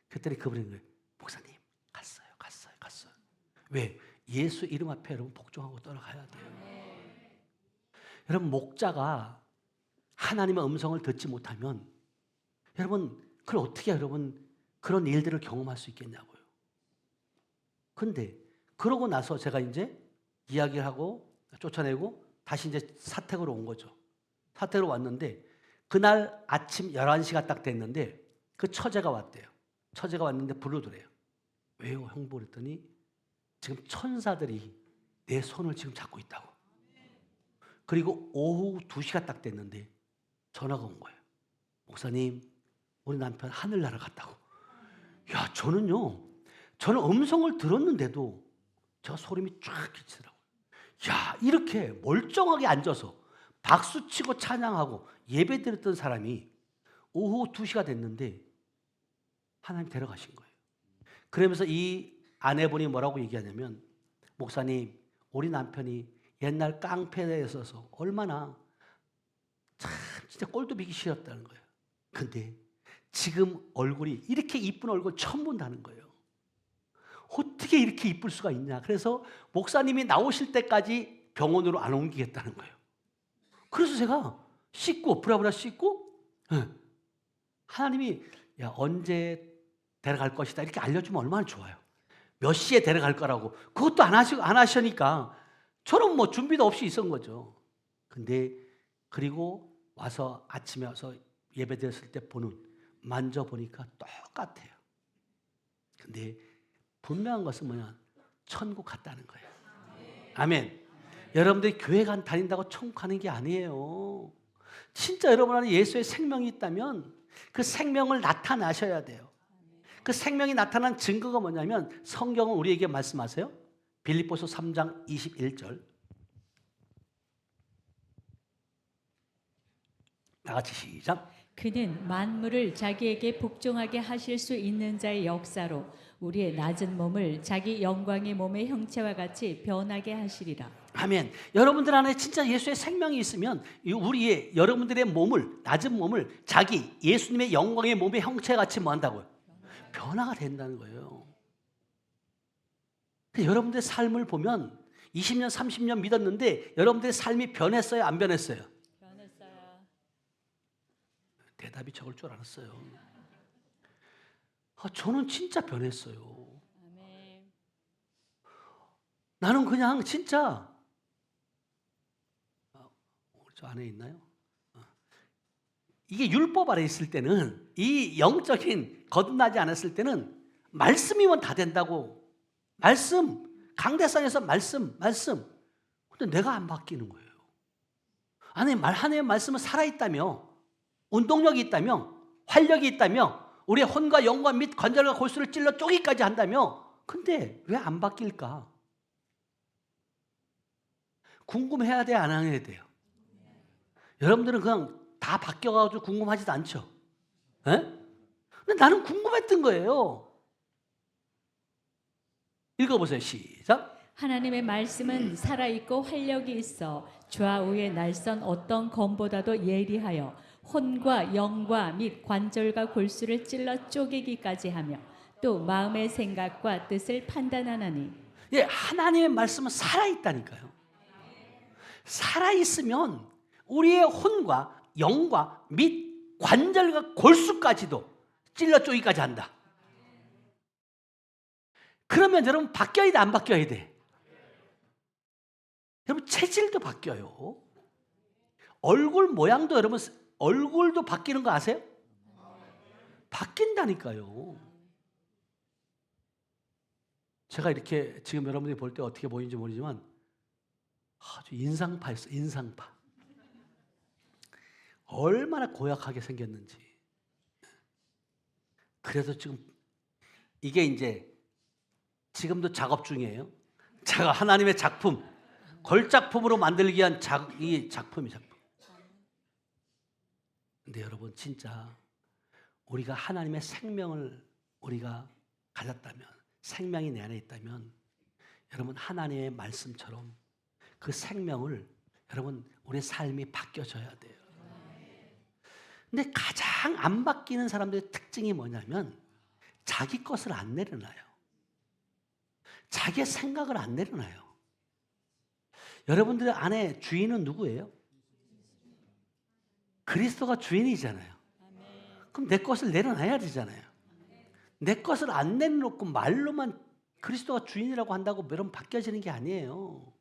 그랬더니 그분이 거예요. 목사님 갔어요. 왜? 예수 이름 앞에 여러분 복종하고 떠나가야 돼요. 여러분 목자가 하나님의 음성을 듣지 못하면 여러분 그걸 어떻게 여러분 그런 일들을 경험할 수 있겠냐고요. 근데 그러고 나서 제가 이제 이야기를 하고 쫓아내고 다시 이제 사택으로 온 거죠. 사택으로 왔는데 그날 아침 11시가 딱 됐는데 그 처제가 왔대요. 처제가 왔는데 부르더래요. 왜요? 형 그랬더니 지금 천사들이 내 손을 지금 잡고 있다고. 그리고 오후 2시가 딱 됐는데 전화가 온 거예요. 목사님, 우리 남편 하늘나라 갔다고. 야, 저는 음성을 들었는데도 저 소름이 쫙 끼치더라고요. 야, 이렇게 멀쩡하게 앉아서 박수치고 찬양하고 예배드렸던 사람이 오후 2시가 됐는데 하나님 데려가신 거예요. 그러면서 이 아내분이 뭐라고 얘기하냐면 목사님, 우리 남편이 옛날 깡패에 있어서 얼마나 참 진짜 꼴도 보기 싫었다는 거예요. 근데 지금 얼굴이 이렇게 이쁜 얼굴 처음 본다는 거예요. 어떻게 이렇게 이쁠 수가 있냐. 그래서 목사님이 나오실 때까지 병원으로 안 옮기겠다는 거예요. 그래서 제가 씻고 브라브라 씻고 하나님이 야 언제 데려갈 것이다 이렇게 알려주면 얼마나 좋아요. 몇 시에 데려갈 거라고 그것도 안 하시니까 저는 뭐 준비도 없이 있었던 거죠. 근데 그리고 와서 아침에 와서 예배 드렸을 때 만져보니까 똑같아요. 근데 분명한 것은 뭐냐? 천국 갔다는 거예요. 아멘. 여러분들이 교회 다닌다고 천국 가는 게 아니에요. 진짜 여러분 안에 예수의 생명이 있다면 그 생명을 나타나셔야 돼요. 그 생명이 나타난 증거가 뭐냐면 성경은 우리에게 말씀하세요. 빌립보서 3장 21절. 다 같이 시작. 그는 만물을 자기에게 복종하게 하실 수 있는 자의 역사로 우리의 낮은 몸을 자기 영광의 몸의 형체와 같이 변하게 하시리라. 아멘. 여러분들 안에 진짜 예수의 생명이 있으면 여러분들의 몸을 낮은 몸을 자기 예수님의 영광의 몸의 형체와 같이 뭐 한다고요? 변화가 된다는 거예요. 여러분들의 삶을 보면 20년 30년 믿었는데 여러분들의 삶이 변했어요? 안 변했어요? 변했어요. 대답이 적을 줄 알았어요. 저는 진짜 변했어요. 아멘. 나는 그냥 진짜 저 안에 있나요? 이게 율법 아래 있을 때는 이 영적인 거듭나지 않았을 때는 말씀이면 다 된다고. 말씀 강대상에서 말씀. 근데 내가 안 바뀌는 거예요. 하나님의 말씀은 살아있다며 운동력이 있다며 활력이 있다며 우리의 혼과 영과 및 관절과 골수를 찔러 쪼기까지 한다며. 근데 왜 안 바뀔까? 궁금해야 돼, 안 해야 돼요? 여러분들은 그냥 다 바뀌어가지고 궁금하지도 않죠? 에? 근데 나는 궁금했던 거예요. 읽어보세요. 시작. 하나님의 말씀은 살아있고 활력이 있어 좌우의 날선 어떤 검보다도 예리하여 혼과 영과 및 관절과 골수를 찔러 쪼개기까지 하며 또 마음의 생각과 뜻을 판단하나니. 예, 하나님의 말씀은 살아있다니까요. 살아있으면 우리의 혼과 영과 및 관절과 골수까지도 찔러 쪼기까지 한다. 그러면 여러분 바뀌어야 돼, 안 바뀌어야 돼? 여러분 체질도 바뀌어요. 얼굴 모양도 여러분 얼굴도 바뀌는 거 아세요? 바뀐다니까요. 제가 이렇게 지금 여러분들이 볼 때 어떻게 보이는지 모르지만 아주 인상파였어요. 인상파. 얼마나 고약하게 생겼는지. 그래서 지금 이게 이제 지금도 작업 중이에요. 제가 하나님의 작품, 걸작품으로 만들기 위한 이 작품이 작품. 근데 여러분 진짜 우리가 하나님의 생명을 우리가 가졌다면, 생명이 내 안에 있다면 여러분 하나님의 말씀처럼 그 생명을 여러분 우리 삶이 바뀌어져야 돼요. 근데 가장 안 바뀌는 사람들의 특징이 뭐냐면 자기 것을 안 내려놔요. 자기의 생각을 안 내려놔요. 여러분들 안에 주인은 누구예요? 그리스도가 주인이잖아요. 그럼 내 것을 내려놔야 되잖아요. 내 것을 안 내려놓고 말로만 그리스도가 주인이라고 한다고 여러분 바뀌어지는 게 아니에요.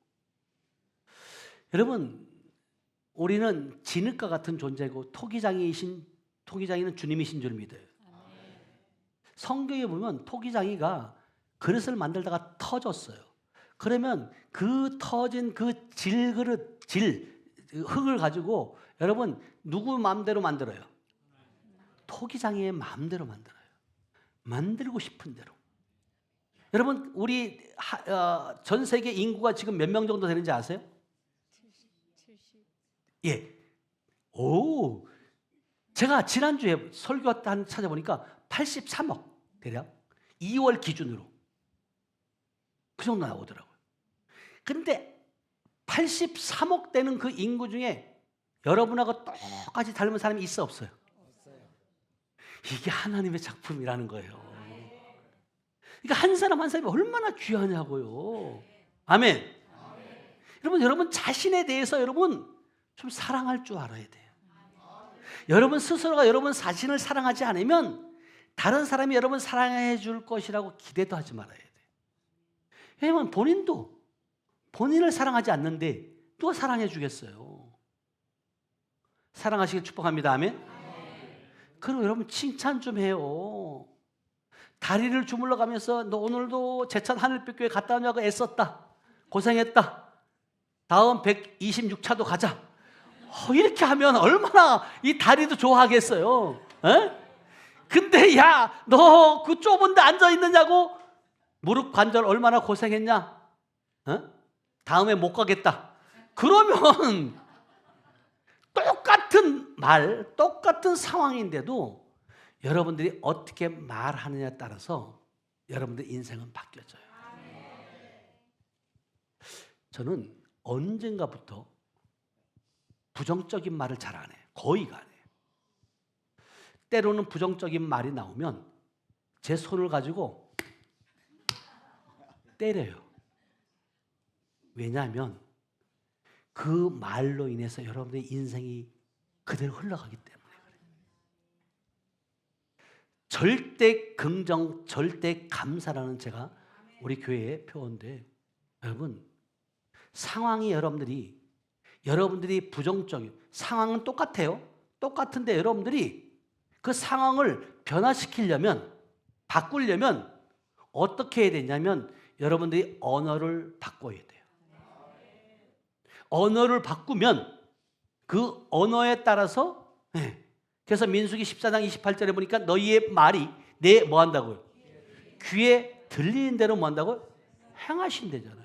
여러분 우리는 진흙과 같은 존재고 토기장이는 주님이신 줄 믿어요. 성경에 보면 토기장이가 그릇을 만들다가 터졌어요. 그러면 그 터진 그 흙을 가지고 여러분 누구 마음대로 만들어요? 토기장이의 마음대로 만들어요. 만들고 싶은 대로. 여러분 우리 전 세계 인구가 지금 몇 명 정도 되는지 아세요? 70. 예. 오. 제가 지난주에 설교 한 찾아보니까 83억 대략 2월 기준으로 그 정도 나오더라고요. 근데 83억 되는 그 인구 중에 여러분하고 똑같이 닮은 사람이 있어 없어요? 이게 하나님의 작품이라는 거예요. 그러니까 한 사람 한 사람이 얼마나 귀하냐고요. 아멘. 여러분 자신에 대해서 여러분 좀 사랑할 줄 알아야 돼요. 여러분 스스로가 여러분 자신을 사랑하지 않으면 다른 사람이 여러분 사랑해 줄 것이라고 기대도 하지 말아야 돼요. 왜냐하면 본인도 본인을 사랑하지 않는데 누가 사랑해 주겠어요? 사랑하시길 축복합니다. 아멘. 그리고 여러분 칭찬 좀 해요. 다리를 주물러 가면서 너 오늘도 제천 하늘빛교회 갔다 오냐고 애썼다. 고생했다. 다음 126차도 가자. 이렇게 하면 얼마나 이 다리도 좋아하겠어요. 에? 근데 야, 너 그 좁은 데 앉아 있느냐고 무릎 관절 얼마나 고생했냐? 다음에 못 가겠다. 그러면 똑같은 말, 똑같은 상황인데도 여러분들이 어떻게 말하느냐에 따라서 여러분들 인생은 바뀌어져요. 저는 언젠가부터 부정적인 말을 잘 안 해요. 거의가 안 해요. 때로는 부정적인 말이 나오면 제 손을 가지고 때려요. 왜냐하면 그 말로 인해서 여러분들의 인생이 그대로 흘러가기 때문에 그래요. 절대 긍정, 절대 감사라는 제가 우리 교회의 표어인데 여러분 상황이 여러분들이 부정적인 상황은 똑같아요. 똑같은데 여러분들이 그 상황을 변화시키려면 바꾸려면 어떻게 해야 되냐면 여러분들이 언어를 바꿔야 돼요. 언어를 바꾸면 그 언어에 따라서 그래서 민수기 14장 28절에 보니까 너희의 말이 내 뭐 한다고요? 귀에 들리는 대로 뭐 한다고요? 행하신대잖아요.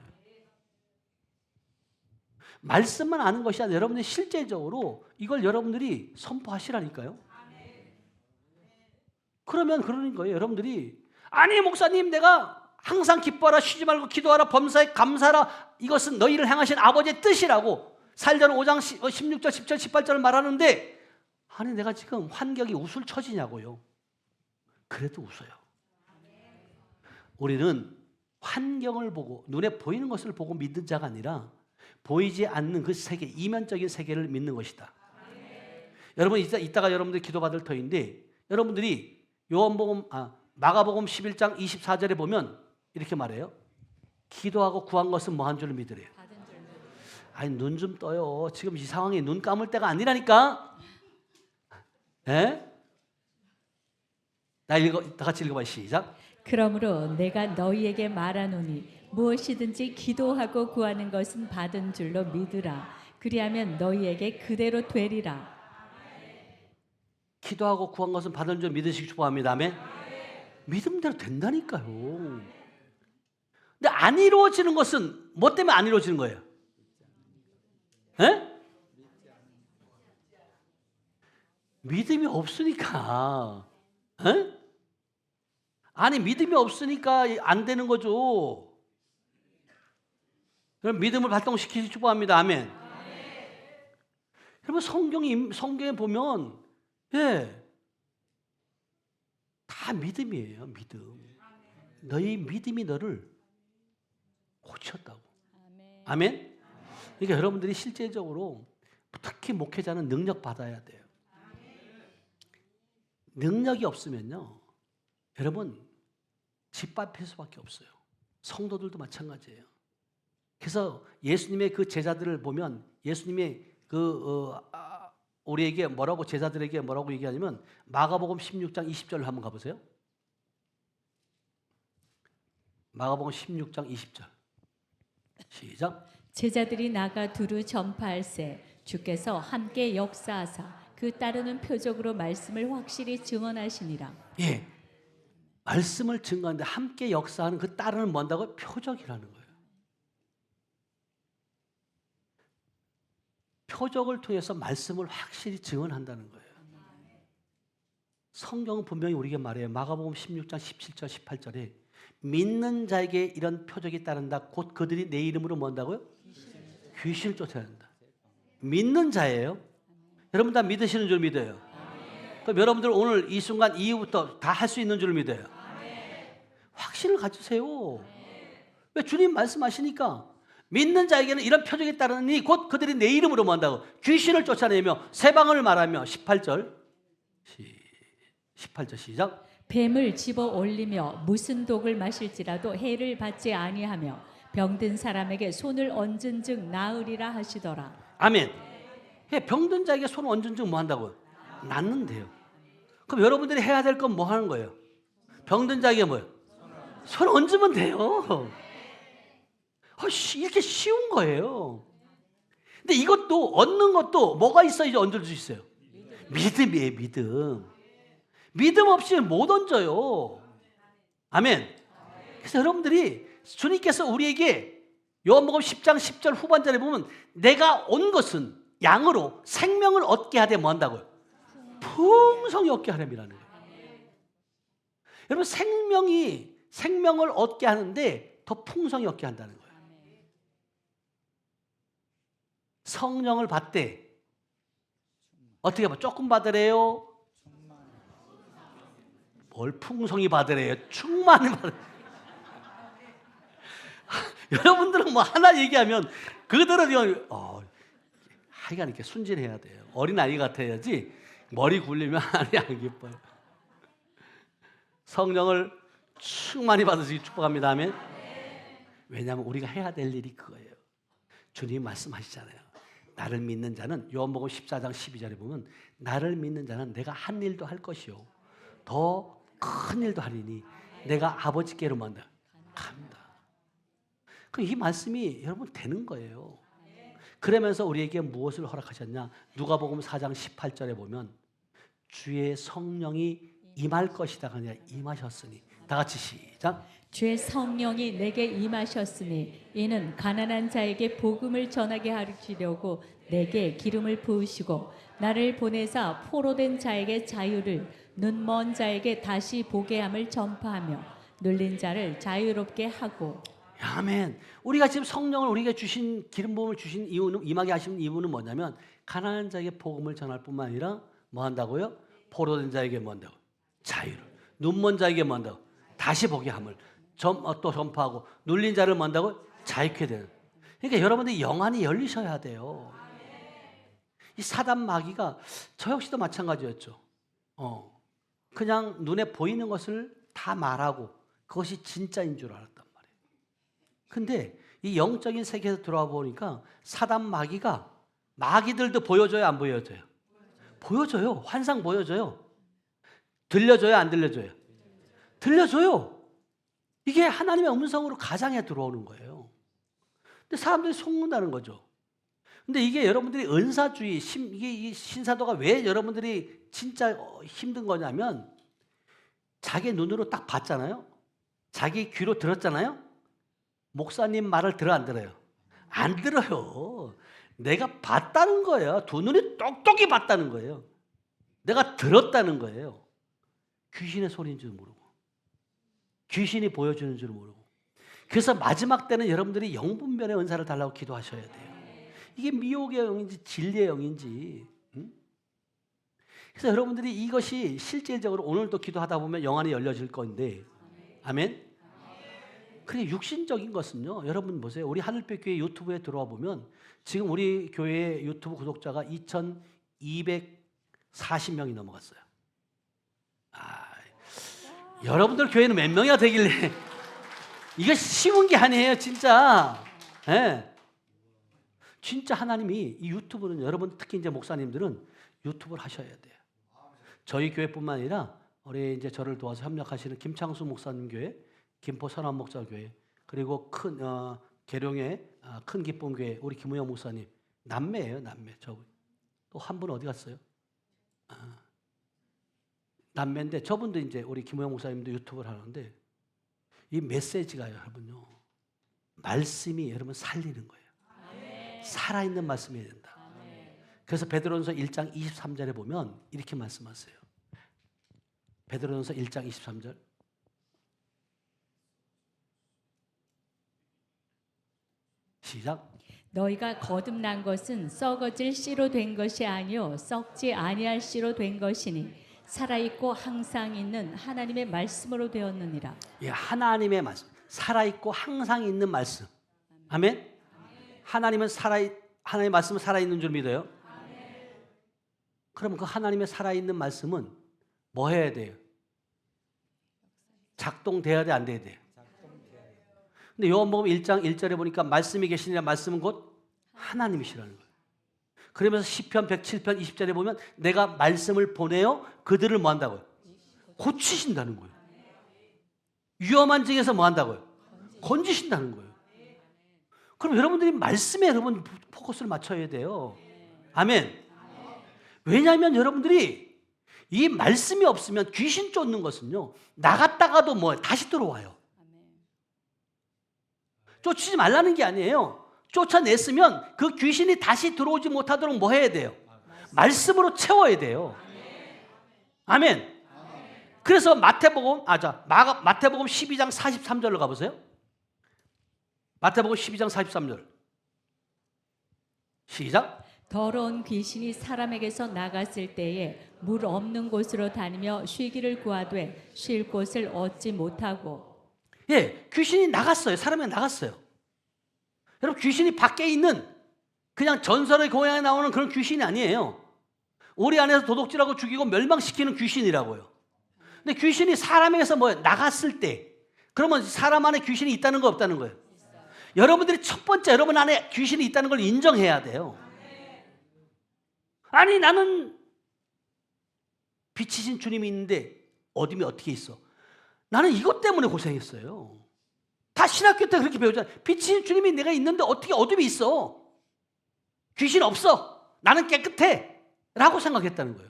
말씀만 아는 것이 아니라 여러분들이 실제적으로 이걸 여러분들이 선포하시라니까요. 그러면 그러는 거예요. 여러분들이 아니 목사님 내가 항상 기뻐하라 쉬지 말고 기도하라 범사에 감사하라 이것은 너희를 향하신 아버지의 뜻이라고 살전 5장 16절 17절 18절을 말하는데 아니 내가 지금 환경이 웃을 처지냐고요. 그래도 웃어요. 우리는 환경을 보고 눈에 보이는 것을 보고 믿는 자가 아니라 보이지 않는 그 세계, 이면적인 세계를 믿는 것이다. 여러분 이따가 여러분들 기도받을 터인데 여러분들이 마가복음 11장 24절에 보면 이렇게 말해요. 기도하고 구한 것은 뭐 한 줄을 믿으래요. 아니 눈 좀 떠요. 지금 이 상황에 눈 감을 때가 아니라니까. 에? 다 같이 읽어봐요. 시작. 그러므로 내가 너희에게 말하노니 무엇이든지 기도하고 구하는 것은 받은 줄로 믿으라. 그리하면 너희에게 그대로 되리라. 기도하고 구한 것은 받은 줄 믿으시기 축복합니다. 아멘. 믿음대로 된다니까요. 근데 안 이루어지는 것은 뭐 때문에 안 이루어지는 거예요? 에? 믿음이 없으니까. 에? 아니 믿음이 없으니까 안 되는 거죠. 그럼 믿음을 발동시키시 축복합니다. 아멘. 여러분 성경에 보면 다 믿음이에요. 믿음. 너희 믿음이 너를 고쳤다고. 아멘. 그러니까 여러분들이 실제적으로 특히 목회자는 능력 받아야 돼요. 능력이 없으면요, 여러분 집 밟힐 수밖에 없어요. 성도들도 마찬가지예요. 그래서 예수님의 그 제자들을 보면 예수님의 우리에게 뭐라고 제자들에게 뭐라고 얘기하냐면 마가복음 16장 20절을 한번 가보세요. 마가복음 16장 20절 시작. 제자들이 나가 두루 전파할세 주께서 함께 역사하사 그 따르는 표적으로 말씀을 확실히 증언하시니라. 예, 말씀을 증거하는데 함께 역사하는 그 따르는 뭔다고? 표적이라는 거예요. 표적을 통해서 말씀을 확실히 증언한다는 거예요. 성경은 분명히 우리에게 말해요. 마가복음 16장 17절 18절에 믿는 자에게 이런 표적이 따른다. 곧 그들이 내 이름으로 뭔다고요? 귀신을 쫓아낸다. 믿는 자예요. 여러분 다 믿으시는 줄 믿어요. 그럼 여러분들 오늘 이 순간 이후부터 다 할 수 있는 줄 믿어요. 확신을 가지세요. 왜? 주님 말씀하시니까 믿는 자에게는 이런 표적이 따르니 곧 그들이 내 이름으로 뭐한다고? 귀신을 쫓아내며 새 방언을 말하며 18절 시작. 뱀을 집어 올리며 무슨 독을 마실지라도 해를 받지 아니하며 병든 사람에게 손을 얹은 즉 나으리라 하시더라. 아멘. 병든 자에게 손 얹은 즉 뭐 한다고요? 낫는데요. 그럼 여러분들이 해야 될 건 뭐 하는 거예요? 병든 자에게 뭐예요? 손 얹으면 돼요. 이렇게 쉬운 거예요. 근데 이것도 얻는 것도 뭐가 있어야지 얹을 수 있어요? 믿음이에요. 믿음 없이는 못 얹어요. 아멘. 그래서 여러분들이 주님께서 우리에게 요한복음 10장 10절 후반절에 보면 내가 온 것은 양으로 생명을 얻게 하되 뭐 한다고요? 풍성히 얻게 하렴이라는 거예요. 여러분 생명을 얻게 하는데 더 풍성히 얻게 한다는 거예요. 성령을 받되 어떻게 봐? 조금 받으래요? 뭘 풍성히 받으래요? 충만히 받으래요. 여러분들은 뭐 하나 얘기하면 그들은 하여간 이렇게 순진해야 돼요. 어린아이 같아야지 머리 굴리면 안 기뻐요. 성령을 충만히 받으시기 축복합니다. 아멘. 왜냐하면 우리가 해야 될 일이 그거예요. 주님 말씀하시잖아요. 나를 믿는 자는 요한복음 14장 12절에 보면 나를 믿는 자는 내가 한 일도 할 것이요 더 큰 일도 하리니 내가 아버지께로 만다 갑니다. 이 말씀이 여러분 되는 거예요. 그러면서 우리에게 무엇을 허락하셨냐? 누가복음 4장 18절에 보면 주의 성령이 임할 것이다가 아니라 임하셨으니. 다 같이 시작. 주의 성령이 내게 임하셨으니 이는 가난한 자에게 복음을 전하게 하시려고 내게 기름을 부으시고 나를 보내사 포로된 자에게 자유를 눈먼 자에게 다시 보게 함을 전파하며 눌린 자를 자유롭게 하고. 아멘. 우리가 지금 성령을 우리에게 주신 기름 부음을 주신 이유는 임하게 하신 이유는 뭐냐면 가난한 자에게 복음을 전할 뿐만 아니라 뭐 한다고요? 포로된 자에게 뭐 한다고? 자유를. 눈먼 자에게 뭐 한다고? 다시 보게 함을 또 전파하고 눌린 자를 뭐 한다고? 자유케 되는. 그러니까 여러분들이 영안이 열리셔야 돼요. 이 사단 마귀가 저 역시도 마찬가지였죠. 그냥 눈에 보이는 것을 다 말하고 그것이 진짜인 줄 알았단 말이에요. 근데 이 영적인 세계에서 들어와 보니까 사단 마귀들도 보여줘요, 안 보여줘요? 보여줘요. 환상 보여줘요. 들려줘요, 안 들려줘요? 들려줘요. 이게 하나님의 음성으로 가장에 들어오는 거예요. 근데 사람들이 속는다는 거죠. 근데 이게 여러분들이 은사주의, 이게 이 신사도가 왜 여러분들이 진짜 힘든 거냐면 자기 눈으로 딱 봤잖아요. 자기 귀로 들었잖아요. 목사님 말을 들어 안 들어요? 안 들어요. 내가 봤다는 거예요. 두 눈이 똑똑히 봤다는 거예요. 내가 들었다는 거예요. 귀신의 소리인 줄 모르고, 귀신이 보여주는 줄 모르고. 그래서 마지막 때는 여러분들이 영분별의 은사를 달라고 기도하셔야 돼요. 이게 미혹의 영인지 진리의 영인지. 그래서 여러분들이 이것이 실질적으로 오늘도 기도하다 보면 영 안이 열려질 건데, 아멘? 그래, 육신적인 것은요, 여러분 보세요. 우리 하늘빛 교회 유튜브에 들어와 보면 지금 우리 교회 유튜브 구독자가 2,240명이 넘어갔어요. 여러분들 교회는 몇 명이나 되길래 이거 쉬운 게 아니에요, 진짜. 네. 진짜 하나님이 이 유튜브는 여러분 특히 이제 목사님들은 유튜브를 하셔야 돼요. 저희 교회뿐만 아니라 우리 이제 저를 도와서 협력하시는 김창수 목사님 교회, 김포 선한 목사 교회, 그리고 큰 계룡의 큰 기쁨 교회 우리 김우영 목사님 남매예요, 남매. 저 또 한 분 어디 갔어요? 남매인데 저분도 이제 우리 김우영 목사님도 유튜브를 하는데 이 메시지가 여러분요 말씀이 여러분 살리는 거예요. 아멘. 살아있는 말씀이 된다. 아멘. 그래서 베드로전서 1장 23절에 보면 이렇게 말씀하세요. 베드로전서 1장 23절 시작. 너희가 거듭난 것은 썩어질 씨로 된 것이 아니요 썩지 아니할 씨로 된 것이니 살아있고 항상 있는 하나님의 말씀으로 되었느니라. 예, 하나님의 말씀, 살아있고 항상 있는 말씀. 아멘. 하나님의 말씀은 살아있는 줄 믿어요. 그럼 그 하나님의 살아있는 말씀은 뭐 해야 돼요? 작동돼야 돼, 안 돼야 돼요? 근데 요한복음 1장 1절에 보니까 말씀이 계시니라 말씀은 곧 하나님이시라는 거예요. 그러면서 시편 107편 20절에 보면 내가 말씀을 보내어 그들을 뭐 한다고요? 고치신다는 거예요. 위험한 증에서 뭐 한다고요? 건지신다는 거예요. 그럼 여러분들이 말씀에 여러분 포커스를 맞춰야 돼요. 아멘. 왜냐하면 여러분들이 이 말씀이 없으면 귀신 쫓는 것은요 나갔다가도 뭐 다시 들어와요. 쫓지 말라는 게 아니에요. 쫓아냈으면 그 귀신이 다시 들어오지 못하도록 뭐 해야 돼요? 말씀으로 채워야 돼요. 아멘. 그래서 마태복음 12장 43절로 가보세요. 마태복음 12장 43절 시작. 더러운 귀신이 사람에게서 나갔을 때에 물 없는 곳으로 다니며 쉬기를 구하되 쉴 곳을 얻지 못하고. 예, 귀신이 나갔어요. 사람이 나갔어요. 여러분 귀신이 밖에 있는 그냥 전설의 고향에 나오는 그런 귀신이 아니에요. 우리 안에서 도둑질하고 죽이고 멸망시키는 귀신이라고요. 근데 귀신이 사람에게서 뭐 나갔을 때 그러면 사람 안에 귀신이 있다는 거 없다는 거예요. 여러분들이 첫 번째 여러분 안에 귀신이 있다는 걸 인정해야 돼요. 아니 나는 빛이신 주님이 있는데 어둠이 어떻게 있어? 나는 이것 때문에 고생했어요. 다 신학교 때 그렇게 배우잖아요. 빛이신 주님이 내가 있는데 어떻게 어둠이 있어? 귀신 없어. 나는 깨끗해. 라고 생각했다는 거예요.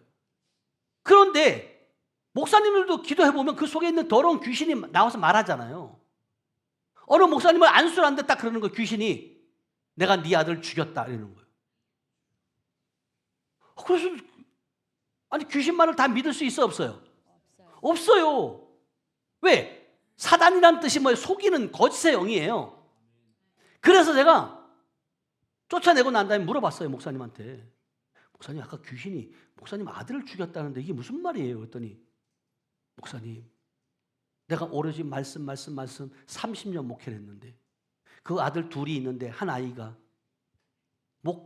그런데 목사님들도 기도해보면 그 속에 있는 더러운 귀신이 나와서 말하잖아요. 어느 목사님은 안수를 하는데 딱 그러는 거예요. 귀신이 내가 네 아들 죽였다 이러는 거예요. 그래서 아니 귀신 말을 다 믿을 수 있어 없어요? 없어요. 왜? 사단이라는 뜻이 뭐예요? 속이는 거짓의 영이에요. 그래서 제가 쫓아내고 난 다음에 물어봤어요. 목사님한테. 목사님 아까 귀신이 목사님 아들을 죽였다는데 이게 무슨 말이에요? 그랬더니 목사님 내가 오로지 말씀 30년 목회를 했는데 그 아들 둘이 있는데 한 아이가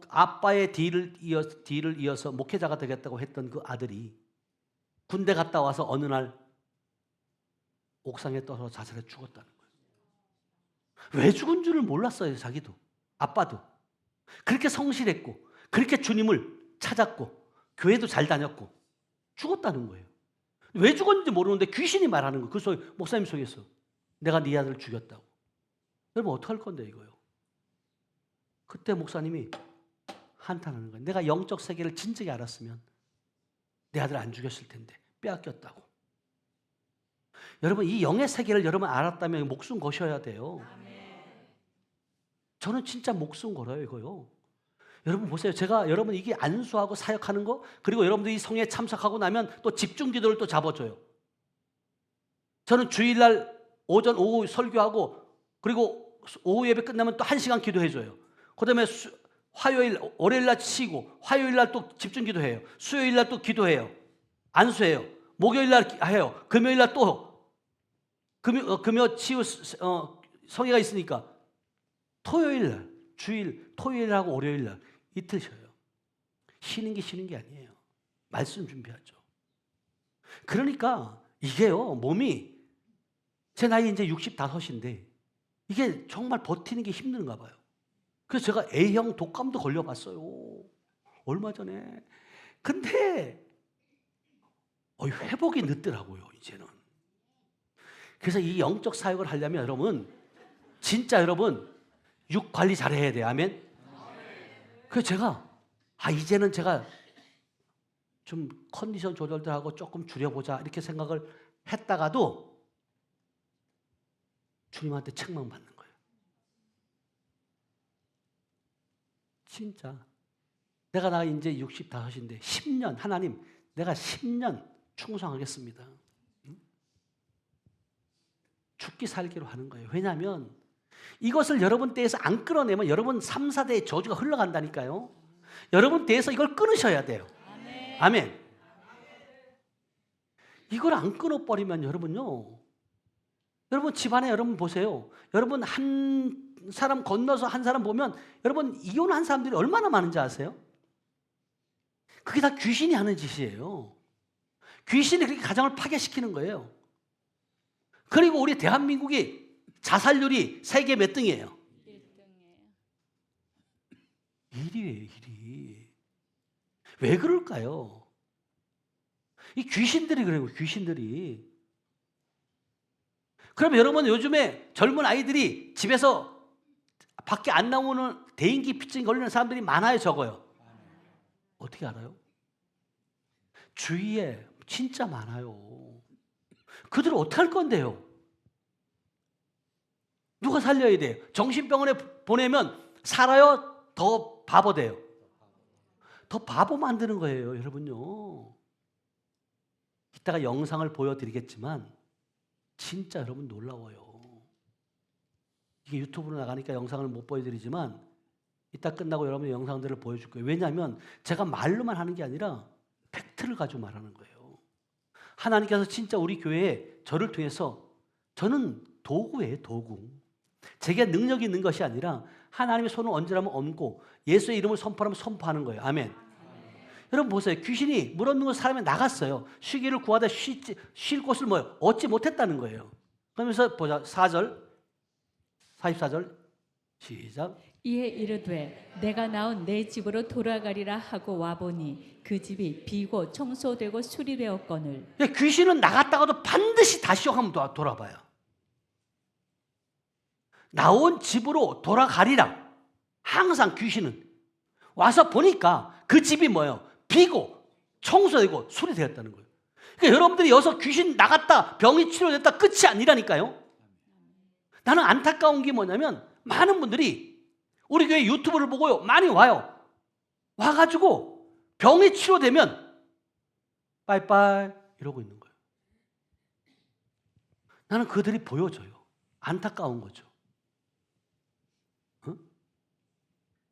아빠의 뒤를 이어서 목회자가 되겠다고 했던 그 아들이 군대 갔다 와서 어느 날 옥상에 떠서 자살해 죽었다는 거예요. 왜 죽은 줄을 몰랐어요. 자기도 아빠도. 그렇게 성실했고 그렇게 주님을 찾았고 교회도 잘 다녔고 죽었다는 거예요. 왜 죽었는지 모르는데 귀신이 말하는 거예요. 그 속에 목사님 속에서 내가 네 아들을 죽였다고. 여러분 어떡할 건데 이거요. 그때 목사님이 한탄하는 거예요. 내가 영적 세계를 진작에 알았으면 내 아들 안 죽였을 텐데 빼앗겼다고. 여러분 이 영의 세계를 여러분 알았다면 목숨 거셔야 돼요. 저는 진짜 목숨 걸어요 이거요. 여러분 보세요. 제가 여러분 이게 안수하고 사역하는 거, 그리고 여러분들이 성에 참석하고 나면 또 집중 기도를 또 잡아줘요. 저는 주일날 오전 오후 설교하고, 그리고 오후 예배 끝나면 또 1시간 기도해줘요. 그 다음에 화요일, 월요일날 쉬고 화요일날 또 집중 기도해요. 수요일날 또 기도해요. 안수해요. 목요일날 해요. 금요일날 또 금요 치유 성회가 있으니까 토요일날, 주일 토요일하고 월요일날 이틀 쉬어요. 쉬는 게 아니에요. 말씀 준비하죠. 그러니까 이게요, 몸이, 제 나이 이제 65인데 이게 정말 버티는 게 힘든가 봐요. 그래서 제가 A형 독감도 걸려봤어요. 얼마 전에. 근데 회복이 늦더라고요, 이제는. 그래서 이 영적 사역을 하려면 여러분, 진짜 여러분 육 관리 잘해야 돼요. 아멘. 그래서 제가 이제는 제가 좀 컨디션 조절도 하고 조금 줄여보자 이렇게 생각을 했다가도 주님한테 책망받는 거예요. 진짜 내가 나 이제 65인데 10년 하나님, 내가 10년 충성하겠습니다. 죽기 살기로 하는 거예요. 왜냐하면 이것을 여러분 떼에서 안 끌어내면 여러분 3, 4대의 저주가 흘러간다니까요. 여러분 떼에서 이걸 끊으셔야 돼요. 아멘. 이걸 안 끊어버리면 여러분요, 여러분 집안에 여러분 보세요. 여러분 한 사람 건너서 한 사람 보면 여러분 이혼한 사람들이 얼마나 많은지 아세요? 그게 다 귀신이 하는 짓이에요. 귀신이 그렇게 가정을 파괴시키는 거예요. 그리고 우리 대한민국이 자살률이 세계 몇 등이에요? 1위예요, 1위. 왜 그럴까요? 이 귀신들이 그래요, 귀신들이. 그럼 여러분 요즘에 젊은 아이들이 집에서 밖에 안 나오는 대인기 피증 걸리는 사람들이 많아요, 적어요? 어떻게 알아요? 주위에 진짜 많아요. 그들을 어떻게 할 건데요? 누가 살려야 돼요? 정신병원에 보내면 살아요? 더 바보 돼요? 더 바보 만드는 거예요, 여러분요. 이따가 영상을 보여드리겠지만 진짜 여러분 놀라워요. 이게 유튜브로 나가니까 영상을 못 보여드리지만 이따 끝나고 여러분의 영상들을 보여줄 거예요. 왜냐하면 제가 말로만 하는 게 아니라 팩트를 가지고 말하는 거예요. 하나님께서 진짜 우리 교회에 저를 통해서, 저는 도구예요, 도구. 제게 능력이 있는 것이 아니라 하나님의 손을 얹으라면 얹고 예수의 이름을 선포하면 선포하는 거예요. 아멘. 여러분 보세요. 귀신이 물 없는 곳 사람이 나갔어요. 쉬기를 구하다 쉴 곳을 얻지 못했다는 거예요. 그러면서 보자. 4절, 44절 시작. 이에 이르되 내가 나온 내 집으로 돌아가리라 하고 와보니 그 집이 비고 청소되고 수리되었거늘. 귀신은 나갔다가도 반드시 다시 한번 돌아봐요. 나온 집으로 돌아가리라. 항상 귀신은 와서 보니까 그 집이 뭐예요? 비고 청소되고 수리되었다는 거예요. 그러니까 여러분들이 여기서 귀신 나갔다 병이 치료됐다 끝이 아니라니까요. 나는 안타까운 게 뭐냐면 많은 분들이 우리 교회 유튜브를 보고요 많이 와요. 와가지고 병이 치료되면 빠이빠이 이러고 있는 거예요. 나는 그들이 보여져요. 안타까운 거죠. 어?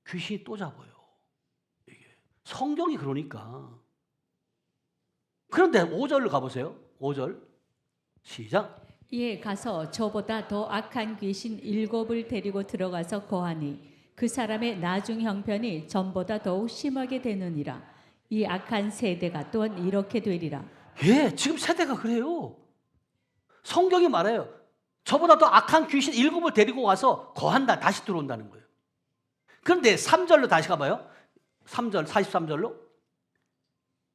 귀신이 또 잡아요. 이게 성경이 그러니까. 그런데 5절로 가보세요. 5절 시작. 이에 가서 저보다 더 악한 귀신 7을 데리고 들어가서 거하니 그 사람의 나중 형편이 전보다 더욱 심하게 되느니라. 이 악한 세대가 또한 이렇게 되리라. 예, 지금 세대가 그래요. 성경이 말해요. 저보다 더 악한 귀신 7을 데리고 가서 거한다. 다시 들어온다는 거예요. 그런데 3절로 다시 가봐요. 3절, 43절로.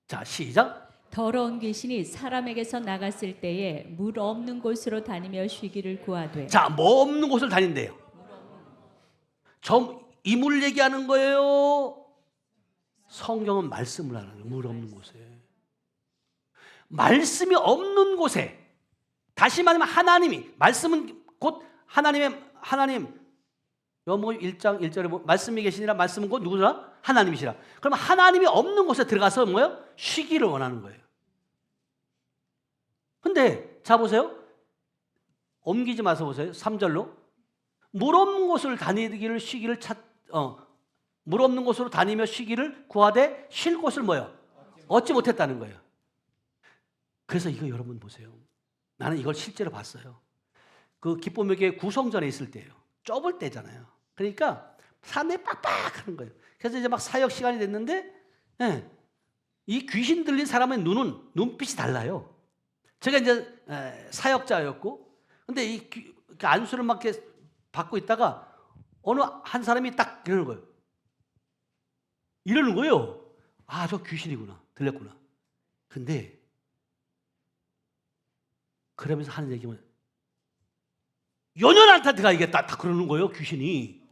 자, 시작. 더러운 귀신이 사람에게서 나갔을 때에 물 없는 곳으로 다니며 쉬기를 구하되. 자, 뭐 없는 곳을 다닌대요? 이물 얘기하는 거예요? 성경은 말씀을 하는 거예요. 물 없는 곳에. 말씀이 없는 곳에. 다시 말하면 하나님이, 말씀은 곧 하나님 요한복음 1장 1절에 말씀이 계시니라 말씀은 곧 누구더라? 하나님이시라. 그러면 하나님이 없는 곳에 들어가서 뭐예요? 쉬기를 원하는 거예요. 근데 자 보세요. 옮기지 마서 보세요. 3절로 물 없는 곳을 다니기를 쉬기를 물 없는 곳으로 다니며 쉬기를 구하되 쉴 곳을 뭐예요? 얻지 못했다는 거예요. 그래서 이거 여러분 보세요. 나는 이걸 실제로 봤어요. 그 기쁨교회 구성전에 있을 때예요. 좁을 때잖아요. 그러니까 산에 빡빡하는 거예요. 그래서 이제 막 사역 시간이 됐는데 이 귀신 들린 사람의 눈빛이 달라요. 제가 이제 사역자였고 근데 이 안수를 막 이렇게 받고 있다가 어느 한 사람이 딱 이러는 거예요. 아, 저 귀신이구나. 들렸구나. 근데 그러면서 하는 얘기는 연연한테 들어가야겠다. 다 그러는 거예요. 귀신이.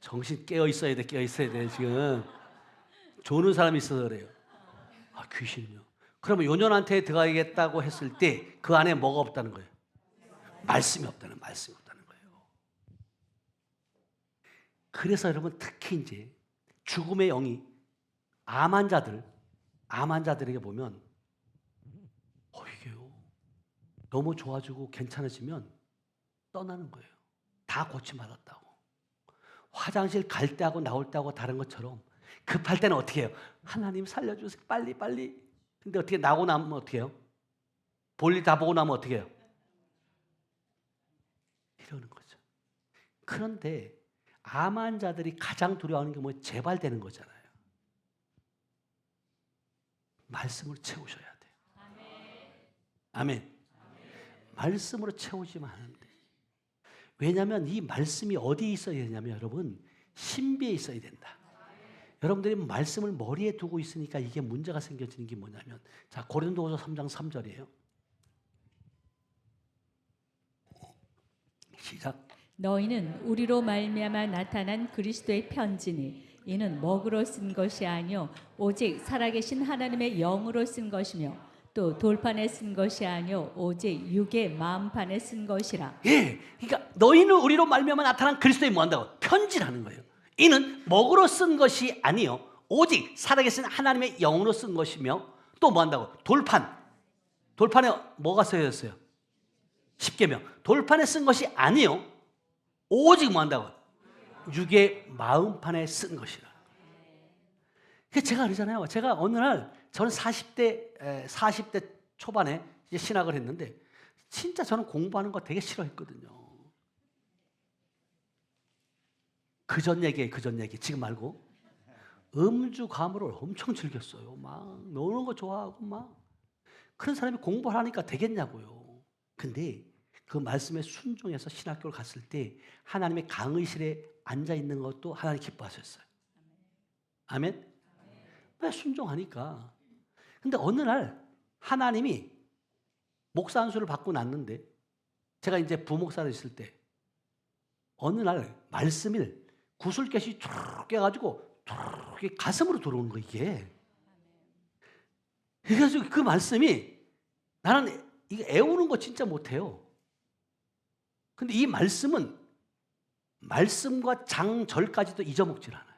정신 깨어 있어야 돼. 깨어 있어야 돼. 지금 조는 사람이 있어서 그래요. 아, 귀신이요. 그러면 요년한테 들어가야겠다고 했을 때 그 안에 뭐가 없다는 거예요? 말씀이 없다는 거예요. 그래서 여러분 특히 이제 죽음의 영이 암 환자들에게 보면 이게요 너무 좋아지고 괜찮아지면 떠나는 거예요. 다 고침받았다고. 화장실 갈 때하고 나올 때하고 다른 것처럼 급할 때는 어떻게 해요? 하나님 살려주세요. 빨리. 근데 어떻게 나고 나면 어떻게 해요? 볼일 다 보고 나면 어떻게 해요? 이러는 거죠. 그런데 암 환자들이 가장 두려워하는 게 뭐예요? 재발되는 거잖아요. 말씀으로 채우셔야 돼요. 아멘. 말씀으로 채우지만 하는데. 왜냐하면 이 말씀이 어디에 있어야 되냐면 여러분 신비에 있어야 된다. 여러분들이 말씀을 머리에 두고 있으니까 이게 문제가 생겨지는 게 뭐냐면 자 고린도후서 3장 3절이에요. 시작. 너희는 우리로 말미암아 나타난 그리스도의 편지니 이는 먹으로 쓴 것이 아니요 오직 살아계신 하나님의 영으로 쓴 것이며 또 돌판에 쓴 것이 아니요 오직 육의 마음판에 쓴 것이라. 예, 그러니까 너희는 우리로 말미암아 나타난 그리스도의 뭐한다고? 편지라는 거예요. 이는 먹으로 쓴 것이 아니요 오직 살아계신 하나님의 영으로 쓴 것이며 또 뭐한다고? 돌판에 뭐가 써졌어요? 십계명. 돌판에 쓴 것이 아니요 오직 뭐한다고? 육의 마음판에 쓴 것이라. 그래서 제가 그러잖아요. 제가 어느 날 저는 40대 초반에 이제 신학을 했는데 진짜 저는 공부하는 거 되게 싫어했거든요. 그전 얘기 지금 말고 음주 가물을 엄청 즐겼어요. 막 노는 거 좋아하고 막 그런 사람이 공부를 하니까 되겠냐고요. 근데 그 말씀에 순종해서 신학교를 갔을 때 하나님의 강의실에 앉아 있는 것도 하나님 기뻐하셨어요. 아멘. 왜 순종하니까. 근데 어느 날 하나님이 목사 안수를 받고 났는데 제가 이제 부목사로 있을 때 어느 날 말씀을 구슬깨시 쭉 깨가지고 쭉 가슴으로 들어오는 거 이게. 그래가지고 그 말씀이 나는 이거 애우는 거 진짜 못해요. 근데 이 말씀은 말씀과 장절까지도 잊어먹질 않아요.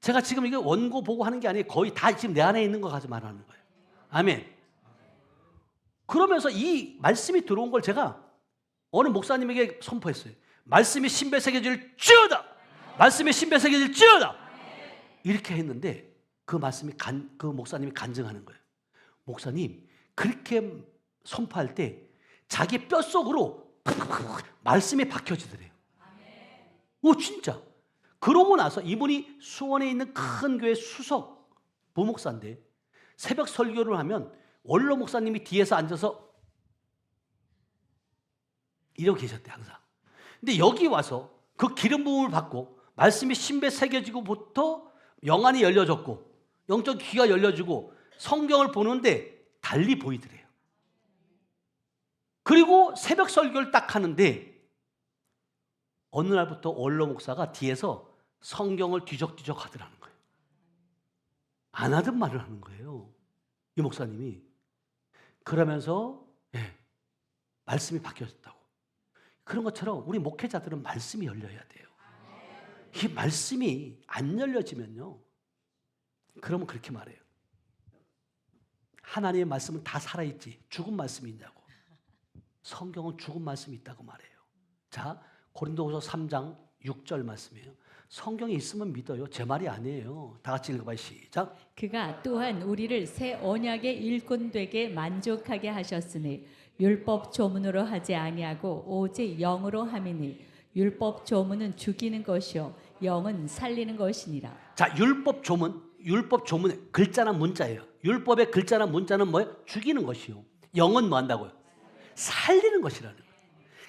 제가 지금 이거 원고 보고 하는 게 아니에요. 거의 다 지금 내 안에 있는 거 가지고 말하는 거예요. 아멘. 그러면서 이 말씀이 들어온 걸 제가 어느 목사님에게 선포했어요. 말씀이 신배 새겨질 찌어다. 말씀이 신배 새겨질 찌어다. 이렇게 했는데 그 말씀이 그 목사님이 간증하는 거예요. 목사님 그렇게 선포할 때 자기 뼛속으로 말씀이 박혀지더래요. 오 진짜. 그러고 나서 이분이 수원에 있는 큰 교회 수석 부목사인데 새벽 설교를 하면 원로 목사님이 뒤에서 앉아서 이러고 계셨대 항상. 근데 여기 와서 그 기름 부음을 받고 말씀이 신배 새겨지고부터 영안이 열려졌고 영적 귀가 열려지고 성경을 보는데 달리 보이더래요. 그리고 새벽 설교를 딱 하는데 어느 날부터 원로 목사가 뒤에서 성경을 뒤적뒤적 하더라는 거예요. 안 하던 말을 하는 거예요. 이 목사님이. 그러면서 말씀이 바뀌어졌다고. 그런 것처럼 우리 목회자들은 말씀이 열려야 돼요. 이 말씀이 안 열려지면요, 그러면 그렇게 말해요. 하나님의 말씀은 다 살아있지 죽은 말씀이 있냐고. 성경은 죽은 말씀이 있다고 말해요. 자, 고린도후서 3장 6절 말씀이에요. 성경에 있으면 믿어요. 제 말이 아니에요. 다 같이 읽어봐요. 시작. 그가 또한 우리를 새 언약의 일꾼 되게 만족하게 하셨으니 율법 조문으로 하지 아니하고 오직 영으로 함이니 율법 조문은 죽이는 것이요 영은 살리는 것이니라. 자, 율법 조문의 글자나 문자예요. 율법의 글자나 문자는 뭐예요? 죽이는 것이요. 영은 뭐 한다고요? 살리는 것이라는 거예요.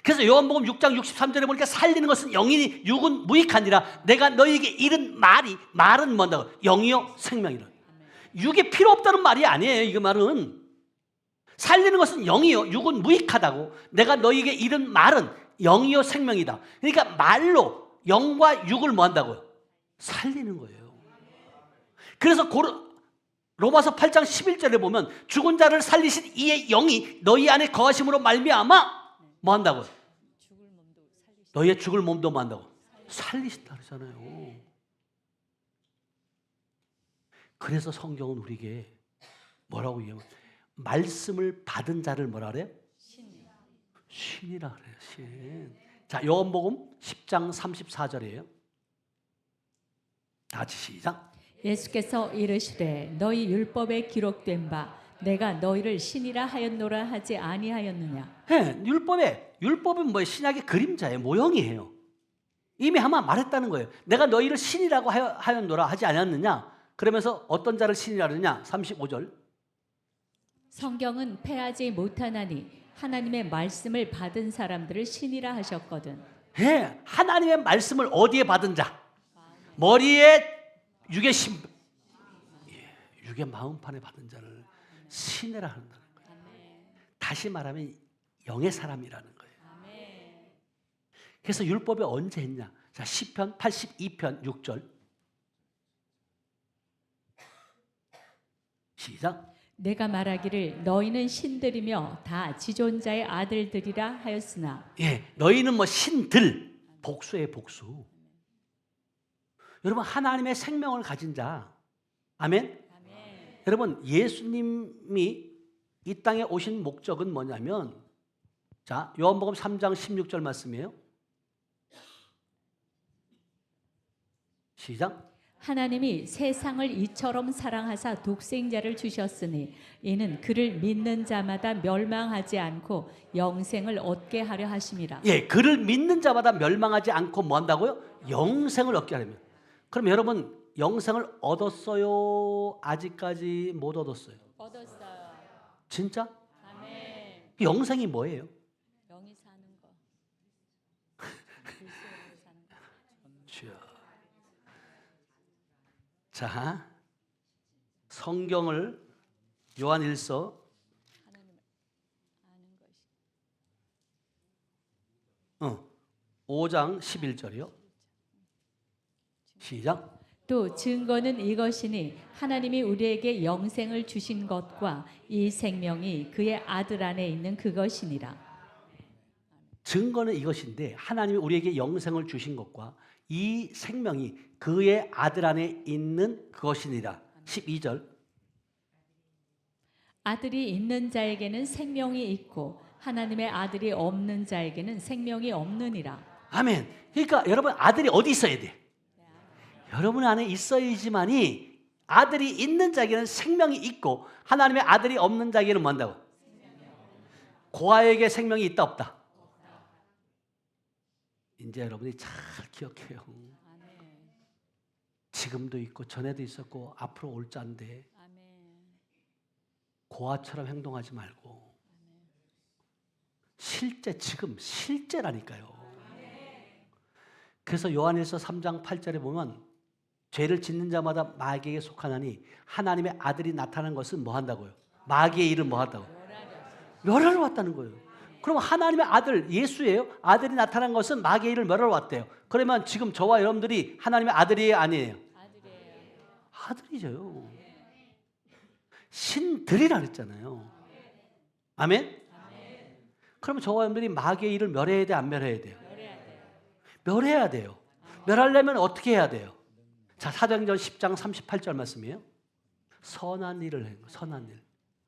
그래서 요한복음 6장 63절에 보니까 살리는 것은 영이니 육은 무익하니라. 내가 너희에게 이른 말은 뭐 한다고요? 영이요 생명이라. 육이 필요 없다는 말이 아니에요. 이 말은 살리는 것은 영이요 육은 무익하다고. 내가 너희에게 이른 말은 영이요 생명이다. 그러니까 말로 영과 육을 뭐 한다고요? 살리는 거예요. 그래서 로마서 8장 11절에 보면 죽은 자를 살리신 이의 영이 너희 안에 거하심으로 말미암아 뭐 한다고요? 너희의 죽을 몸도 뭐 한다고? 살리신다 그러잖아요. 그래서 성경은 우리에게 뭐라고 얘기하면 말씀을 받은 자를 뭐라 그래요? 신이라 그래요. 신. 자, 요한복음 10장 34절이에요. 다 같이 시작. 예수께서 이르시되 너희 율법에 기록된 바 내가 너희를 신이라 하였노라 하지 아니하였느냐. 네, 율법은 뭐예요? 신약의 그림자예요. 모형이에요. 이미 하면 말했다는 거예요. 내가 너희를 신이라고 하였노라 하지 않았느냐. 그러면서 어떤 자를 신이라 그러냐. 35절. 성경은 패하지 못하나니 하나님의 말씀을 받은 사람들을 신이라 하셨거든. 네, 하나님의 말씀을 어디에 받은 자? 머리에 육의 육의 마음판에 받은 자를 신이라 한다는 거예요. 다시 말하면 영의 사람이라는 거예요. 그래서 율법이 언제 했냐? 자, 시편 82편 6절. 시작. 내가 말하기를 너희는 신들이며 다 지존자의 아들들이라 하였으나. 예, 너희는 뭐 신들, 복수의 복수. 여러분, 하나님의 생명을 가진 자. 아멘? 여러분, 예수님이 이 땅에 오신 목적은 뭐냐면, 자, 요한복음 3장 16절 말씀이에요. 시작. 하나님이 세상을 이처럼 사랑하사 독생자를 주셨으니 이는 그를 믿는 자마다 멸망하지 않고 영생을 얻게 하려 하심이라. 예, 그를 믿는 자마다 멸망하지 않고 뭐 한다고요? 영생을 얻게 하려면. 그럼 여러분, 영생을 얻었어요? 아직까지 못 얻었어요? 얻었어요. 진짜? 아멘. 영생이 뭐예요? 영이 사는 거. 주여. 자, 성경을 요한일서 5장 11절이요. 시작. 또 증거는 이것이니 하나님이 우리에게 영생을 주신 것과 이 생명이 그의 아들 안에 있는 그것이니라. 증거는 이것인데 하나님이 우리에게 영생을 주신 것과 이 생명이 그의 아들 안에 있는 그것이니라. 12절. 아들이 있는 자에게는 생명이 있고 하나님의 아들이 없는 자에게는 생명이 없느니라. 아멘. 그러니까 여러분, 아들이 어디 있어야 돼? 여러분 안에 있어야지만이 아들이 있는 자에게는 생명이 있고 하나님의 아들이 없는 자에게는 뭐 한다고? 고아에게 생명이 있다 없다? 이제 여러분이 잘 기억해요. 지금도 있고 전에도 있었고 앞으로 올 자인데 고아처럼 행동하지 말고 지금 실제라니까요. 그래서 요한일서 3장 8절에 보면 죄를 짓는 자마다 마귀에게 속하나니 하나님의 아들이 나타난 것은 뭐 한다고요? 마귀의 일은 뭐 한다고? 멸하러 왔다는 거예요. 그럼 하나님의 아들 예수예요? 아들이 나타난 것은 마귀의 일을 멸하러 왔대요. 그러면 지금 저와 여러분들이 하나님의 아들이에요? 아니에요? 아들이죠. 신들이라 그랬잖아요. 아멘? 그러면 저와 여러분들이 마귀의 일을 멸해야 돼, 안 멸해야 돼요? 멸해야 돼요. 멸하려면 어떻게 해야 돼요? 자, 사도행전 10장 38절 말씀이에요. 선한 일을 해요. 선한 일.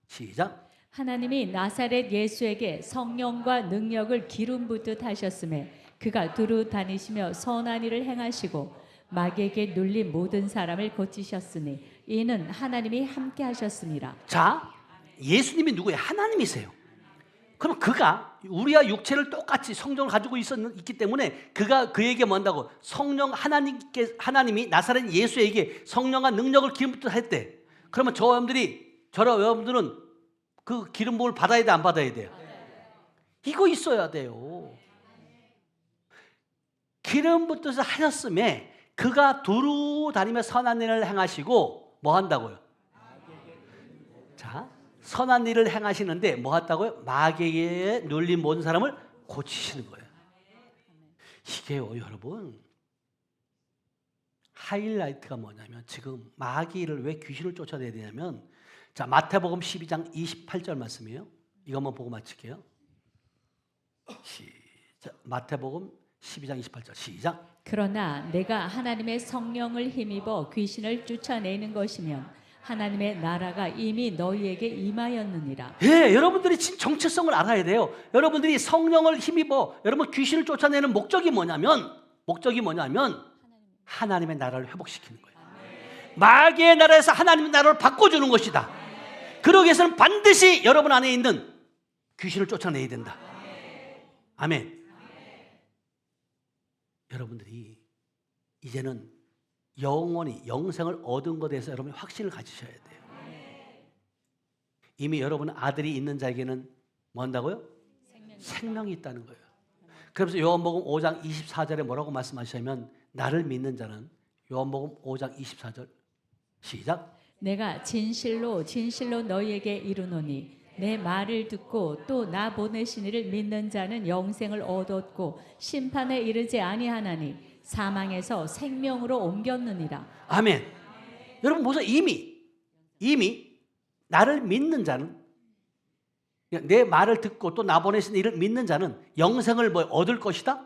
시작. 하나님이 나사렛 예수에게 성령과 능력을 기름 붓듯 하셨음에 그가 두루 다니시며 선한 일을 행하시고 마귀에게 눌린 모든 사람을 고치셨으니 이는 하나님이 함께 하셨습니다. 자, 예수님이 누구예요? 하나님이세요. 그럼 그가 우리와 육체를 똑같이 성령을 가지고 있기 때문에 그가 그에게 뭔다고? 성령 하나님이 나사렛 예수에게 성령과 능력을 기름 붓듯 했대. 그러면 저와 여러분들은 그 기름 부음을 받아야 돼, 안 받아야 돼요? 이거 있어야 돼요. 기름 붓듯 하셨음에 그가 두루 다니며 선한 일을 행하시고 뭐 한다고요? 자, 선한 일을 행하시는데 뭐 한다고요? 마귀에 눌린 모든 사람을 고치시는 거예요. 이게요, 여러분, 하이라이트가 뭐냐면 지금 마귀를 왜 귀신을 쫓아내야 되냐면, 자, 마태복음 12장 28절 말씀이에요. 이거 한번 보고 마칠게요. 시작. 마태복음 12장 28절 시작. 그러나 내가 하나님의 성령을 힘입어 귀신을 쫓아내는 것이면 하나님의 나라가 이미 너희에게 임하였느니라. 예, 여러분들이 진 정체성을 알아야 돼요. 여러분들이 성령을 힘입어 여러분 귀신을 쫓아내는 목적이 뭐냐면 하나님의 나라를 회복시키는 거예요. 마귀의 나라에서 하나님의 나라를 바꿔주는 것이다. 그러기 위해서는 반드시 여러분 안에 있는 귀신을 쫓아내야 된다. 아멘. 여러분들이 이제는 영원히 영생을 얻은 것에 대해서 여러분이 확신을 가지셔야 돼요. 이미 여러분 아들이 있는 자에게는 뭐 한다고요? 생명이 있다는 거예요. 그래서 요한복음 5장 24절에 뭐라고 말씀하시냐면 나를 믿는 자는, 요한복음 5장 24절 시작. 내가 진실로 진실로 너희에게 이르노니 내 말을 듣고 또 나 보내신 이를 믿는 자는 영생을 얻었고 심판에 이르지 아니하나니 사망에서 생명으로 옮겼느니라. 아멘. 여러분 보세요. 이미 나를 믿는 자는, 내 말을 듣고 또 나 보내신 이를 믿는 자는 영생을 뭐 얻을 것이다?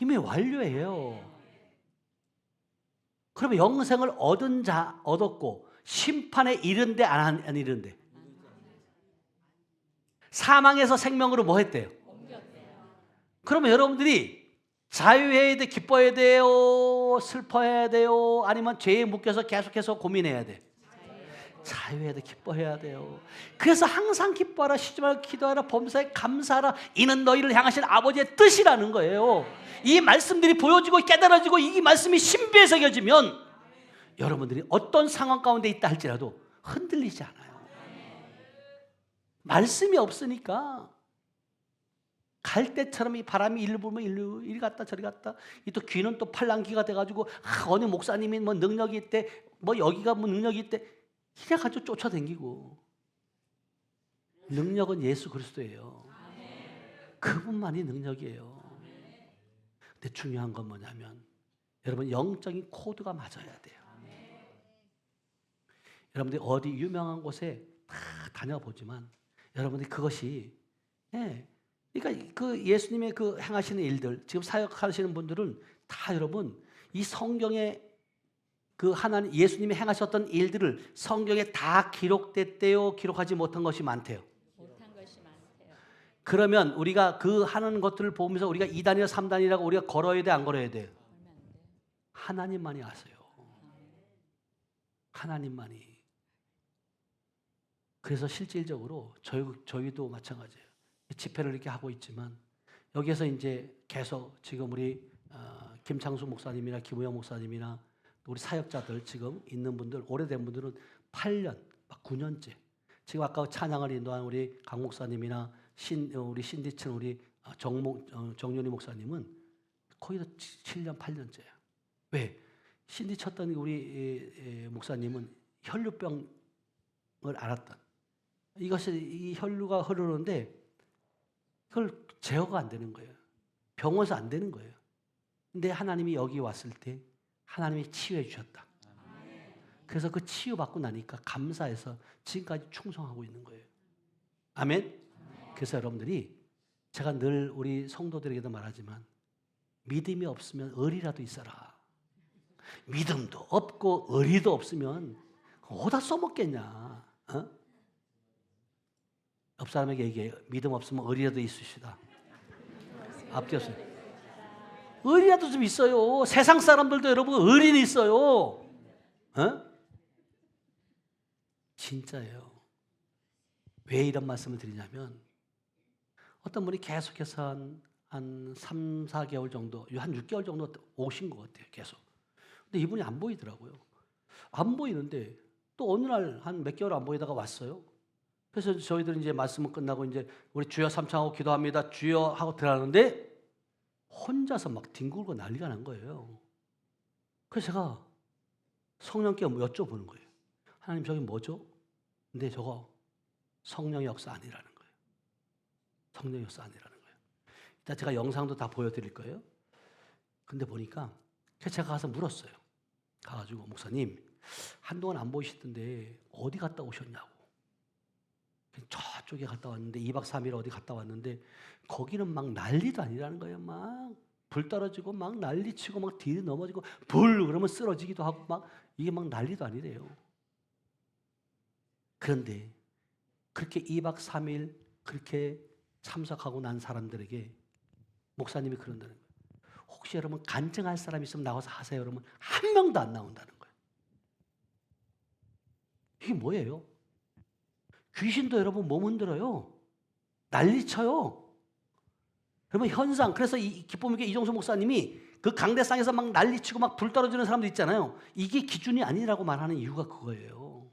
이미 완료해요. 그러면 영생을 얻은 자 얻었고 심판에 이른데 안 이른데? 사망에서 생명으로 뭐 했대요? 그러면 여러분들이 자유해야 돼, 기뻐해야 돼요, 슬퍼해야 돼요, 아니면 죄에 묶여서 계속해서 고민해야 돼? 자유해야 돼, 기뻐해야 돼요. 그래서 항상 기뻐하라, 쉬지 말고 기도하라, 범사에 감사하라. 이는 너희를 향하신 아버지의 뜻이라는 거예요. 이 말씀들이 보여지고 깨달아지고 이 말씀이 신비에 새겨지면 여러분들이 어떤 상황 가운데 있다 할지라도 흔들리지 않아요. 말씀이 없으니까 갈 때처럼 이 바람이 일로 불면 일로 이리 갔다 저리 갔다, 이 또 귀는 또 팔랑귀가 돼가지고 어느 목사님이 뭐 능력이 있대, 뭐 여기가 뭐 능력이 있대, 이래가지고 쫓아다니고. 능력은 예수 그리스도예요. 그분만이 능력이에요. 근데 중요한 건 뭐냐면 여러분 영적인 코드가 맞아야 돼요. 여러분들이 어디 유명한 곳에 다 다녀보지만 여러분들이 그것이, 그러니까 그 예수님의 그 행하시는 일들, 지금 사역하시는 분들은 다 여러분 이 성경에 그 하나님 예수님이 행하셨던 일들을 성경에 다 기록됐대요, 기록하지 못한 것이 많대요? 그러면 우리가 그 하는 것들을 보면서 우리가 2단이나 3단이라고 우리가 걸어야 돼, 안 걸어야 돼요? 하나님만이 아세요. 하나님만이. 그래서 실질적으로 저희도 마찬가지예요. 집회를 이렇게 하고 있지만 여기에서 이제 계속 지금 우리 김창수 목사님이나 김우영 목사님이나 우리 사역자들 지금 있는 분들, 오래된 분들은 8년, 9년째. 지금 아까 찬양을 인도한 우리 강 목사님이나 우리 신디천 우리 정윤희 목사님은 거의 다 7년, 8년째예요. 왜? 신디 쳤던 우리 목사님은 혈류병을 앓았다. 이 혈류가 흐르는데 그걸 제어가 안 되는 거예요. 병원에서 안 되는 거예요. 근데 하나님이 여기 왔을 때 하나님이 치유해 주셨다. 그래서 그 치유받고 나니까 감사해서 지금까지 충성하고 있는 거예요. 아멘? 그래서 여러분들이 제가 늘 우리 성도들에게도 말하지만 믿음이 없으면 의리라도 있어라. 믿음도 없고 의리도 없으면 어디다 써먹겠냐. 어? 옆 사람에게 얘기해요. 믿음 없으면 의리라도 있으시다. 앞뒤없어요. 의리라도 좀 있어요. 세상 사람들도 여러분 의리는 있어요. 어? 진짜예요. 왜 이런 말씀을 드리냐면 어떤 분이 계속해서 한 3, 4개월 정도, 한 6개월 정도 오신 것 같아요. 계속. 근데 이분이 안 보이더라고요. 안 보이는데 또 어느 날 한 몇 개월 안 보이다가 왔어요. 그래서 저희들은 이제 말씀은 끝나고 이제 우리 주여 삼창하고 기도합니다. 주여 하고 들어가는데 혼자서 막 뒹굴고 난리가 난 거예요. 그래서 제가 성령께 여쭤보는 거예요. 하나님 저게 뭐죠? 근데 저거 성령의 역사 아니라는 거예요. 성령의 역사 아니라는 거예요. 이따 제가 영상도 다 보여드릴 거예요. 근데 보니까 제가 가서 물었어요. 가가지고 목사님 한동안 안 보이시던데 어디 갔다 오셨냐고. 저쪽에 갔다 왔는데 2박 3일 어디 갔다 왔는데 거기는 막 난리도 아니라는 거예요. 막 불 떨어지고 막 난리치고 막 뒤로 넘어지고 불 그러면 쓰러지기도 하고 막 이게 막 난리도 아니래요. 그런데 그렇게 2박 3일 그렇게 참석하고 난 사람들에게 목사님이 그런다는 거예요. 혹시 여러분 간증할 사람 있으면 나와서 하세요. 여러분 한 명도 안 나온다는 거예요. 이게 뭐예요? 귀신도 여러분 몸 흔들어요. 난리쳐요. 여러분 현상. 그래서 이 기쁨있게 이종수 목사님이 그 강대상에서 막 난리치고 막 불 떨어지는 사람들 있잖아요. 이게 기준이 아니라고 말하는 이유가 그거예요.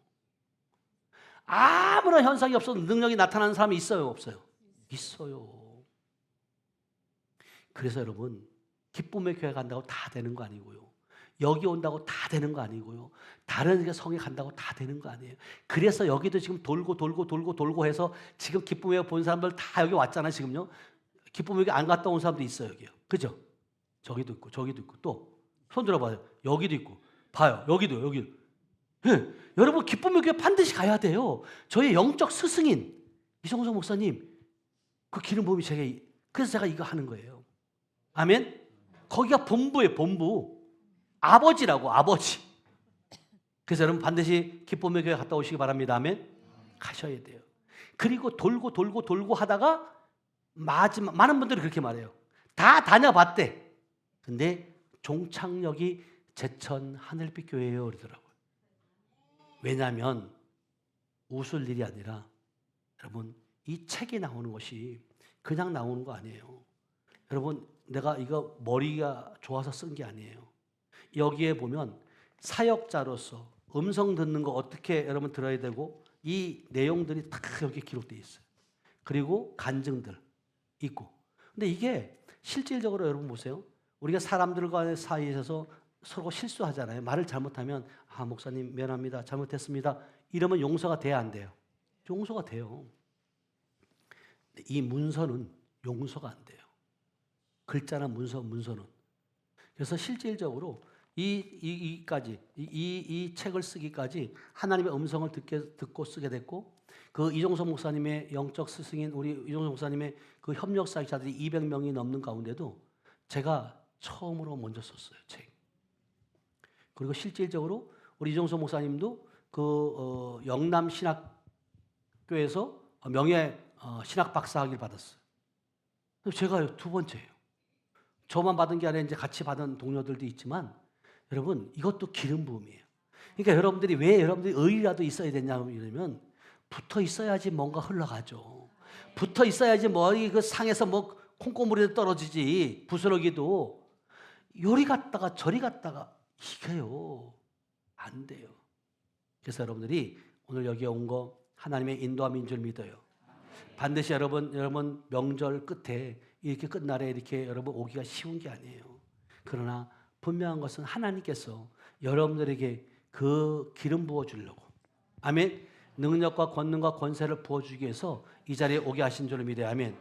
아무런 현상이 없어도 능력이 나타나는 사람이 있어요, 없어요? 있어요. 그래서 여러분 기쁨의 교회 간다고 다 되는 거 아니고요. 여기 온다고 다 되는 거 아니고요. 다른 성에 간다고 다 되는 거 아니에요. 그래서 여기도 지금 돌고 해서 지금 기쁨의 교회 본 사람들 다 여기 왔잖아요, 지금요. 기쁨의 교회 안 갔다 온 사람도 있어요, 여기요. 그죠? 저기도 있고 저기도 있고 또 손 들어봐요. 여기도 있고 봐요. 여기도. 네. 여러분 기쁨의 교회 반드시 가야 돼요. 저희 영적 스승인 이성성 목사님 그 기름 부음이 그래서 제가 이거 하는 거예요. 아멘. 거기가 본부예요. 본부. 아버지라고 아버지. 그래서 여러분 반드시 기쁨의 교회 갔다 오시기 바랍니다. 아멘. 가셔야 돼요. 그리고 돌고 하다가 마지막 많은 분들이 그렇게 말해요. 다 다녀봤대. 근데 종착역이 제천 하늘빛 교회예요 그러더라고요. 왜냐하면 웃을 일이 아니라 여러분 이 책에 나오는 것이 그냥 나오는 거 아니에요. 여러분 내가 이거 머리가 좋아서 쓴 게 아니에요. 여기에 보면 사역자로서 음성 듣는 거 어떻게 여러분 들어야 되고 이 내용들이 다 여기 기록되어 있어요. 그리고 간증들 있고. 근데 이게 실질적으로 여러분 보세요. 우리가 사람들과 사이에서 서로 실수하잖아요. 말을 잘못하면 목사님 미안합니다. 잘못했습니다. 이러면 용서가 돼야 안 돼요? 용서가 돼요. 이 문서는 용서가 안 돼요. 글자나 문서는. 그래서 실질적으로 이 책을 쓰기까지 하나님의 음성을 듣고 쓰게 됐고 그 이종석 목사님의 영적 스승인 우리 이종석 목사님의 그 협력 사역자들이 200명이 넘는 가운데도 제가 처음으로 먼저 썼어요, 책. 그리고 실질적으로 우리 이종석 목사님도 그 영남 신학교에서 명예 신학 박사 학위를 받았어요. 제가 두 번째예요. 저만 받은 게 아니라 이제 같이 받은 동료들도 있지만 여러분 이것도 기름 부음이에요. 그러니까 여러분들이 왜 여러분들이 의리라도 있어야 되냐면 붙어 있어야지 뭔가 흘러가죠. 붙어 있어야지 머리 그 상에서 뭐 콩고물이 떨어지지 부스러기도 요리 갔다가 저리 갔다가 이게요 안 돼요. 그래서 여러분들이 오늘 여기에 온 거 하나님의 인도함인 줄 믿어요. 반드시 여러분 명절 끝에 이렇게 끝날에 이렇게 여러분 오기가 쉬운 게 아니에요. 그러나 분명한 것은 하나님께서 여러분들에게 그 기름 부어주려고 아멘. 능력과 권능과 권세를 부어주기 위해서 이 자리에 오게 하신 줄 믿어요. 아멘.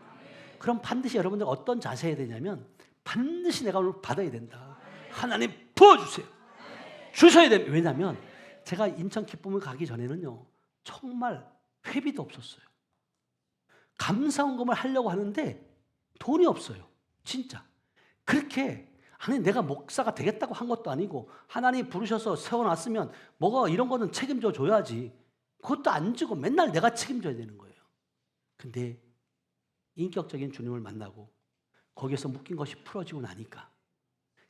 그럼 반드시 여러분들 어떤 자세해야 되냐면 반드시 내가 오늘 받아야 된다. 하나님 부어주세요. 주셔야 됩니다. 왜냐하면 제가 인천 기쁨을 가기 전에는요 정말 회비도 없었어요. 감사원금을 하려고 하는데 돈이 없어요. 진짜. 그렇게 하나님 내가 목사가 되겠다고 한 것도 아니고 하나님 부르셔서 세워놨으면 뭐가 이런 거는 책임져 줘야지. 그것도 안 주고 맨날 내가 책임져야 되는 거예요. 근데 인격적인 주님을 만나고 거기에서 묶인 것이 풀어지고 나니까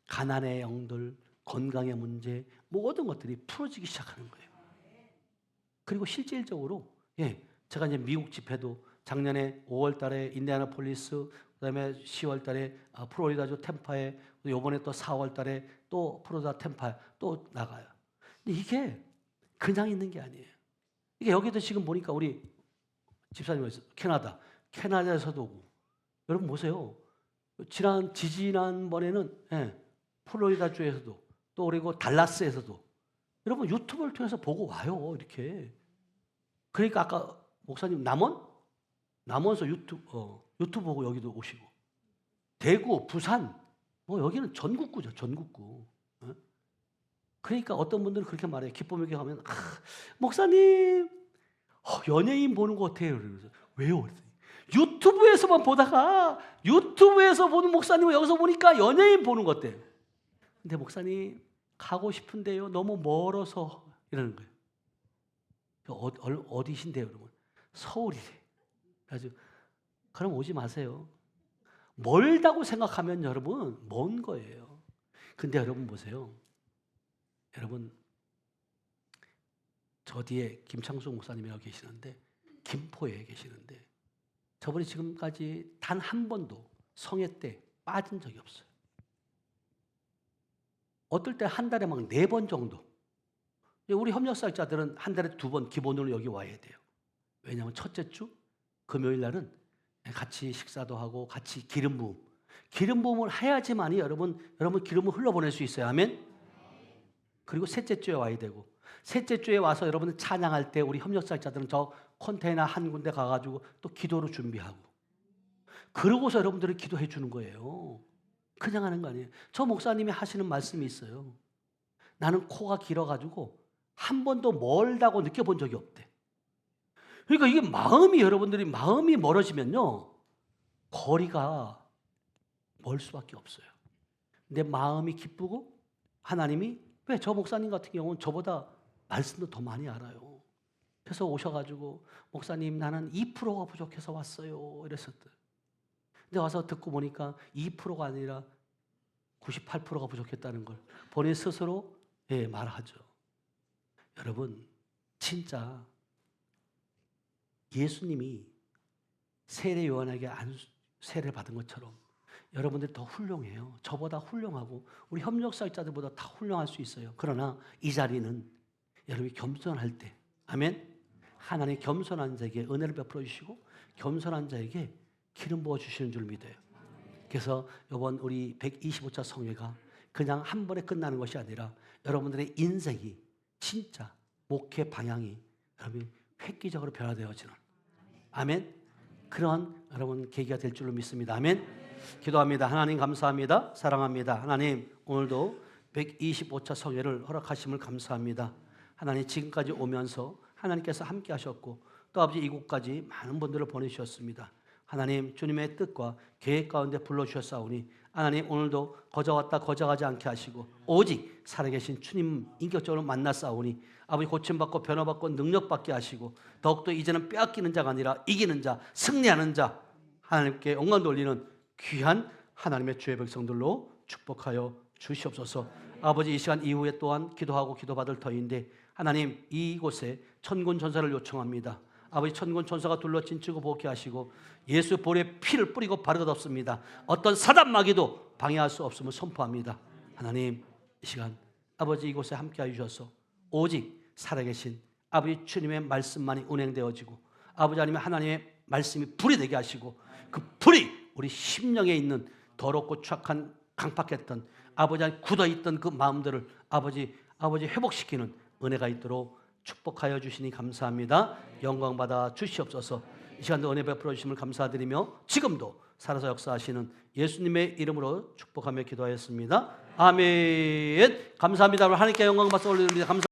가난의 영들, 건강의 문제, 모든 것들이 풀어지기 시작하는 거예요. 그리고 실질적으로 제가 이제 미국 집회도 작년에 5월 달에 인디애나폴리스, 그다음에 10월 달에 플로리다주 템파에, 이번에 또 4월 달에 또 플로리다 템파에 또 나가요. 근데 이게 그냥 있는 게 아니에요. 이게 여기도 지금 보니까 우리 집사님이 있어요. 캐나다에서도 오고. 여러분 보세요. 지지난번에는 플로리다주에서도 또 그리고 달라스에서도 여러분 유튜브를 통해서 보고 와요. 이렇게. 그러니까 아까 목사님 남원에서 유튜브 보고 여기도 오시고 대구, 부산 여기는 전국구죠. 전국구. 그러니까 어떤 분들은 그렇게 말해요. 기쁨에게 가면 목사님 연예인 보는 것 같아요. 그래서 왜요? 유튜브에서만 보다가 유튜브에서 보는 목사님을 여기서 보니까 연예인 보는 것 같아요. 근데 목사님 가고 싶은데요. 너무 멀어서 이러는 거예요. 어디신데요? 여러분? 서울이래. 그래서 그럼 오지 마세요. 멀다고 생각하면 여러분 먼 거예요. 근데 여러분 보세요. 여러분 저 뒤에 김창수 목사님이라고 계시는데 김포에 계시는데 저분이 지금까지 단 한 번도 성회 때 빠진 적이 없어요. 어떨 때 한 달에 막 4번 정도. 우리 협력사역자들은 한 달에 2번 기본으로 여기 와야 돼요. 왜냐하면 첫째 주 금요일 날은 같이 식사도 하고 같이 기름 부음을 해야지만이 여러분 기름을 흘러보낼 수 있어요. 아멘. 그리고 셋째 주에 와야 되고 셋째 주에 와서 여러분들 찬양할 때 우리 협력사역자들은 저 컨테이너 한 군데 가가지고 또 기도로 준비하고 그러고서 여러분들을 기도해 주는 거예요. 그냥 하는 거 아니에요. 저 목사님이 하시는 말씀이 있어요. 나는 코가 길어가지고 한 번도 멀다고 느껴본 적이 없대. 그러니까 이게 여러분들이 마음이 멀어지면요 거리가 멀 수밖에 없어요. 근데 마음이 기쁘고 하나님이 왜 저 목사님 같은 경우는 저보다 말씀도 더 많이 알아요. 그래서 오셔가지고 목사님 나는 2%가 부족해서 왔어요 이랬었대. 근데 와서 듣고 보니까 2%가 아니라 98%가 부족했다는 걸 본인 스스로 말하죠. 여러분 진짜 예수님이 세례 요한에게 세례를 받은 것처럼 여러분들이 더 훌륭해요. 저보다 훌륭하고 우리 협력사역자들보다 다 훌륭할 수 있어요. 그러나 이 자리는 여러분이 겸손할 때 아멘. 하나님 겸손한 자에게 은혜를 베풀어 주시고 겸손한 자에게 기름 부어 주시는 줄 믿어요. 그래서 이번 우리 125차 성회가 그냥 한 번에 끝나는 것이 아니라 여러분들의 인생이 진짜 목회 방향이 여러분이 획기적으로 변화되어지는 아멘. 그런 여러분 계기가 될 줄로 믿습니다. 아멘. 기도합니다. 하나님 감사합니다. 사랑합니다. 하나님 오늘도 125차 성회를 허락하심을 감사합니다. 하나님 지금까지 오면서 하나님께서 함께 하셨고 또 아버지 이곳까지 많은 분들을 보내주셨습니다. 하나님 주님의 뜻과 계획 가운데 불러주셨사오니 하나님 오늘도 거저왔다 거저가지 않게 하시고 오직 살아계신 주님 인격적으로 만났사오니 아버지 고침받고 변화받고 능력받게 하시고 더욱더 이제는 빼앗기는 자가 아니라 이기는 자 승리하는 자 하나님께 영광 돌리는 귀한 하나님의 주의 백성들로 축복하여 주시옵소서. 아버지 이 시간 이후에 또한 기도하고 기도받을 터인데 하나님 이곳에 천군 천사를 요청합니다. 아버지 천군 천사가 둘러 진치고 보게 하시고 예수 볼에 피를 뿌리고 바르게 덮습니다. 어떤 사단 마귀도 방해할 수 없음을 선포합니다. 하나님 이 시간 아버지 이곳에 함께하여 주셔서 오직 살아계신 아버지 주님의 말씀만이 운행되어지고 아버지 아니면 하나님의 말씀이 불이 되게 하시고 그 불이 우리 심령에 있는 더럽고 추악한 강팍했던 아버지 안에 굳어있던 그 마음들을 아버지 회복시키는 은혜가 있도록 축복하여 주시니 감사합니다. 영광 받아 주시옵소서. 이 시간도 은혜 베풀어 주심을 감사드리며 지금도 살아서 역사하시는 예수님의 이름으로 축복하며 기도하였습니다. 아멘. 감사합니다. 하나님께 영광 받아 올려드립니다. 감사합니다.